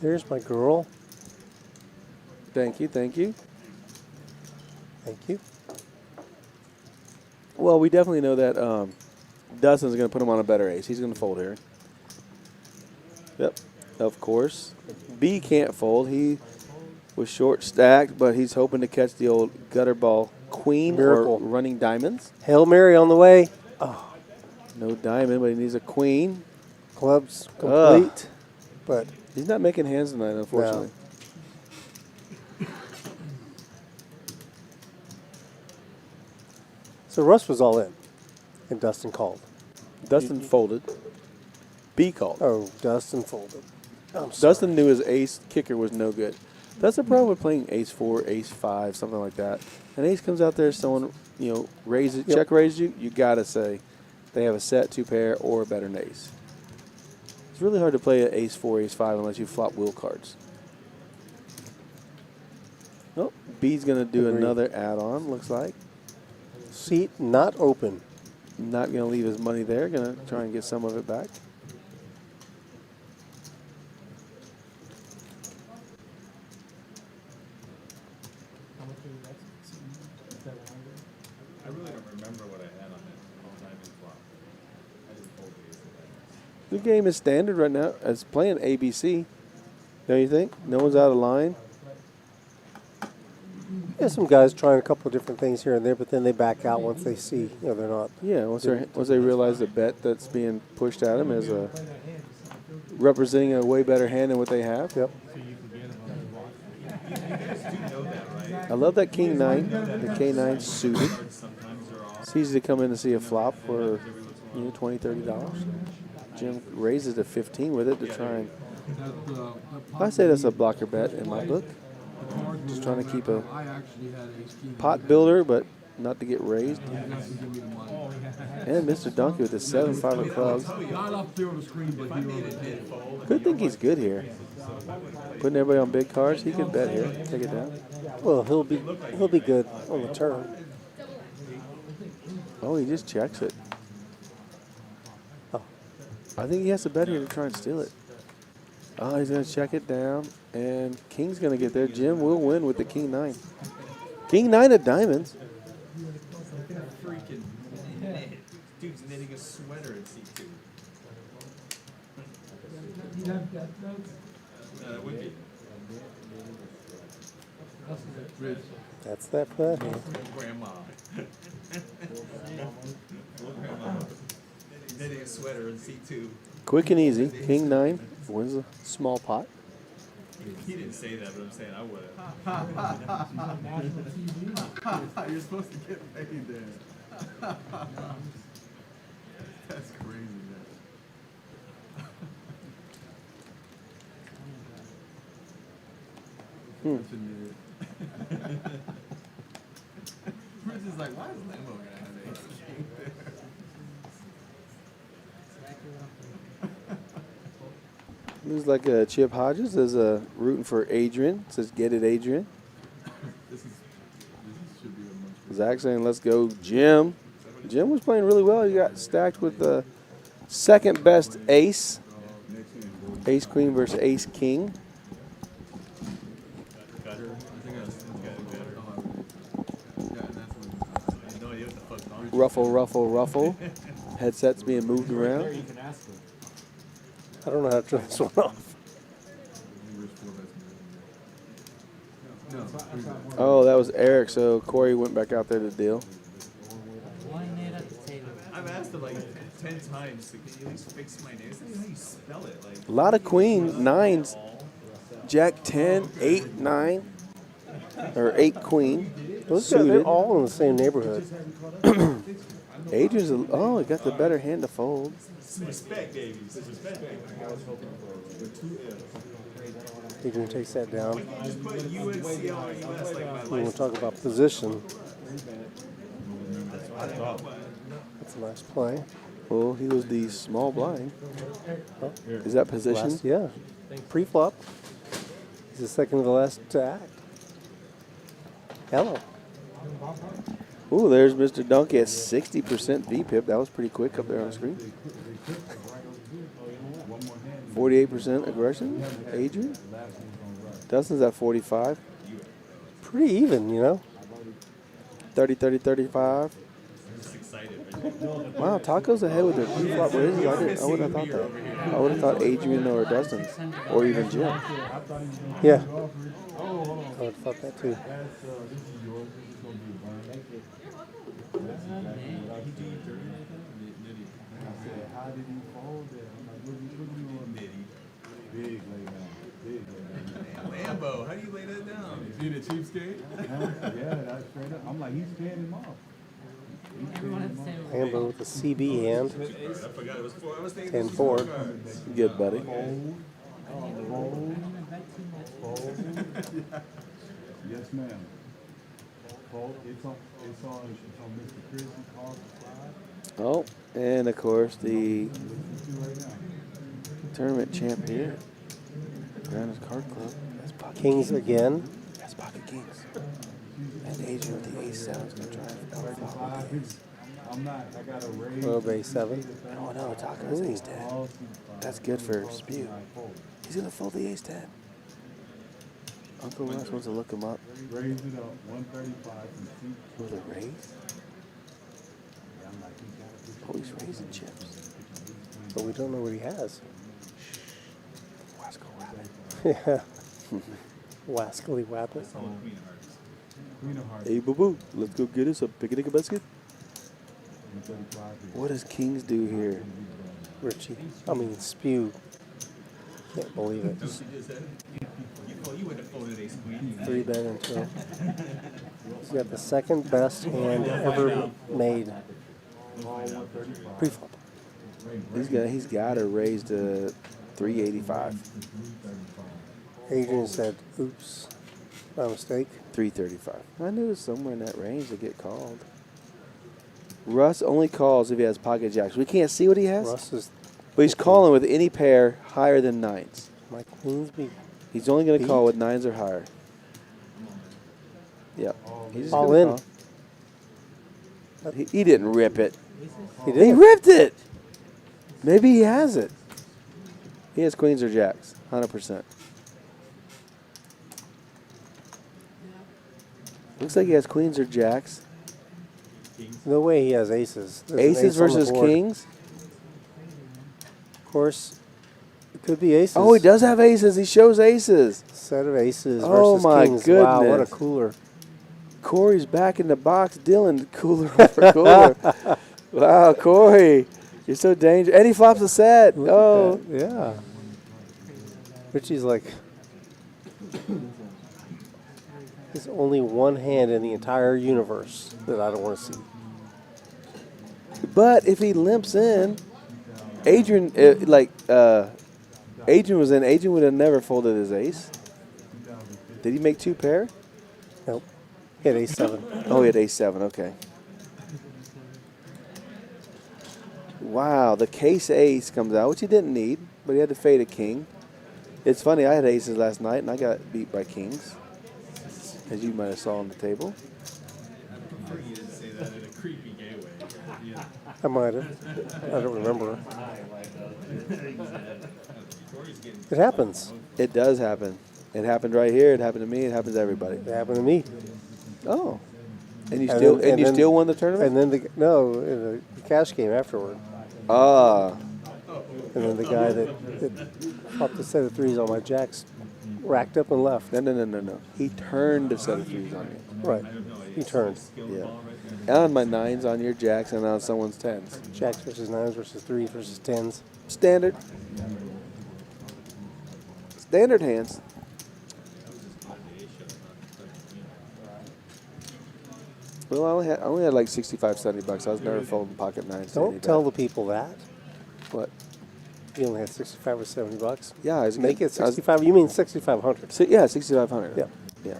There's my girl. Thank you, thank you. Thank you. Well, we definitely know that Dustin's going to put him on a better ace. He's going to fold here. Yep, of course. B can't fold. He was short stacked, but he's hoping to catch the old gutter ball queen Miracle. or running diamonds. Hail Mary on the way. Oh. No diamond, but he needs a queen. Clubs complete. But he's not making hands tonight, unfortunately. No. So Russ was all in, and Dustin called. Dustin folded. B called. Oh, Dustin folded. Dustin knew his ace kicker was no good. That's the problem with playing ace 4, ace 5, something like that. An ace comes out there, someone raises, check raises you. You gotta say they have a set, 2 pair, or a better than ace. It's really hard to play an ace 4, ace 5 unless you flop wheel cards. Oh, B's gonna do another add-on. Looks like. Seat not open. Not gonna leave his money there. Gonna try and get some of it back. I really don't remember what I had on it all time in flop. I just folded it. The game is standard right now. It's playing ABC. Don't you think? No one's out of line. Yeah, some guys trying a couple of different things here and there, but then they back out once they see they're not. Yeah, once they realize the bet that's being pushed at them is representing a way better hand than what they have. Yep. I love that King 9, the K9 suited. It's easy to come in and see a flop for $20, $30. Jim raises to 15 with it to try and. I say that's a blocker bet in my book. Just trying to keep a pot builder, but not to get raised. And Mr. Donkey with the 7-5 of clubs. Good thing he's good here. Putting everybody on big cards, he could bet here. Take it down. Well, he'll be good on the turn. Oh, he just checks it. Oh. I think he has to bet here to try and steal it. Oh, he's going to check it down, and King's going to get there. Jim will win with the King 9. King 9 of diamonds. Freaking dude's knitting a sweater in C2. That would be. That's that for that hand. Grandma. Grandma. Knitting a sweater in C2. Quick and easy. King 9 wins a small pot. He didn't say that, but I'm saying I would have. You're supposed to get paid there. That's crazy, man. Such a nerd. Prince is like, why is Lambo gonna have Ace King there? Looks like Chip Hodges is rooting for Adrian. Says, get it, Adrian. This should be a much. Zach saying, let's go, Jim. Jim was playing really well. He got stacked with the second best ace. Ace Queen versus Ace King. Ruffle, ruffle, ruffle. Headsets being moved around. I don't know how to turn this one off. Oh, that was Eric, so Corey went back out there to deal. I've asked him like 10 times, so can you at least fix my name? It's not how you spell it. Like, A lot of queen, nines. Jack 10, 8, 9. Or 8 queen. Those guys, they're all in the same neighborhood. Adrian's, he got the better hand to fold. some respect, baby. Some respect, baby. Adrian takes that down. Just put UNCL or US like my We want to talk about position. That's a nice play. Well, he was the small blind. Is that position? Last, yeah. Pre-flop. He's the second to the last to act. Hello. Ooh, there's Mr. Donkey at 60% VPIP. That was pretty quick up there on the screen. 48% aggression, Adrian. Dustin's at 45. Pretty even, you know. 30, 30, 35. Wow, Taco's ahead with their pre-flop raises. I would have thought that. I would have thought Adrian or Dustin, or even Jim. Yeah. I would have thought that too. Lambo, how do you lay that down? Is he the cheapskate? Yeah, that's straight up. I'm like, he's paying him off. Lambo with the CB hand. I forgot it was 4. I was thinking 10-4. Good, buddy. Yes, ma'am. It's on Mr. Chris. Oh, and of course the tournament champ here. Rounders Card Club. That's Kings again. That's Pocket Kings. And Adrian with the ace-7 is going to try to flop with the ace. I'm not. I got a raise. Well, base 7. Oh no, Taco's ace-10. That's good for Spew. He's going to fold the ace-10. Uncle Russ wants to look him up. Raise it up, 135. With a raise? Oh, he's raising chips. But we don't know what he has. Wasco Rabbit. Yeah. Wascally Wappet. Hey, boo-boo, let's go get us a picnic basket. What does Kings do here? Richie. I mean, Spew. Can't believe it. 3-bet until. He's got the second best hand ever made. Pre-flop. He's got to raise to 385. Adrian said, oops, my mistake. 335. I knew it was somewhere in that range to get called. Russ only calls if he has pocket jacks. We can't see what he has. Russ is. But he's calling with any pair higher than 9s. My queens be. He's only going to call with 9s or higher. Yep. He's just all gonna in. Call. He didn't rip it. He did. He ripped it. Maybe he has it. He has queens or jacks, 100%. Looks like he has queens or jacks. No way he has aces. There's an Aces ace on the versus board. kings. Of course, it could be aces. Oh, he does have aces. He shows aces. Set of aces Oh versus my kings. goodness. Wow, what a cooler. Corey's back in the box. Dylan, cooler over cooler. Wow, Corey. You're so dangerous. And he flops a set. Look Oh. at that. Yeah. Richie's like, there's only one hand in the entire universe that I don't want to see. But if he limps in, Adrian, Adrian was in. Adrian would have never folded his ace. Did he make 2 pair? Nope. He had ace-7. Oh, he had ace-7. Okay. Wow, the case ace comes out, which he didn't need, but he had to fade a king. It's funny, I had aces last night, and I got beat by kings, as you might have saw on the table. I might have. I don't remember. It happens. It does happen. It happened right here. It happened to me. It happens to everybody. It happened to me. Oh. And you still won the tournament? And then in the cash game afterward. Ah. And then the guy that popped a set of threes on my jacks racked up and left. No. He turned a set of threes on you. Right. He turned. Yeah. On my 9s, on your jacks, and on someone's 10s. Jacks versus 9s versus 3s versus 10s. Standard. Standard hands. Well, I only had like 65, 70 bucks. I was never folding pocket 9s. Don't tell the people that. What? You only had 65 or 70 bucks. Yeah, I was make it 65. You mean 6,500? Yeah, 6,500. Yeah. Yeah.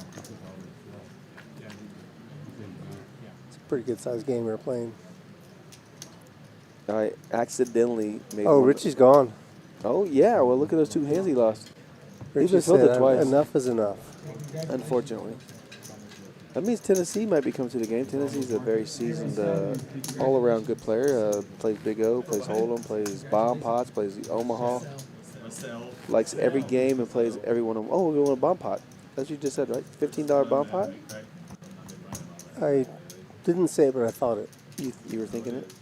It's a pretty good sized game we were playing. I accidentally made. Oh, Richie's gone. Oh yeah. Well, look at those 2 hands he lost. Richie He's been filled it twice. Enough is enough. Unfortunately. That means Tennessee might be coming to the game. Tennessee's a very seasoned, all-around good player. Plays Big O, plays Hold'em, plays bomb pots, plays Omaha. Likes every game and plays every one of them. Oh, we're going to bomb pot. That's what you just said, right? $15 bomb pot? I didn't say it, but I thought it. You were thinking it?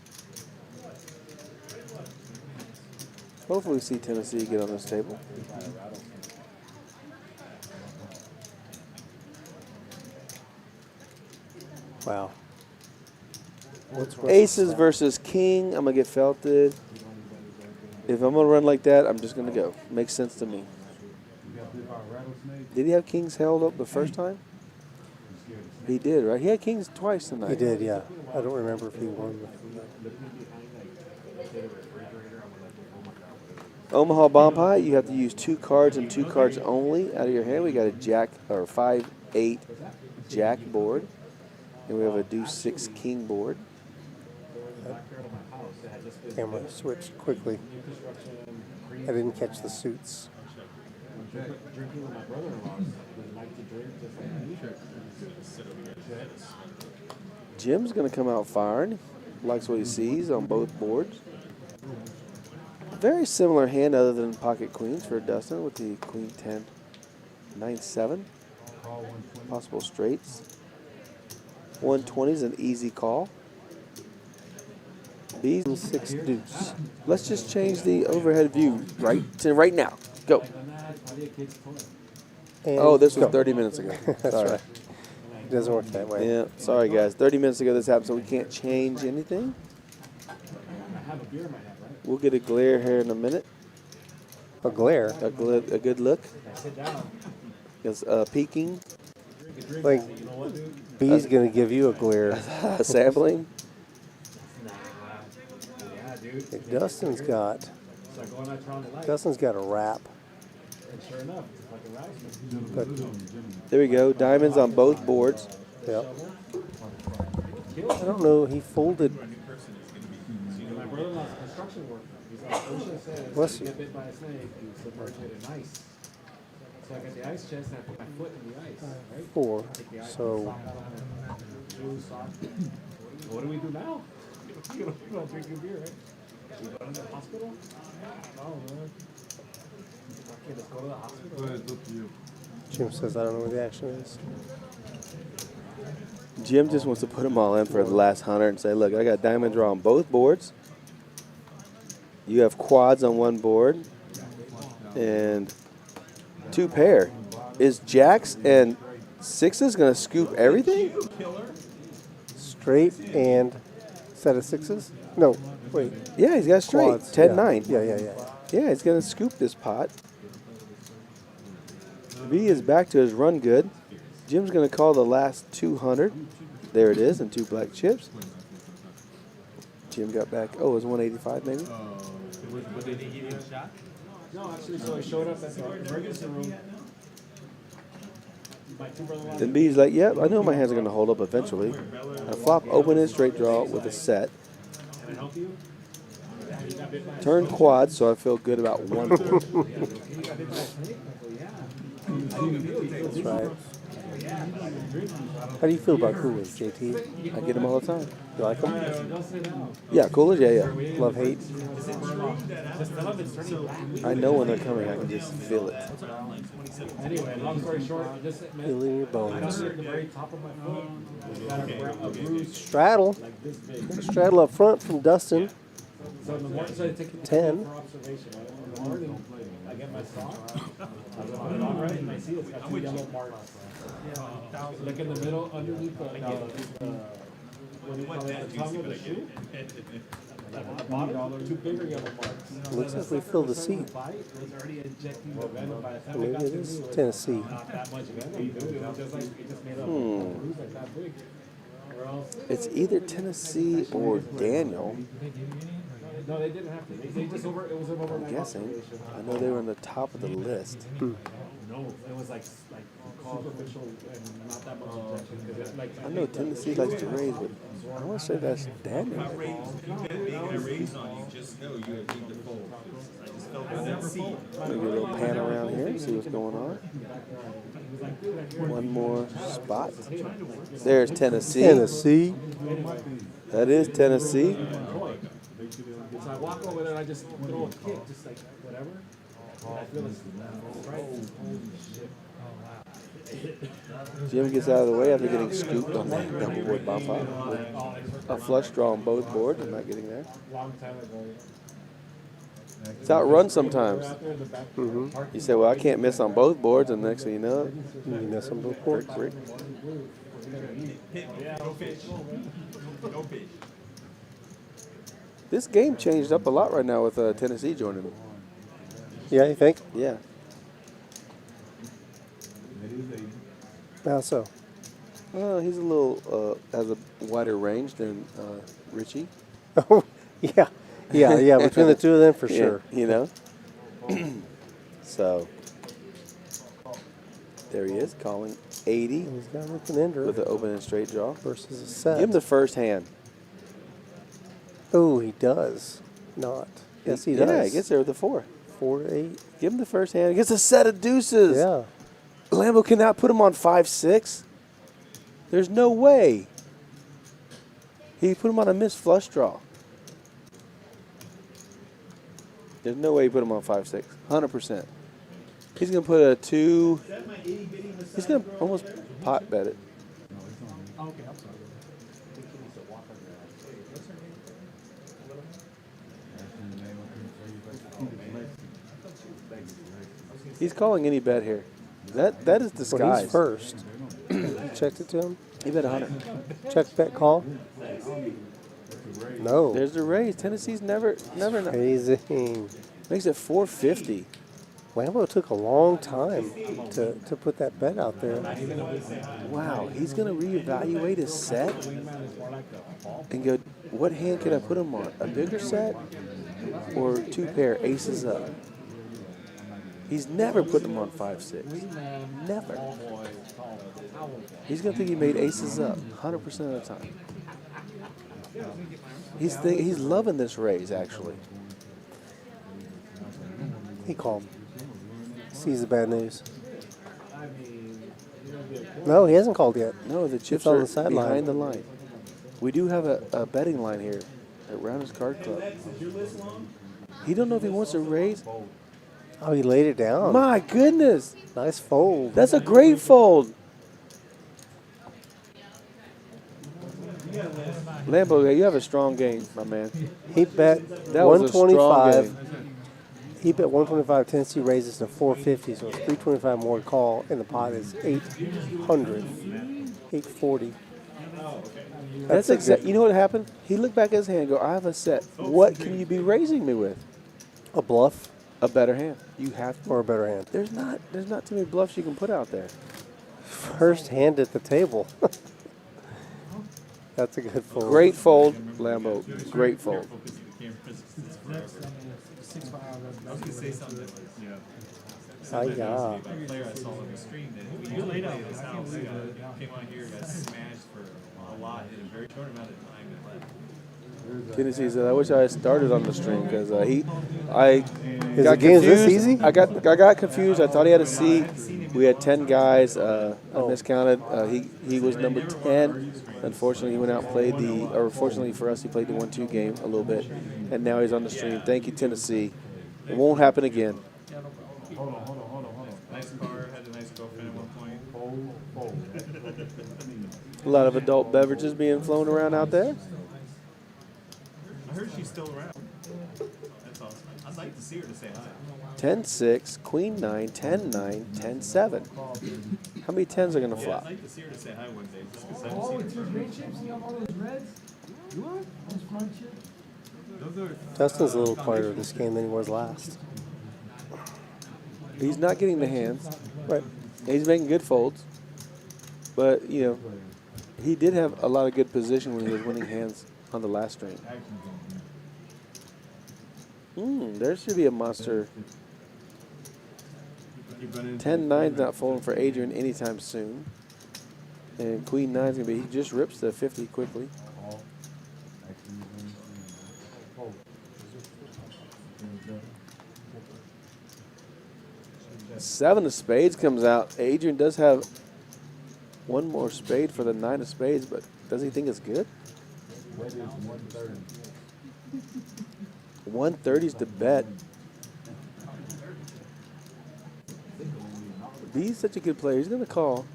Hopefully we see Tennessee get on this table. Wow. Aces versus king. I'm going to get felted. If I'm going to run like that, I'm just going to go. Makes sense to me. Did he have kings held up the first time? He did, right? He had kings twice tonight. He did, yeah. I don't remember if he won. Omaha bomb pot, you have to use 2 cards and 2 cards only out of your hand. We got a jack or 5-8 jack board. And we have a deuce 6 king board. Camera switched quickly. I didn't catch the suits. Jim's going to come out firing. Likes what he sees on both boards. Very similar hand other than pocket queens for Dustin with the queen 10, 9-7. Possible straights. 120 is an easy call. B's and 6 deuce. Let's just change the overhead view right now. Go. And oh, this was 30 minutes ago. That's Sorry. right. It doesn't work that way. Yeah, sorry guys. 30 minutes ago this happened, so we can't change anything. We'll get a glare here in a minute. A glare? A good look. It's peeking. Like, B's going to give you a glare. A sampling? Dustin's got a wrap. But there we go. Diamonds on both boards. Yep. I don't know. He folded. Bless you. So I got the ice chest and I put my foot in the ice, right? 4. So. What do we do now? You don't drink your beer, right? We go to the hospital? No, man. Okay, let's go to the hospital. Jim says, I don't know where the action is. Jim just wants to put them all in for the last 100 and say, look, I got diamond draw on both boards. You have quads on one board. And 2 pair. Is jacks and 6s going to scoop everything? Straight and set of 6s? No, wait. Yeah, he's got straight. 10-9. Yeah. Yeah, he's going to scoop this pot. V is back to his run good. Jim's going to call the last 200. There it is, and 2 black chips. Jim got back. Oh, it was 185 maybe? But they didn't give you a shot? No, actually, so I showed up at the emergency room. Then B's like, yep, I know my hands are going to hold up eventually. I flop open and straight draw with a set. Turn quad, so I feel good about one. That's right. How do you feel about coolers, JT? I get them all the time. You like them? Yeah, coolers, yeah. Love, hate? I know when they're coming, I can just feel it. Anyway, long story short, just Feeling your bones. at the very top of my foot, a bruise Straddle. like this big. Straddle up front from Dustin. So in the morning, so I take 10. for observation. Right? In the morning, I get my sock. I go on it all right, and I see it's got two yellow marks. Look in the middle, underneath the what do you call it, the tongue of the shoe. At the bottom, two bigger yellow marks. Looks like we filled the seat. Maybe it is Tennessee. Not that much venom, dude. It was just like, it just made a bruise like that big. Or else, It's either Tennessee or Daniel. no, they didn't have to. They just it was an I'm overnight guessing. observation. I know they were on the top of the list. No, it was like superficial and not that much injection. 'Cause it, like, I know Tennessee likes to raise, but I want to say that's Daniel. Maybe a little pan around here and see what's going on. One more spot. There's Tennessee. Tennessee. That is Tennessee. so I walk over there and I just throw a kick, just like whatever. I feel it's right. Holy shit. Jim gets out of the way after getting scooped on the double board bump up. With a flush draw on both boards. I'm not getting there. Long time ago. It's outrun sometimes. You say, well, I can't miss on both boards, and the next thing you know, You miss on both boards. brick. This game changed up a lot right now with Tennessee joining them. Yeah, you think? Yeah. How so? Well, he's a little, has a wider range than Richie. Oh, yeah. Yeah, between the two of them, for Yeah, sure. you know? So, there he is, calling 80 He's got an open ender with an open and straight draw. versus a set. Give him the first hand. Oh, he does not. Yes, he does. Yeah, he gets there with the 4. 4 to 8. Give him the first hand. He gets a set of deuces. Yeah. Lambo cannot put him on 5-6. There's no way. He put him on a missed flush draw. There's no way he put him on 5-6. 100%. He's going to put a 2. He's going to almost pot bet it. Okay, I'm sorry. He's calling any bet here. That is Well, he's disguised. first. Checked it to him. He bet 100. Check bet call. No. There's the raise. Tennessee's never. Crazy. Makes it 450. Lambo took a long time to put that bet out there. Wow, he's going to reevaluate his set and go, what hand can I put him on? A bigger set or 2 pair aces up? He's never put them on 5-6. Never. He's going to think he made aces up 100% of the time. He's loving this raise, actually. He called. Sees the bad news. No, he hasn't called yet. No, the chips It's on are the sideline. behind the line. We do have a betting line here at Rounders Card Club. He don't know if he wants to raise. Oh, he laid it down. My goodness. Nice fold. That's a great fold. Lambo, you have a strong game, my man. He bet That was a strong 125. game. He bet 125. Tennessee raises to 450, so it's 325 more to call, and the pot is 800, 840. That's exact. You know what happened? He looked back at his hand and go, I have a set. What can you be raising me with? A bluff A better hand. You have to. or a better hand. There's not too many bluffs you can put out there. First hand at the table. That's a good fold. Great fold, Lambo. Great fold. I was gonna say something. Yeah. Yeah. Player I saw on the stream that he laid out his house. Came on here, got smashed for a lot in a very short amount of time and left. Tennessee said, "I wish I had started on the stream because I Is got the games this confused. easy? I got confused. I thought he had a C. We had 10 guys. I miscounted. He was number 10. Unfortunately, he went out and played or fortunately for us, he played the 1-2 game a little bit, and now he's on the stream. Thank you, Tennessee. It won't happen again." Hold on. Nice car, had a nice girlfriend at one point. A lot of adult beverages being flown around out there. I heard she's still around. That's awesome. I'd like to see her to say hi. 10-6, Queen 9, 10-9, 10-7. How many 10s are going to Yeah, flop? I'd like to see her to say hi one day. Just because I haven't seen her. Green chips, you have all those reds? You want? Those front chips? Those are Dustin's a little quieter this game than he was last. He's not getting the hands. Right. He's making good folds. But, he did have a lot of good position when he was winning hands on the last string. There should be a monster. 10-9's not folding for Adrian anytime soon. And Queen 9's going to be, he just rips the 50 quickly. Seven of spades comes out. Adrian does have one more spade for the 9 of spades, but does he think it's good? 130's the bet. B's such a good player. He's going to call.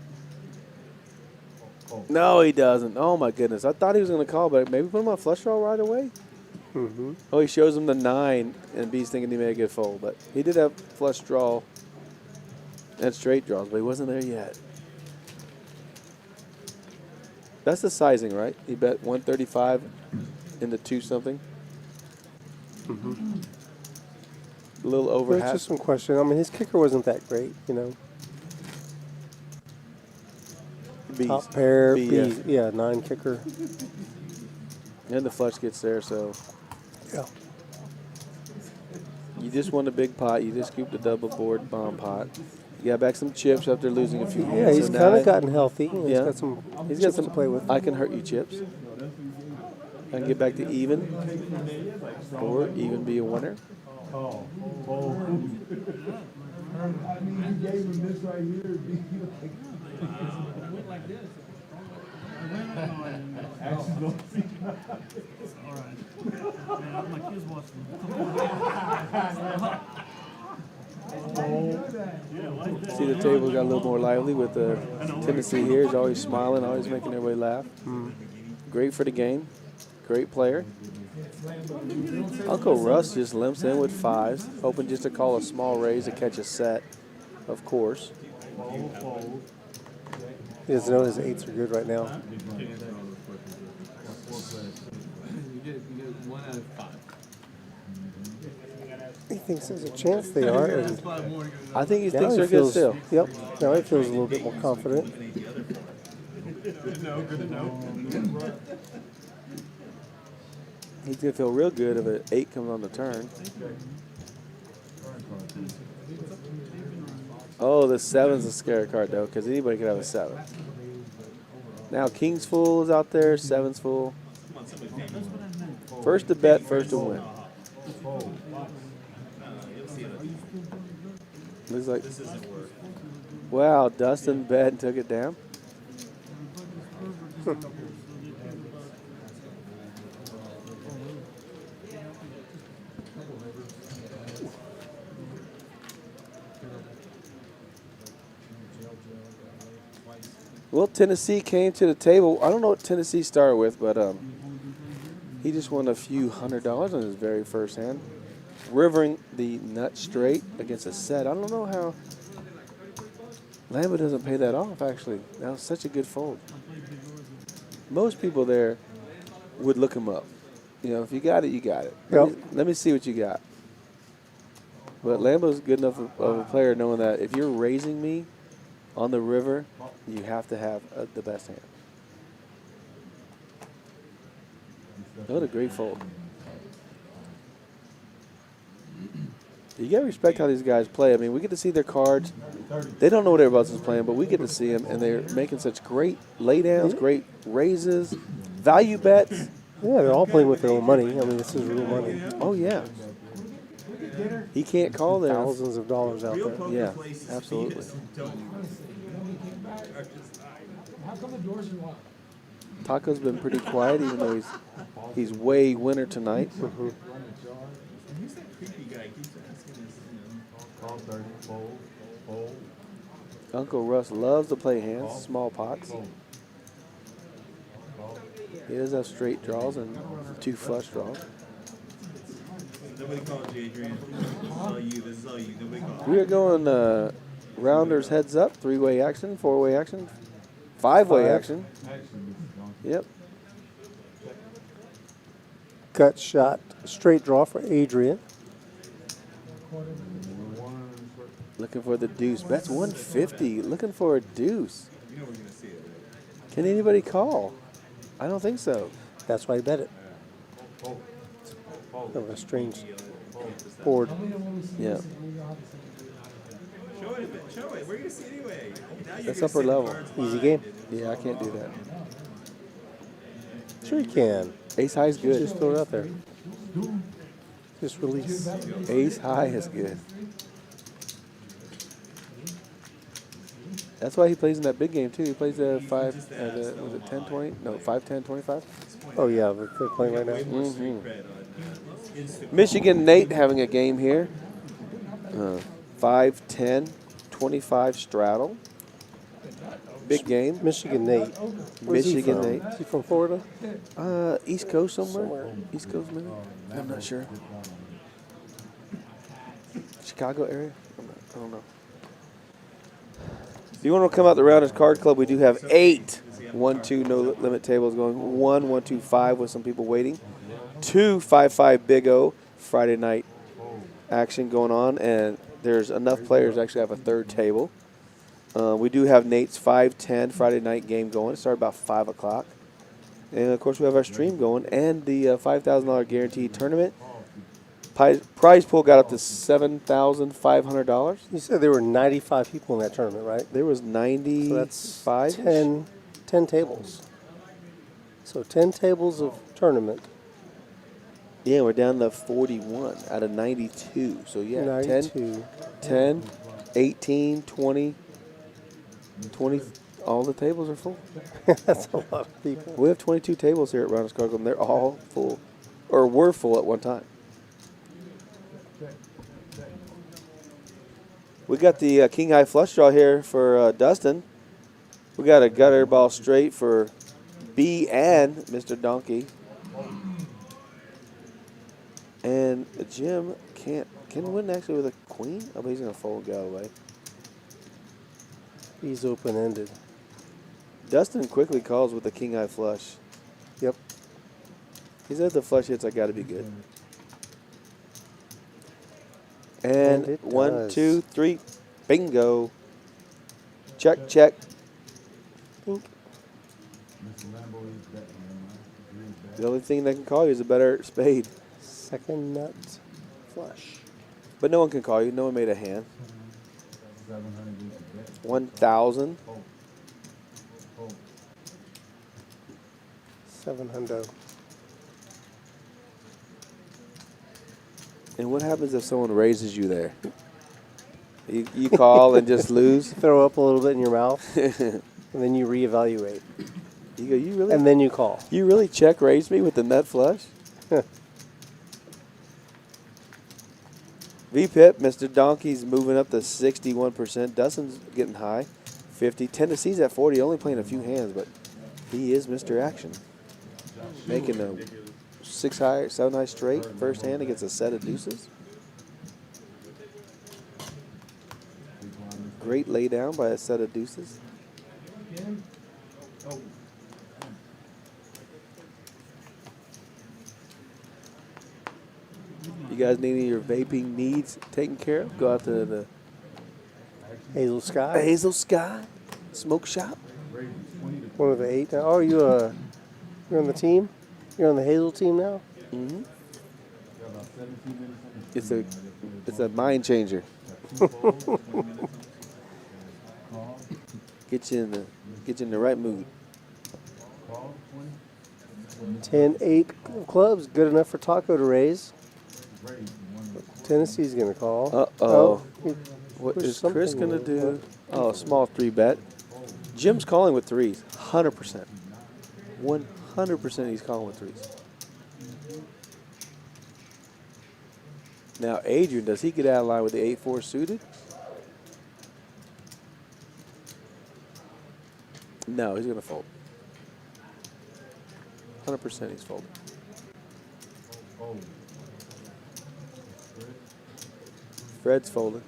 No, he doesn't. Oh, my goodness. I thought he was going to call, but maybe put him on flush draw right away. Mm-hmm. Oh, he shows him the 9, and B's thinking he made a good fold. But he did have flush draw and straight draws, but he wasn't there yet. That's the sizing, right? He bet 135 into 2-something. Mm-hmm. A little over There's half. just some question. I mean, his kicker wasn't that great, B's. Top pair, B, B, yeah, 9 kicker. And the flush gets there, so. Yeah. You just won a big pot. You just scooped a double board bomb pot. You got back some chips after losing a few hands. Yeah, he's so kind now of gotten healthy. He's yeah. got some He's chips got some to play with. I can hurt you chips. I can get back to even. Or even be a winner. I mean, you gave him this right here. Like this. All right. Man, my kids watching. See, the table got a little more lively with the Tennessee here. He's always smiling, always making everybody laugh. Great for the game. Great player. Uncle Russ just limps in with 5s, hoping just to call a small raise to catch a set, of course. He doesn't know his 8s are good right now. You get 1 out of 5. He thinks there's a chance they are. And I think he now thinks they're good feels, still. Yep. Now he feels a little bit more confident. Good to know. He's going to feel real good if an 8 comes on the turn. Oh, the 7's a scary card, though, because anybody could have a 7. Now, King's full is out there. 7's full. First to bet, first to win. Looks like, wow, Dustin bet and took it down. Well, Tennessee came to the table. I don't know what Tennessee started with, but he just won a few $100 on his very first hand. Rivering the nut straight against a set. I don't know how Lambert doesn't pay that off, actually. That was such a good fold. Most people there would look him up. You know, if you got it, you got it. Let me see what you got. But Lambo's good enough of a player knowing that if you're raising me on the river, you have to have the best hand. What a great fold. You got to respect how these guys play. I mean, we get to see their cards. They don't know what everybody else is playing, but we get to see them, and they're making such great laydowns, great raises, value bets. Yeah, they're all playing with their own money. I mean, this is real money. Oh, yeah. He can't call them. Thousands of dollars out there. Yeah, absolutely. Taco's been pretty quiet, even though he's way winner tonight. Who's that creepy guy? Keeps asking us, call 30, fold. Uncle Russ loves to play hands, small pots. He does have straight draws and 2 flush draws. Nobody called you, Adrian. This is all you. This is all you. Nobody called. We are going rounders heads up, 3-way action, 4-way action, 5-way action. Yep. Gut shot, straight draw for Adrian. Looking for the deuce. That's 150. Looking for a deuce. Can anybody call? I don't think so. That's why I bet it. Kind of a strange board. Yeah. Show it a bit. Show it. We're going to see anyway. That's upper level. Easy game. Yeah, I can't do that. Sure you can. Ace high is good. Just throw it out there. Just release. Ace high is good. That's why he plays in that big game too. He plays the 5, was it 10-20? No, 5-10-25. Oh yeah, they're playing right now. Mm-hmm. Michigan Nate having a game here. 5-10-25 straddle. Big game. Michigan Nate. Michigan Nate. Is he from Florida? East Coast somewhere. East Coast maybe. I'm not sure. Chicago area. I don't know. If you want to come out the Rounders Card Club, we do have 8 1-2 no limit tables going. 1-1-2-5 with some people waiting. 2 5-5 Big O Friday night action going on, and there's enough players to actually have a third table. We do have Nate's 5-10 Friday night game going. It started about 5 o'clock. And, of course, we have our stream going and the $5,000 guaranteed tournament. Prize pool got up to $7,500. You said there were 95 people in that tournament, right? There was 95. So that's 10 tables. So 10 tables of tournament. Yeah, we're down to 41 out of 92. So, yeah, 92. 10, 18, 20, 20. All the tables are full. That's a lot of people. We have 22 tables here at Rounders Card Club, and they're all full, or were full at one time. We got the king high flush draw here for Dustin. We got a gutter ball straight for B and Mr. Donkey. And Jim can win actually with a queen. Oh, but he's going to fold and get out of the way. He's open-ended. Dustin quickly calls with the king high flush. Yep. He said the flush hits, I got to be good. And 1, 2, 3, bingo. Check, check. Bink. The only thing that can call you is a better spade. Second nut flush. But no one can call you. No one made a hand. 1,000. 700. And what happens if someone raises you there? You call and just lose? Throw up a little bit in your mouth, and then you reevaluate. You go, you really? And then you call. You really check raised me with the nut flush? V-Pip, Mr. Donkey's moving up to 61%. Dustin's getting high, 50. Tennessee's at 40, only playing a few hands, but he is Mr. Action. Making a 6 high, 7 high straight first hand against a set of deuces. Great lay down by a set of deuces. You guys need any of your vaping needs taken care of? Go out to the Hazel Sky. Hazel Sky Smoke Shop. One of the 8. Oh, you're on the team? You're on the Hazel team now? Mm-hmm. It's a mind changer. Get you in the right mood. 10-8 clubs, good enough for Taco to raise. Tennessee's going to call. Uh-oh. What is Chris going to do? Oh, small 3-bet. Jim's calling with threes, 100%. 100% he's calling with threes. Now, Adrian, does he get out of line with the 8-4 suited? No, he's going to fold. 100% he's folding. Fred's folding.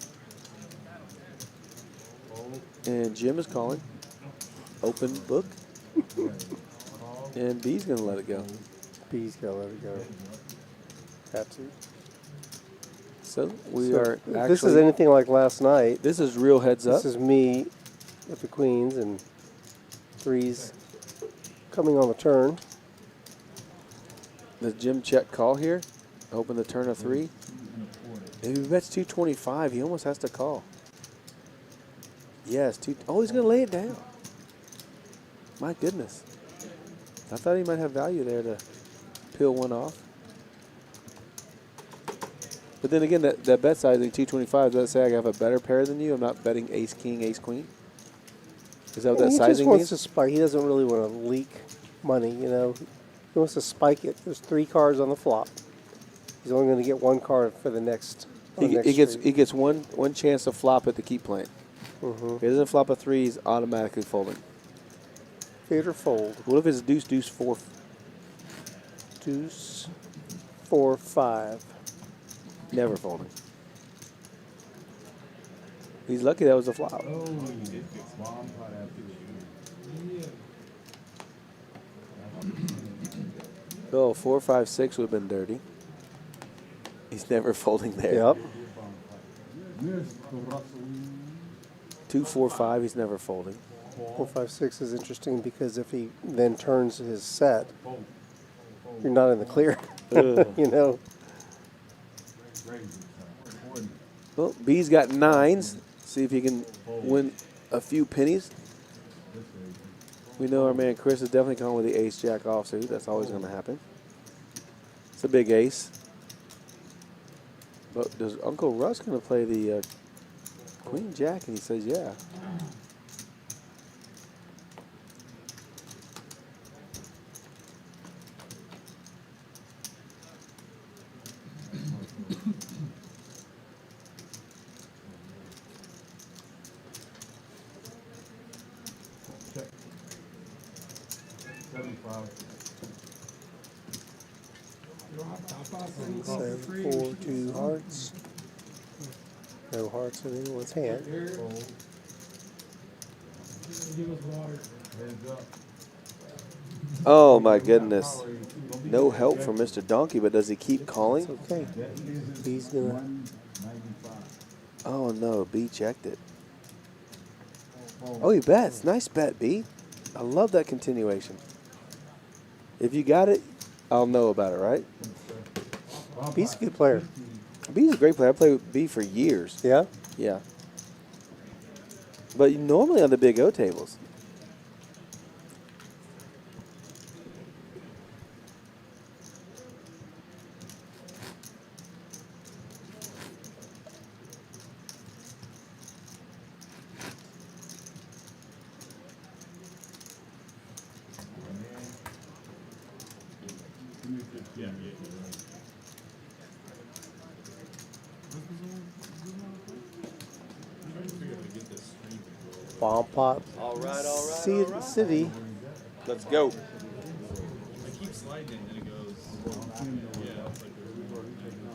And Jim is calling. Open book. And B's going to let it go. B's going to let it go. Have to. So we are if actually. this is anything like last night. This is real heads up. This is me with the queens and threes coming on the turn. Does Jim check call here? Open the turn of 3. If he bets 225, he almost has to call. Yes, oh, he's going to lay it down. My goodness. I thought he might have value there to peel one off. But then again, that bet sizing 225, does that say I have a better pair than you? I'm not betting ace king, ace queen. Is that what that sizing He means? just wants to spike. He doesn't really want to leak money, you know. He wants to spike it. There's 3 cards on the flop. He's only going to get 1 card for the next. He gets one chance to flop it to keep playing. If he doesn't flop a 3, he's automatically folding. Fade or fold. What if it's deuce, deuce, 4? Deuce, 4, 5. Never folding. He's lucky that was a flop. Oh, 4, 5, 6 would have been dirty. He's never folding there. Yep. 2, 4, 5, he's never folding. 4, 5, 6 is interesting because if he then turns his set, you're not in the clear. You know. Well, B's got 9s. See if he can win a few pennies. We know our man Chris is definitely calling with the ace-jack offsuit. That's always going to happen. It's a big ace. But does Uncle Russ going to play the queen-jack? And he says, yeah. Seven, 4, 2 hearts. No hearts in anyone's hand. Oh, my goodness. No help from Mr. Donkey, but does he keep calling? It's okay. He's going to. Oh, no. B checked it. Oh, he bets. Nice bet, B. I love that continuation. If you got it, I'll know about it, right? B's a good player. B's a great player. I played with B for years. Yeah? Yeah. But normally on the Big O tables. Bomb pot. All right. City. Let's go.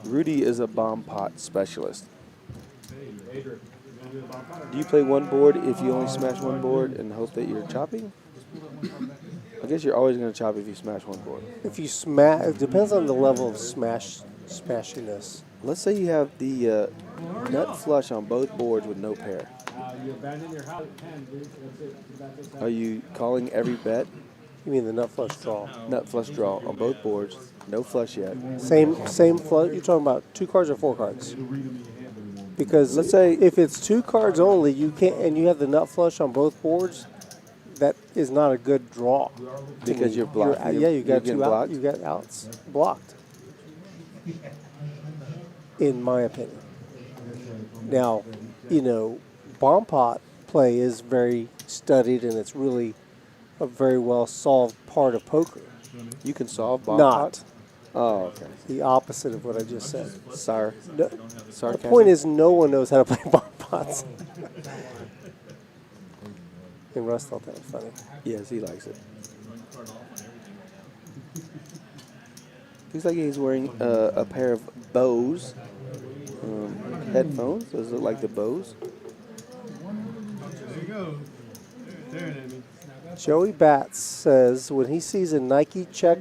Rudy is a bomb pot specialist. Do you play one board if you only smash one board and hope that you're chopping? I guess you're always going to chop if you smash one board. If you smash, it depends on the level of smashiness. Let's say you have the nut flush on both boards with no pair. You abandon your house. Are you calling every bet You mean the nut flush draw? Nut flush draw on both boards. No flush yet. Same flush. You're talking about 2 cards or 4 cards? Because let's say if it's 2 cards only, you can't, and you have the nut flush on both boards, that is not a good draw. Because you're blocked. You got 2 outs. You got outs blocked. In my opinion. Now, bomb pot play is very studied, and it's really a very well solved part of poker. You can solve bomb Not. pot? Oh, okay. The opposite of what I just said. Sorry. No, sarcasm. the point is, no one knows how to play bomb pots. And Russ thought that was funny. Yes, he likes it. Looks like he's wearing a pair of Bose headphones. Does it look like the Bose? There you go. Staring at me. Joey Batts says when he sees a Nike check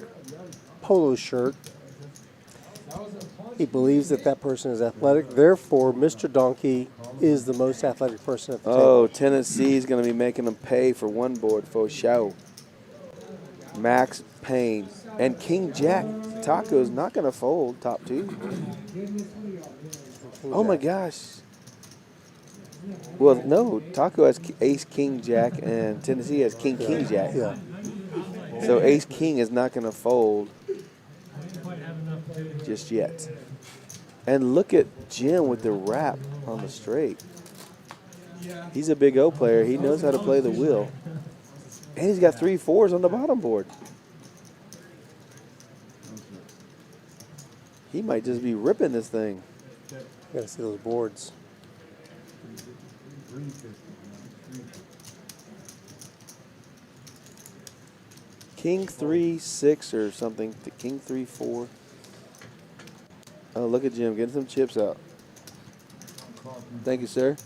polo shirt, he believes that person is athletic. Therefore, Mr. Donkey is the most athletic person at the table. Oh, Tennessee's going to be making them pay for one board for show. Max Payne. And King Jack. Taco's not going to fold top 2. Oh, my gosh. Well, no. Taco has Ace King Jack, and Tennessee has King King Jack. Yeah. So Ace King is not going to fold just yet. And look at Jim with the wrap on the straight. He's a big O player. He knows how to play the wheel. And he's got 3 4s on the bottom board. He might just be ripping this thing. Gotta see those boards. King 3 6 or something. King 3 4. Oh, look at Jim getting some chips out. Thank you, sir.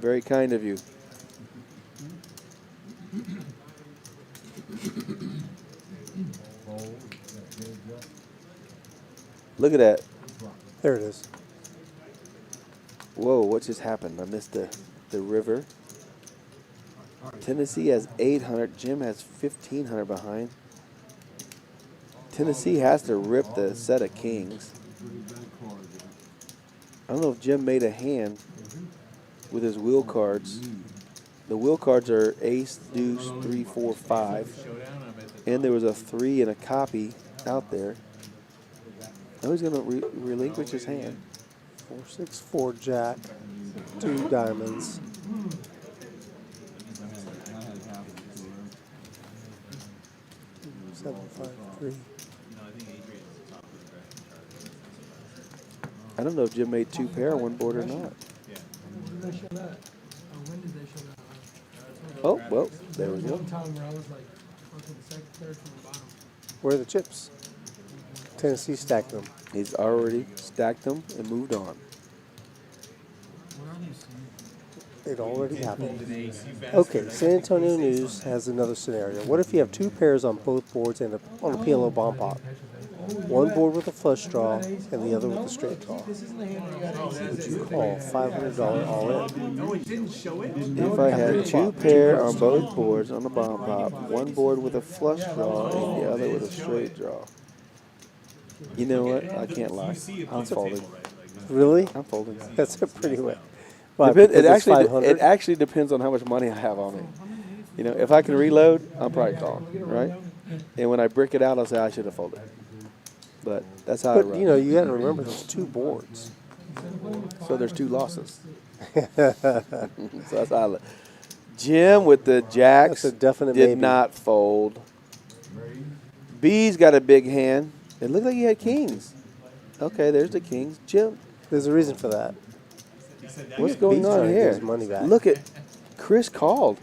Very kind of you. Look at that. There it is. Whoa, what just happened? I missed the river. Tennessee has 800. Jim has 1,500 behind. Tennessee has to rip the set of kings. I don't know if Jim made a hand with his wheel cards. The wheel cards are ace, deuce, 3, 4, 5. And there was a 3 and a copy out there. Now he's going to relinquish his hand. 4, 6, 4 jack, 2 diamonds. Seven, 5, 3. I don't know if Jim made 2 pair on one board or not. Oh, well, there we go. Where are the chips? Tennessee stacked them. He's already stacked them and moved on. It already happened. Okay, San Antonio News has another scenario. What if you have 2 pairs on both boards and on a PLO bomb pot? One board with a flush draw and the other with a straight draw. Would you call $500 all in? If I had 2 pair on both boards on the bomb pot, one board with a flush draw and the other with a straight draw. You know what? I can't lie. I'm folding. Really? I'm folding. That's a pretty win. It actually depends on how much money I have on me. If I can reload, I'm probably calling, right? And when I brick it out, I'll say I should have folded. But that's how I run. You got to remember there's 2 boards. So there's 2 losses. So that's how I look. Jim with the jacks that's a definite did maybe. not fold. B's got a big hand. It looked like he had kings. Okay, there's the kings. Jim. There's a reason for that. What's going on here? Money back. Look at Chris called.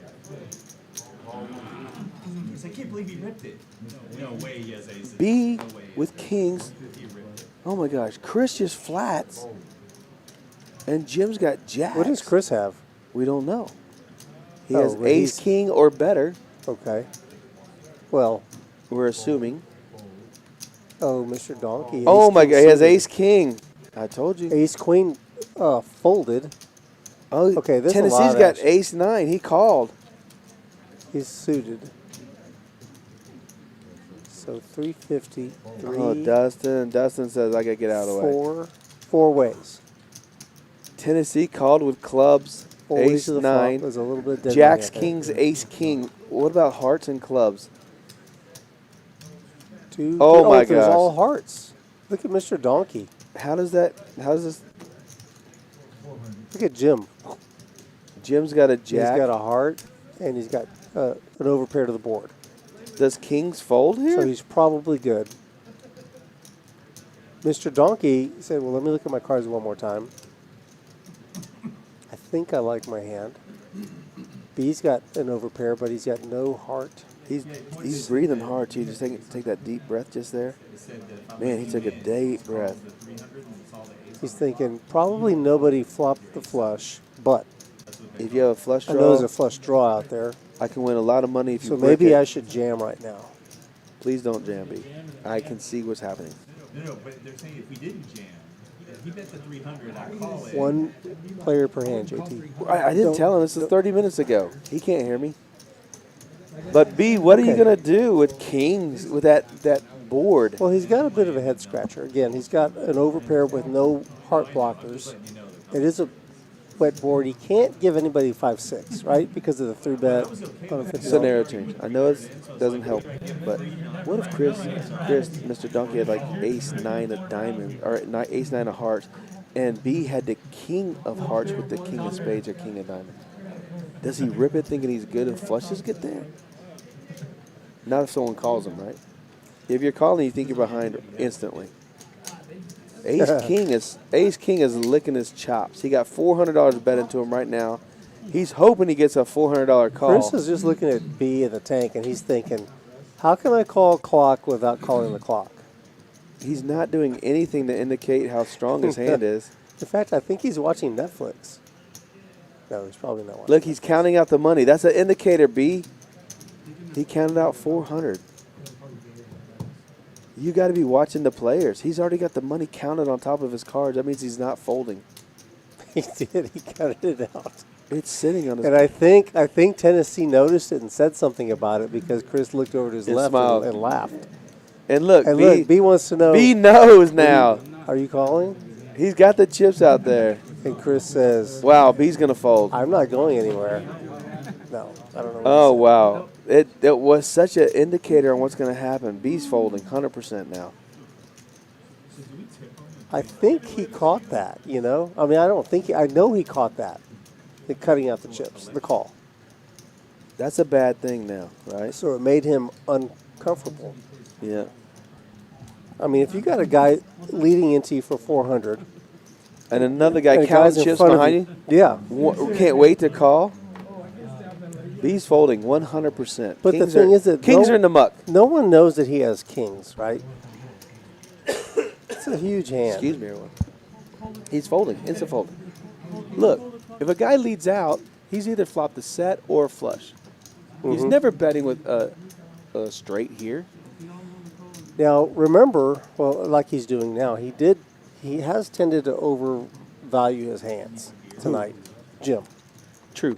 I can't believe he ripped it. No way he has aces. B with kings. Oh my gosh, Chris just flats. And Jim's got jacks. What does Chris have? We don't know. He has ace, king, or better. Okay. Well, we're assuming. Oh, Mr. Donkey. Oh my God, he has ace, king. I told you. Ace, queen folded. Oh, okay. Tennessee's got ace, 9. He called. He's suited. So 350, Oh, Dustin. Dustin says I got to get out of the way. Four ways. Tennessee called with clubs, Always ace to the flop. 9, There's a little bit of dead jacks, money kings, ace, king. What about hearts and clubs? Oh my there's gosh. all hearts. Look at Mr. Donkey. How does this? Look at Jim. Jim's got a jack. He's got a heart, and he's got an overpair to the board. Does kings fold here? So he's probably good. Mr. Donkey said, well, let me look at my cards one more time. I think I like my hand. B's got an overpair, but he's got no heart. He's breathing hard, too. Just take that deep breath just there. Man, he took a deep breath. He's thinking, probably nobody flopped the flush, but if you have a flush draw, I know there's a flush draw out there. I can win a lot of money if you So brick maybe it. I should jam right now. Please don't jam, B. I can see what's happening. No, but they're saying if we didn't jam, if he bets a 300, I call it. One player per hand, JT. I didn't tell him. This is 30 minutes ago. He can't hear me. But B, what are you going to do with kings, with that board? Well, he's got a bit of a head scratcher. Again, he's got an overpair with no heart blockers. It is a wet board. He can't give anybody 5-6, right? Because of the 3-bet. Scenario change. I know it doesn't help, but what if Chris, Mr. Donkey had like ace 9 of diamond, or ace 9 of hearts, and B had the king of hearts with the king of spades or king of diamonds? Does he rip it thinking he's good and flushes get there? Not if someone calls him, right? If you're calling, you think you're behind instantly. Ace King is licking his chops. He got $400 bet into him right now. He's hoping he gets a $400 call. Chris is just looking at B in the tank, and he's thinking, how can I call clock without calling the clock? He's not doing anything to indicate how strong his hand is. In fact, I think he's watching Netflix. No, he's probably not watching. Look, he's counting out the money. That's an indicator, B. He counted out 400. You got to be watching the players. He's already got the money counted on top of his cards. That means he's not folding. He did. He counted it out. It's sitting on his. And I think Tennessee noticed it and said something about it because Chris looked over to his left and laughed. And look, B wants to know. B knows now. Are you calling? He's got the chips out there. And Chris says, wow, B's going to fold. I'm not going anywhere. No, I don't know. Oh, wow. It was such an indicator on what's going to happen. B's folding 100% now. I think he caught that, you know? I mean, I know he caught that. The cutting out the chips, the call. That's a bad thing now, right? So it made him uncomfortable. Yeah. I mean, if you got a guy leading into you for 400. And another guy counting chips behind you? Yeah. Can't wait to call? B's folding 100%. But the thing is that kings are in the muck. No one knows that he has kings, right? It's a huge hand. Excuse me, everyone. He's folding. Instant folding. Look, if a guy leads out, he's either flopped a set or a flush. He's never betting with a straight here. Now, remember, well, like he's doing now, he has tended to overvalue his hands tonight, Jim. True.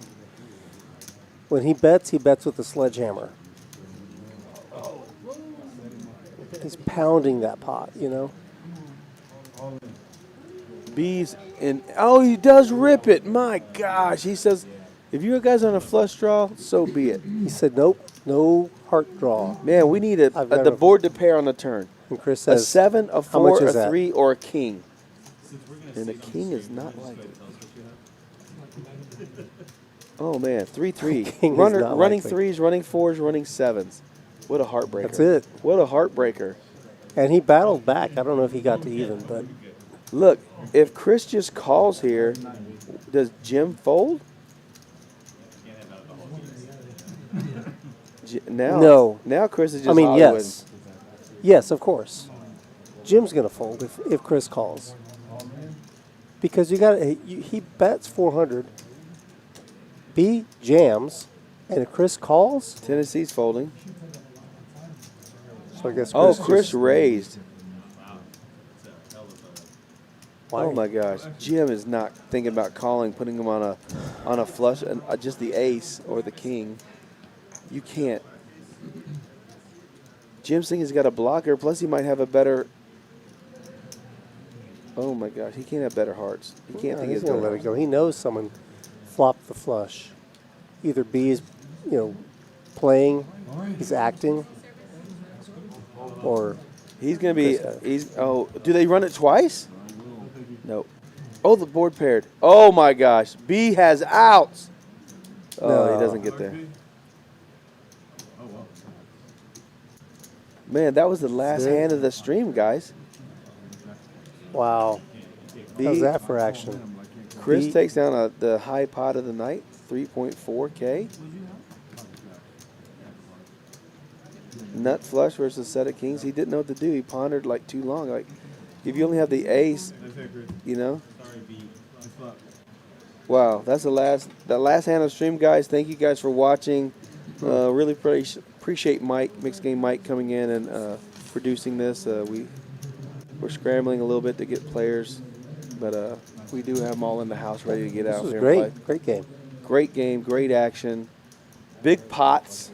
When he bets with a sledgehammer. He's pounding that pot, you know? B's in. Oh, he does rip it. My gosh. He says, if you guys on a flush draw, so be it. He said, nope, no heart draw. Man, we need the board to pair on the turn. And Chris says, a 7, a 4, much is a that? 3, or a king. And a king is not like it. Oh, man. 3-3. Running 3s, running 4s, running 7s. What a heartbreaker. That's it. What a heartbreaker. And he battled back. I don't know if he got to even, but. Look, if Chris just calls here, does Jim fold? No. Now Chris is just I mean, Hollywood. yes. Yes, of course. Jim's going to fold if Chris calls. Because he bets 400. B jams, and if Chris calls, Tennessee's folding. So I guess Chris raised. Why? Oh my gosh, Jim is not thinking about calling, putting him on a flush, and just the ace or the king. You can't. Jim's saying he's got a blocker. Plus, he might have a better. Oh my gosh, he can't have better hearts. He can't think he's he's going to let it go. He knows someone flopped the flush. Either B is, playing, he's acting, or he's going to be. Do they run it twice? No. Oh, the board paired. Oh my gosh, B has outs. Oh, he doesn't get there. Man, that was the last hand of the stream, guys. Wow. How's that for action? Chris takes down the high pot of the night, 3.4K. Nut flush versus set of kings. He didn't know what to do. He pondered like too long. Like, if you only have the ace, Wow, that's the last hand of the stream, guys. Thank you guys for watching. Really appreciate Mike, Mixed Game Mike, coming in and producing this. We're scrambling a little bit to get players, but we do have them all in the house ready to get out This there was and play. great game. Great game, great action, big pots.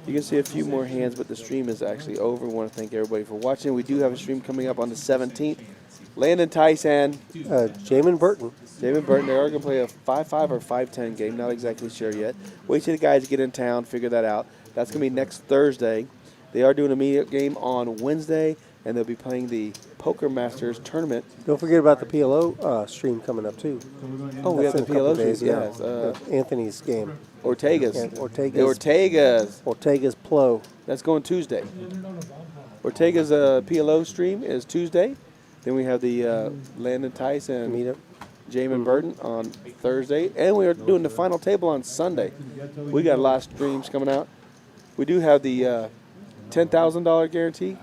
You can see a few more hands, but the stream is actually over. We want to thank everybody for watching. We do have a stream coming up on the 17th. Landon Tyson, Jamin Burton. Jamin Burton, they are going to play a 5-5 or 5-10 game. Not exactly sure yet. Wait till the guys get in town, figure that out. That's going to be next Thursday. They are doing a media game on Wednesday, and they'll be playing the Poker Masters tournament. Don't forget about the PLO stream coming up, too. Oh, we have the PLO stream, yes. Anthony's game. Ortega's. Ortega's Plo. That's going Tuesday. Ortega's PLO stream is Tuesday. Then we have the Landon Tice and Jamin Burton on Thursday. And we are doing the final table on Sunday. We got a lot of streams coming out. We do have the $10,000 guarantee.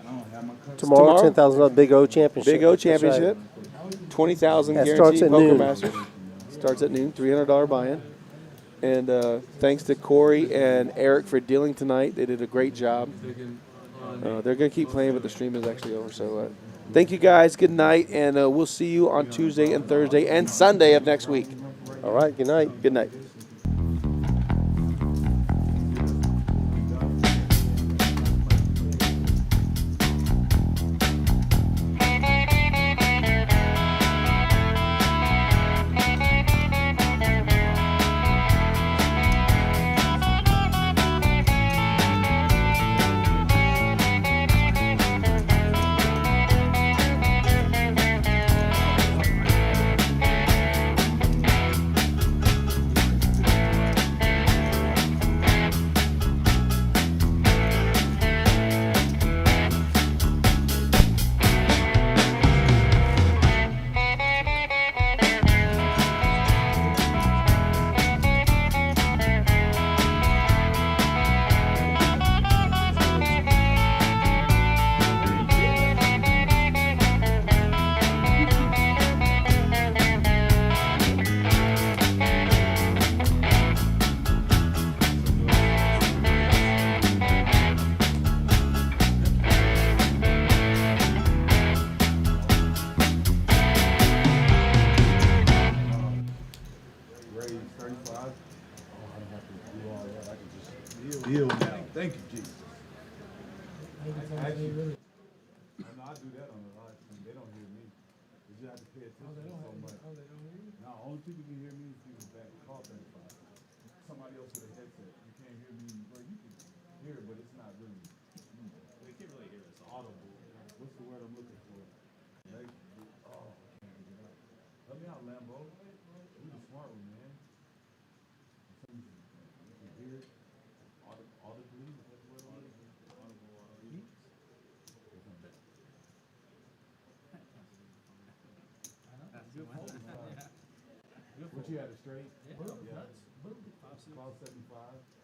Tomorrow, $10,000 Big O Championship. Big O Championship. Right. $20,000 guarantee. Starts at Poker noon. Masters. Starts at noon. $300 buy-in. And thanks to Corey and Eric for dealing tonight. They did a great job. They're going to keep playing, but the stream is actually over. So thank you guys. Good night. And we'll see you on Tuesday and Thursday and Sunday of next week. All right. Good night. Good night. Deal now. Thank you, Jesus. Actually, I do that on the live stream. They don't hear me. You just have to pay attention so much. Oh, they don't hear you? No, only people can hear me is people back call 35. Somebody else with a headset. You can't hear me. Well, you can hear it, but it's not really. They can't really hear us audible. What's the word I'm looking for? Like, oh, I can't get it out. Help me out, Lambo. You the smart one, man. You can hear it. Audibly, is that the word? Audible. What you had a straight? Yeah. About 75.